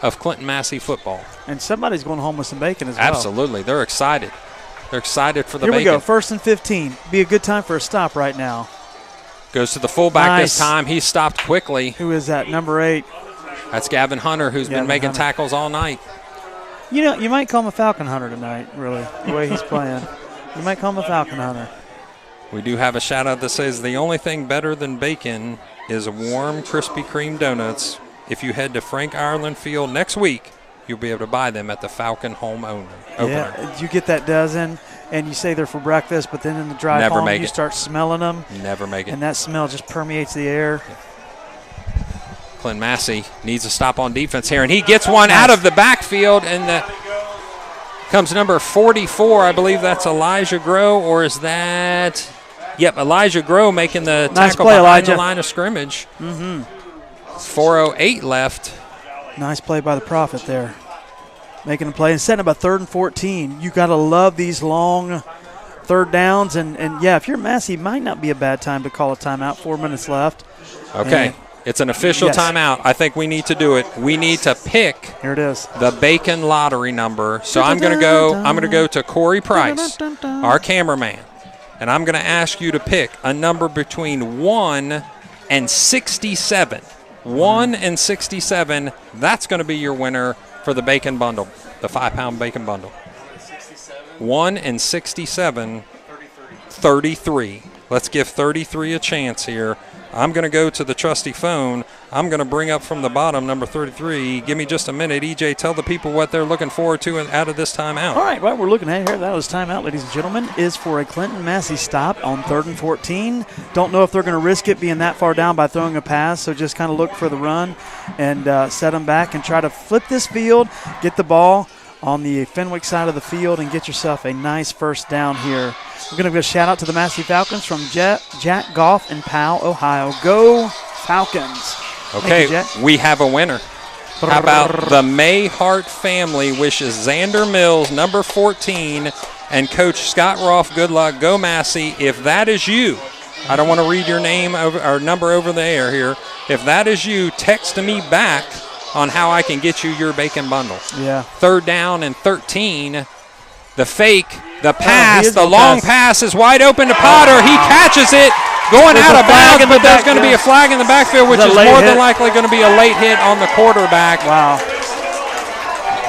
of Clinton-Massie football. And somebody's going home with some bacon as well. Absolutely. They're excited. They're excited for the bacon. Here we go. 1st and 15. Be a good time for a stop right now. Goes to the fullback this time. He stopped quickly. Who is that? Number 8. That's Gavin Hunter, who's been making tackles all night. You know, you might call him a Falcon Hunter tonight, really, the way he's playing. You might call him a Falcon Hunter. We do have a shout-out that says the only thing better than bacon is warm Krispy Kreme donuts. If you head to Frank Ireland Field next week, you'll be able to buy them at the Falcon home opener. Yeah, you get that dozen, and you say they're for breakfast, but then in the drive home, you start smelling them. Never make it. And that smell just permeates the air. Yeah. Clinton-Massie needs a stop on defense here, and he gets one out of the backfield, and comes number 44. I believe that's Elijah Groh, or is that – yep, Elijah Groh making the tackle behind the line of scrimmage. 4:08 left. Nice play by the Prophet there, making a play and setting up a 3rd and 14. You got to love these long third downs, and yeah, if you're Massey, it might not be a bad time to call a timeout. 4 minutes left. Okay. It's an official timeout. I think we need to do it. We need to pick Here it is. The bacon lottery number. So I'm going to go to Corey Price, our cameraman, and I'm going to ask you to pick a number between 1 and 67. 1 and 67. That's going to be your winner for the bacon bundle, the 5-pound bacon bundle. 1 and 67. 33. Let's give 33 a chance here. I'm going to go to the trusty phone. I'm going to bring up from the bottom number 33. Give me just a minute. EJ, tell the people what they're looking forward to out of this timeout. All right, what we're looking at here, that was timeout, ladies and gentlemen, is for a Clinton-Massie stop on 3rd and 14. Don't know if they're going to risk it being that far down by throwing a pass, so just kind of look for the run and set them back and try to flip this field, get the ball on the Fenwick side of the field and get yourself a nice first down here. We're going to give a shout-out to the Massey Falcons from Jack Goff in Powell, Ohio. Go Falcons. Okay, we have a winner. How about the Mayhart family wishes Xander Mills, number 14, and Coach Scott Roth good luck. Go Massey. If that is you, I don't want to read your name or number over the air here. If that is you, text me back on how I can get you your bacon bundle. Yeah. 3rd down and 13. The fake, the pass, the long pass is wide open to Potter. He catches it, going out of bounds, but there's going to be a flag in the backfield, which is more than likely going to be a late hit on the quarterback. Wow.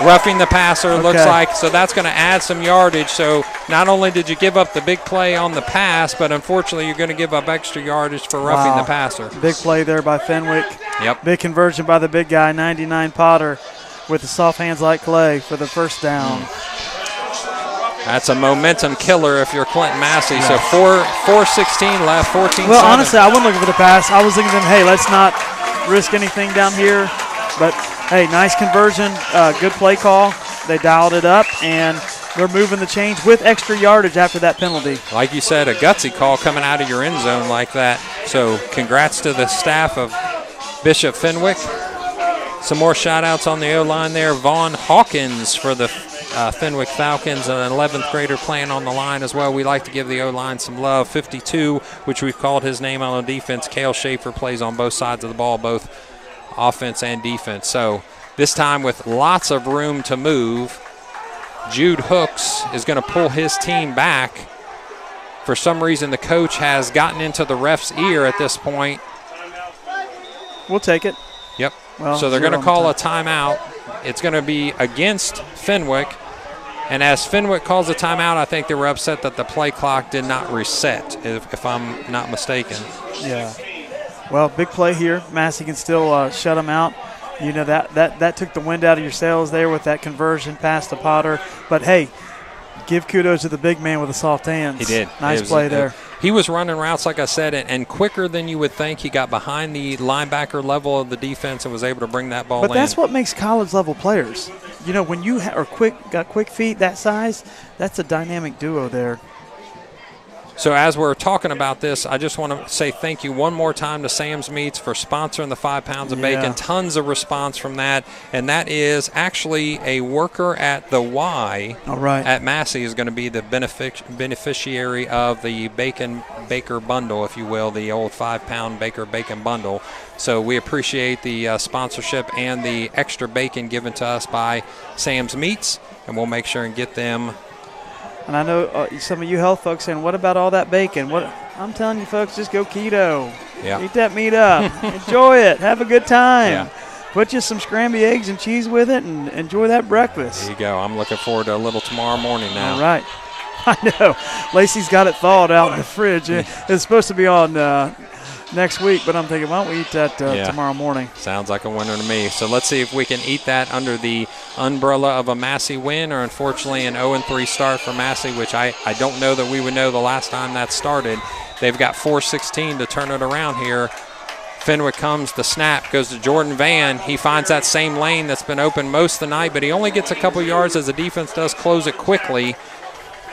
Roughing the passer, looks like. So that's going to add some yardage. So not only did you give up the big play on the pass, but unfortunately you're going to give up extra yardage for roughing the passer. Big play there by Fenwick. Yep. Big conversion by the big guy, 99 Potter, with the soft hands like clay for the first down. That's a momentum killer if you're Clinton-Massie. So 4:16 left, 14-7. Well, honestly, I wasn't looking for the pass. I was thinking, hey, let's not risk anything down here. But, hey, nice conversion, good play call. They dialed it up, and they're moving the chains with extra yardage after that penalty. Like you said, a gutsy call coming out of your end zone like that. So congrats to the staff of Bishop Fenwick. Some more shout-outs on the O-line there. Vaughn Hawkins for the Fenwick Falcons, an 11th grader playing on the line as well. We like to give the O-line some love. 52, which we've called his name on the defense. Cale Schaefer plays on both sides of the ball, both offense and defense. So this time with lots of room to move, Jude Hooks is going to pull his team back. For some reason, the coach has gotten into the ref's ear at this point. We'll take it. Yep. Well, so they're going to call a timeout. It's going to be against Fenwick. And as Fenwick calls a timeout, I think they were upset that the play clock did not reset, if I'm not mistaken. Yeah. Well, big play here. Massey can still shut them out. You know, that took the wind out of your sails there with that conversion pass to Potter. But, hey, give kudos to the big man with the soft hands. He did. Nice play there. He was running routes, like I said, and quicker than you would think. He got behind the linebacker level of the defense and was able to bring that ball in. But that's what makes college-level players. You know, when you are got quick feet that size, that's a dynamic duo there. So as we're talking about this, I just want to say thank you one more time to Sam's Meats for sponsoring the 5 pounds of bacon. Tons of response from that. And that is actually a worker at the Y at Massey is going to be the beneficiary of the Baker bundle, if you will, the old 5-pound Baker bacon bundle. So we appreciate the sponsorship and the extra bacon given to us by Sam's Meats. And we'll make sure and get them. And I know some of you health folks saying, what about all that bacon? What I'm telling you, folks, just go keto. Yeah. Eat that meat up. Enjoy it. Have a good time. Yeah. Put you some scrambled eggs and cheese with it and enjoy that breakfast. There you go. I'm looking forward to a little tomorrow morning now. All right. I know. Lacey's got it thawed out in the fridge. It's supposed to be on next week, but I'm thinking, why don't we eat that tomorrow morning? Sounds like a winner to me. So let's see if we can eat that under the umbrella of a Massey win, or unfortunately an 0-3 start for Massey, which I don't know that we would know the last time that started. They've got 4:16 to turn it around here. Fenwick comes, the snap goes to Jordan Van. He finds that same lane that's been open most of the night, but he only gets a couple yards as the defense does close it quickly.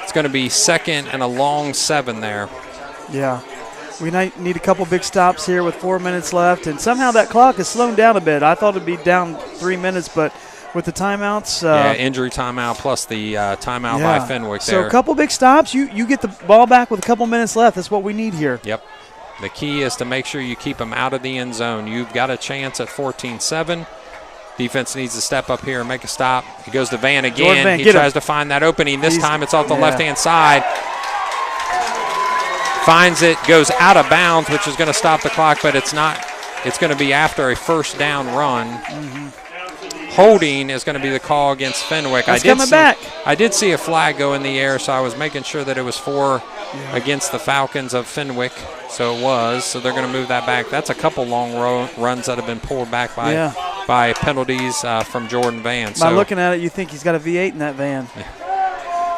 It's going to be second and a long 7 there. Yeah. We need a couple big stops here with 4 minutes left, and somehow that clock is slowing down a bit. I thought it'd be down 3 minutes, but with the timeouts. Injury timeout plus the timeout by Fenwick there. So a couple big stops. You get the ball back with a couple minutes left. That's what we need here. Yep. The key is to make sure you keep them out of the end zone. You've got a chance at 14-7. Defense needs to step up here and make a stop. He goes to Van again. Van, he tries to find that opening. This time it's off the left-hand side. Finds it, goes out of bounds, which is going to stop the clock, but it's not. It's going to be after a first down run. Holding is going to be the call against Fenwick. I did see a flag go in the air, so I was making sure that it was against the Falcons of Fenwick. So it was. So they're going to move that back. That's a couple long runs that have been pulled back by penalties from Jordan Van. By looking at it, you think he's got a V8 in that van.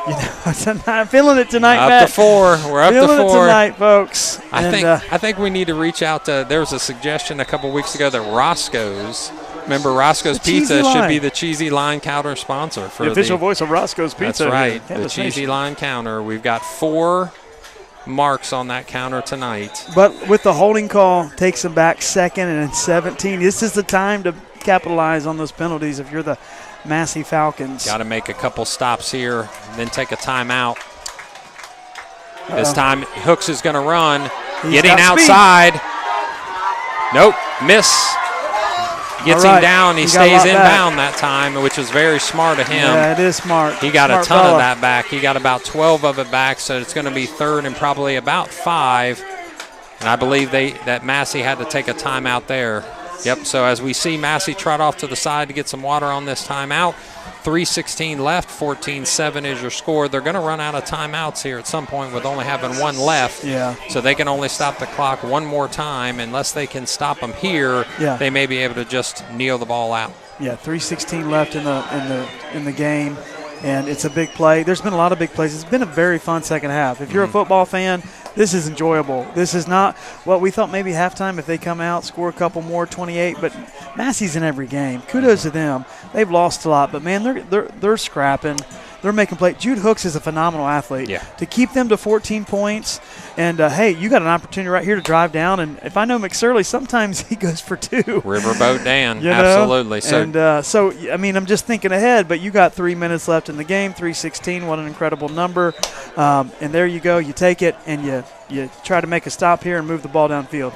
You know, I'm feeling it tonight, Matt. Up to 4. We're up to 4. Feeling it tonight, folks. I think we need to reach out to. There was a suggestion a couple weeks ago that Roscoe's. Remember, Roscoe's Pizza should be the cheesy line counter sponsor for the official voice of Roscoe's Pizza. That's right, the cheesy line counter. We've got 4 marks on that counter tonight. But with the holding call, takes them back 2nd and 17. This is the time to capitalize on those penalties if you're the Massey Falcons. Got to make a couple stops here, then take a timeout. This time, Hooks is going to run. Getting outside. Nope, miss. Gets him down. He stays inbound that time, which is very smart of him. Yeah, it is smart. He got a ton of that back. He got about 12 of it back, so it's going to be 3rd and probably about 5. And I believe that Massey had to take a timeout there. Yep, so as we see Massey trot off to the side to get some water on this timeout. 3:16 left, 14-7 is your score. They're going to run out of timeouts here at some point with only having 1 left. Yeah. So they can only stop the clock one more time. Unless they can stop them here, they may be able to just kneel the ball out. Yeah, 3:16 left in the game. and it's a big play. There's been a lot of big plays. It's been a very fun second half. If you're a football fan, this is enjoyable. This is not what we thought maybe halftime if they come out, score a couple more, 28. But Massey's in every game. Kudos to them. They've lost a lot, but, man, they're scrapping. They're making plays. Jude Hooks is a phenomenal athlete. Yeah. To keep them to 14 points, and, hey, you got an opportunity right here to drive down. And if I know McSorley, sometimes he goes for 2. Riverboat Dan, you know? Absolutely. So, I mean, I'm just thinking ahead, but you got 3 minutes left in the game, 3:16. What an incredible number. And there you go. You take it, and you try to make a stop here and move the ball downfield.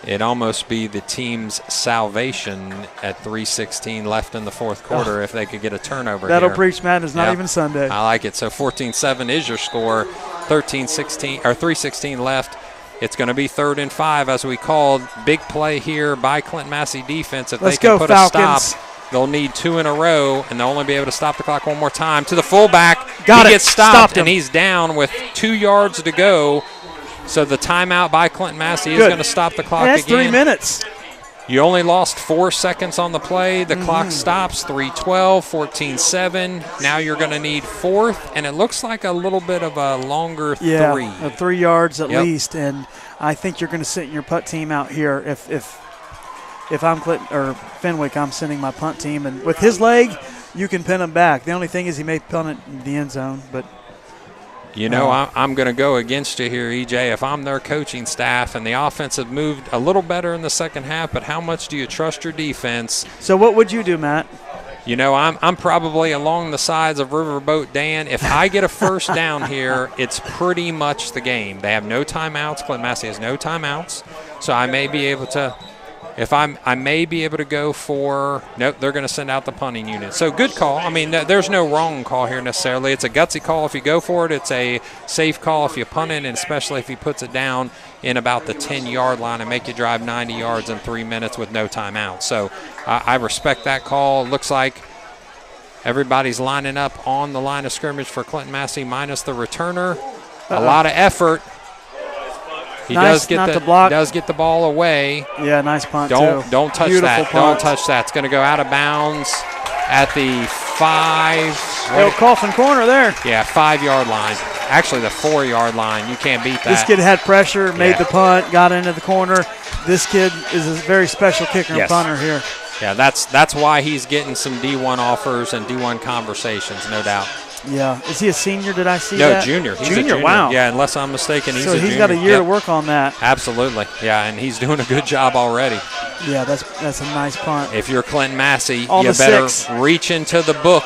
It'd almost be the team's salvation at 3:16 left in the fourth quarter if they could get a turnover. That'll here. preach, Matt. It's not even Sunday. I like it. So 14-7 is your score. 3:16 left. It's going to be 3rd and 5 as we called. Big play here by Clinton-Massie defense. If they can put Falcons. a stop, they'll need 2 in a row, and they'll only be able to stop the clock one more time. To the fullback. He gets stopped, and he's down with 2 yards to go. So the timeout by Clinton-Massie is going to stop the clock That's again. 3 minutes. You only lost 4 seconds on the play. The clock stops, 3:12, 14-7. Now you're going to need 4th, and it looks like a little bit of a longer 3. Yeah, 3 yards at least, and I think you're going to sit your punt team out here. If I'm Clinton or Fenwick, I'm sending my punt team, and with his leg, you can pin him back. The only thing is he may punt it in the end zone, but. You know, I'm going to go against you here, EJ. If I'm their coaching staff and the offense have moved a little better in the second half, but how much do you trust your defense? So what would you do, Matt? You know, I'm probably along the sides of Riverboat Dan. If I get a first down here, it's pretty much the game. They have no timeouts. Clinton-Massie has no timeouts. So I may be able to – I may be able to go for – nope, they're going to send out the punting unit. So good call. I mean, there's no wrong call here necessarily. It's a gutsy call if you go for it. It's a safe call if you punt it, and especially if he puts it down in about the 10-yard line and make you drive 90 yards in 3 minutes with no timeout. So I respect that call. Looks like everybody's lining up on the line of scrimmage for Clinton-Massie minus the returner. A lot of effort. He does get the ball away. Yeah, nice punt Don't touch Beautiful that. Punt. Don't touch that. It's going to go out of bounds at the 5. Little coffin corner there. Yeah, 5-yard line. Actually, the 4-yard line. You can't beat that. This kid had pressure, made the punt, got into the corner. This kid is a very special kicker and punter here. Yeah, that's why he's getting some D1 offers and D1 conversations, no doubt. Yeah. Is he a senior? Did I see that? No, junior. He's junior, a junior. Wow. Yeah, unless I'm mistaken, he's a junior. So he's got a year to work on that. Absolutely. Yeah, and he's doing a good job already. Yeah, that's a nice punt. If you're Clinton-Massie, you better reach into the book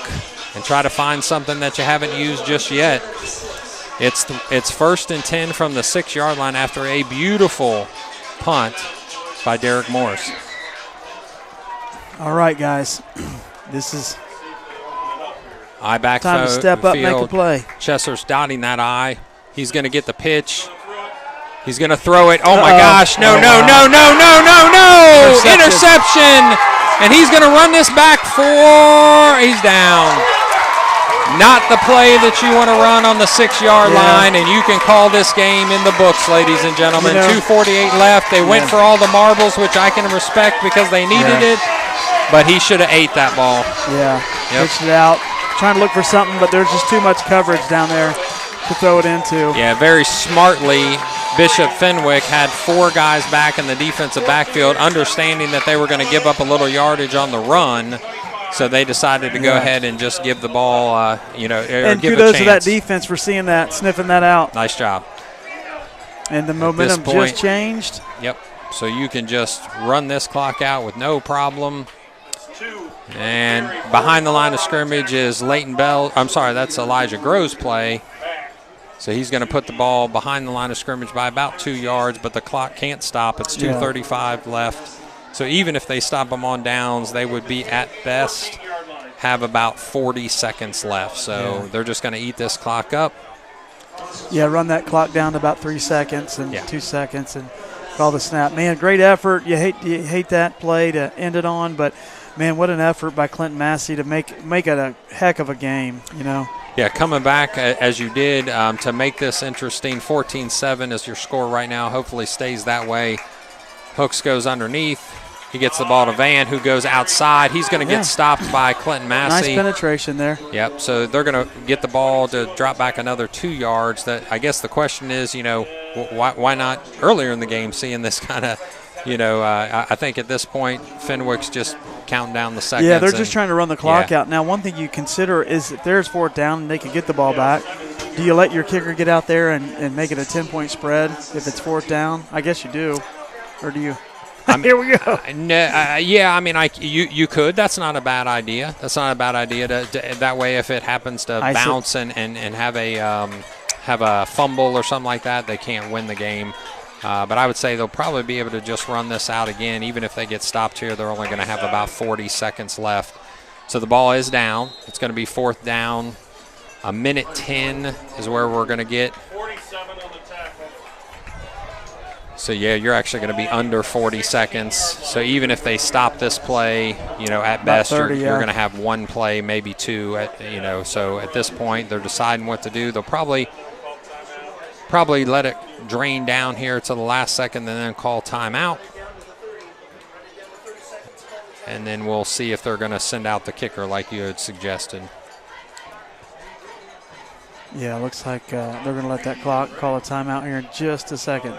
and try to find something that you haven't used just yet. It's 1st and 10 from the 6-yard line after a beautiful punt by Derek Morris. All right, guys. This is I-back time to step up, make a play. Chesser's dotting that I. He's going to get the pitch. He's going to throw it. Oh, my gosh. No. Interception. And he's going to run this back he's down. Not the play that you want to run on the 6-yard line, and you can call this game in the books, ladies and gentlemen. 2:48 left. They went for all the marbles, which I can respect because they needed it, but he should have ate that ball. Yeah, pitched it out. Trying to look for something, but there's just too much coverage down there to throw it into. Yeah, very smartly, Bishop Fenwick had 4 guys back in the defensive backfield, understanding that they were going to give up a little yardage on the run, so they decided to go ahead and just give the ball, and give a kudos chance. to that defense for seeing that, sniffing that out. Nice job. And the momentum just changed. Yep. So you can just run this clock out with no problem. And behind the line of scrimmage is Leighton Bell. I'm sorry, that's Elijah Grove's play. So he's going to put the ball behind the line of scrimmage by about 2 yards, but the clock can't stop. It's 2:35 left. So even if they stop them on downs, they would be at best have about 40 seconds left. So they're just going to eat this clock up. Yeah, run that clock down to about 3 seconds and 2 seconds and call the snap. Man, great effort. You hate that play to end it on, but man, what an effort by Clinton-Massie to make it a heck of a game, you know. Yeah, coming back as you did to make this interesting. 14-7 is your score right now. Hopefully stays that way. Hooks goes underneath. He gets the ball to Van, who goes outside. He's going to get stopped by Clinton-Massie. Nice penetration there. Yep, so they're going to get the ball to drop back another 2 yards. That I guess the question is, why not earlier in the game seeing this kind of, I think at this point Fenwick's just counting down the seconds. Yeah, they're just trying to run the clock out. Now, one thing you consider is if there's 4th down and they can get the ball back, do you let your kicker get out there and make it a 10-point spread if it's 4th down? I guess you do. Or do you? Here we go. You could. That's not a bad idea. That way, if it happens to bounce and have a fumble or something like that, they can't win the game. But I would say they'll probably be able to just run this out again. Even if they get stopped here, they're only going to have about 40 seconds left. So the ball is down. It's going to be 4th down. 1:10 is where we're going to get. 47 on the tackle. So, yeah, you're actually going to be under 40 seconds. So even if they stop this play, at best 30, you're going to have 1 play, maybe 2. So at this point they're deciding what to do. They'll probably let it drain down here to the last second and then call timeout. And then we'll see if they're going to send out the kicker like you had suggested. Yeah, looks like they're going to let that clock call a timeout here in just a second.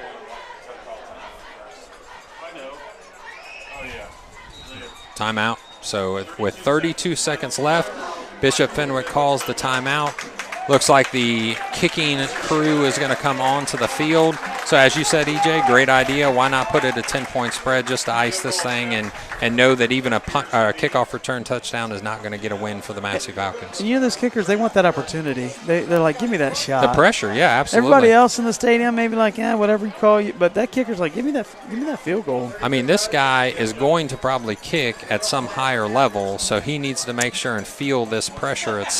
Timeout. So with 32 seconds left, Bishop Fenwick calls the timeout. Looks like the kicking crew is going to come onto the field. So as you said, EJ, great idea. Why not put it a 10-point spread just to ice this thing and know that even a kickoff return touchdown is not going to get a win for the Massey Falcons. And those kickers, they want that opportunity. They're like, give me that shot. The pressure, yeah, absolutely. Everybody else in the stadium maybe like, whatever you call you. But that kicker's like, give me that field goal. I mean, this guy is going to probably kick at some higher level, so he needs to make sure and feel this pressure at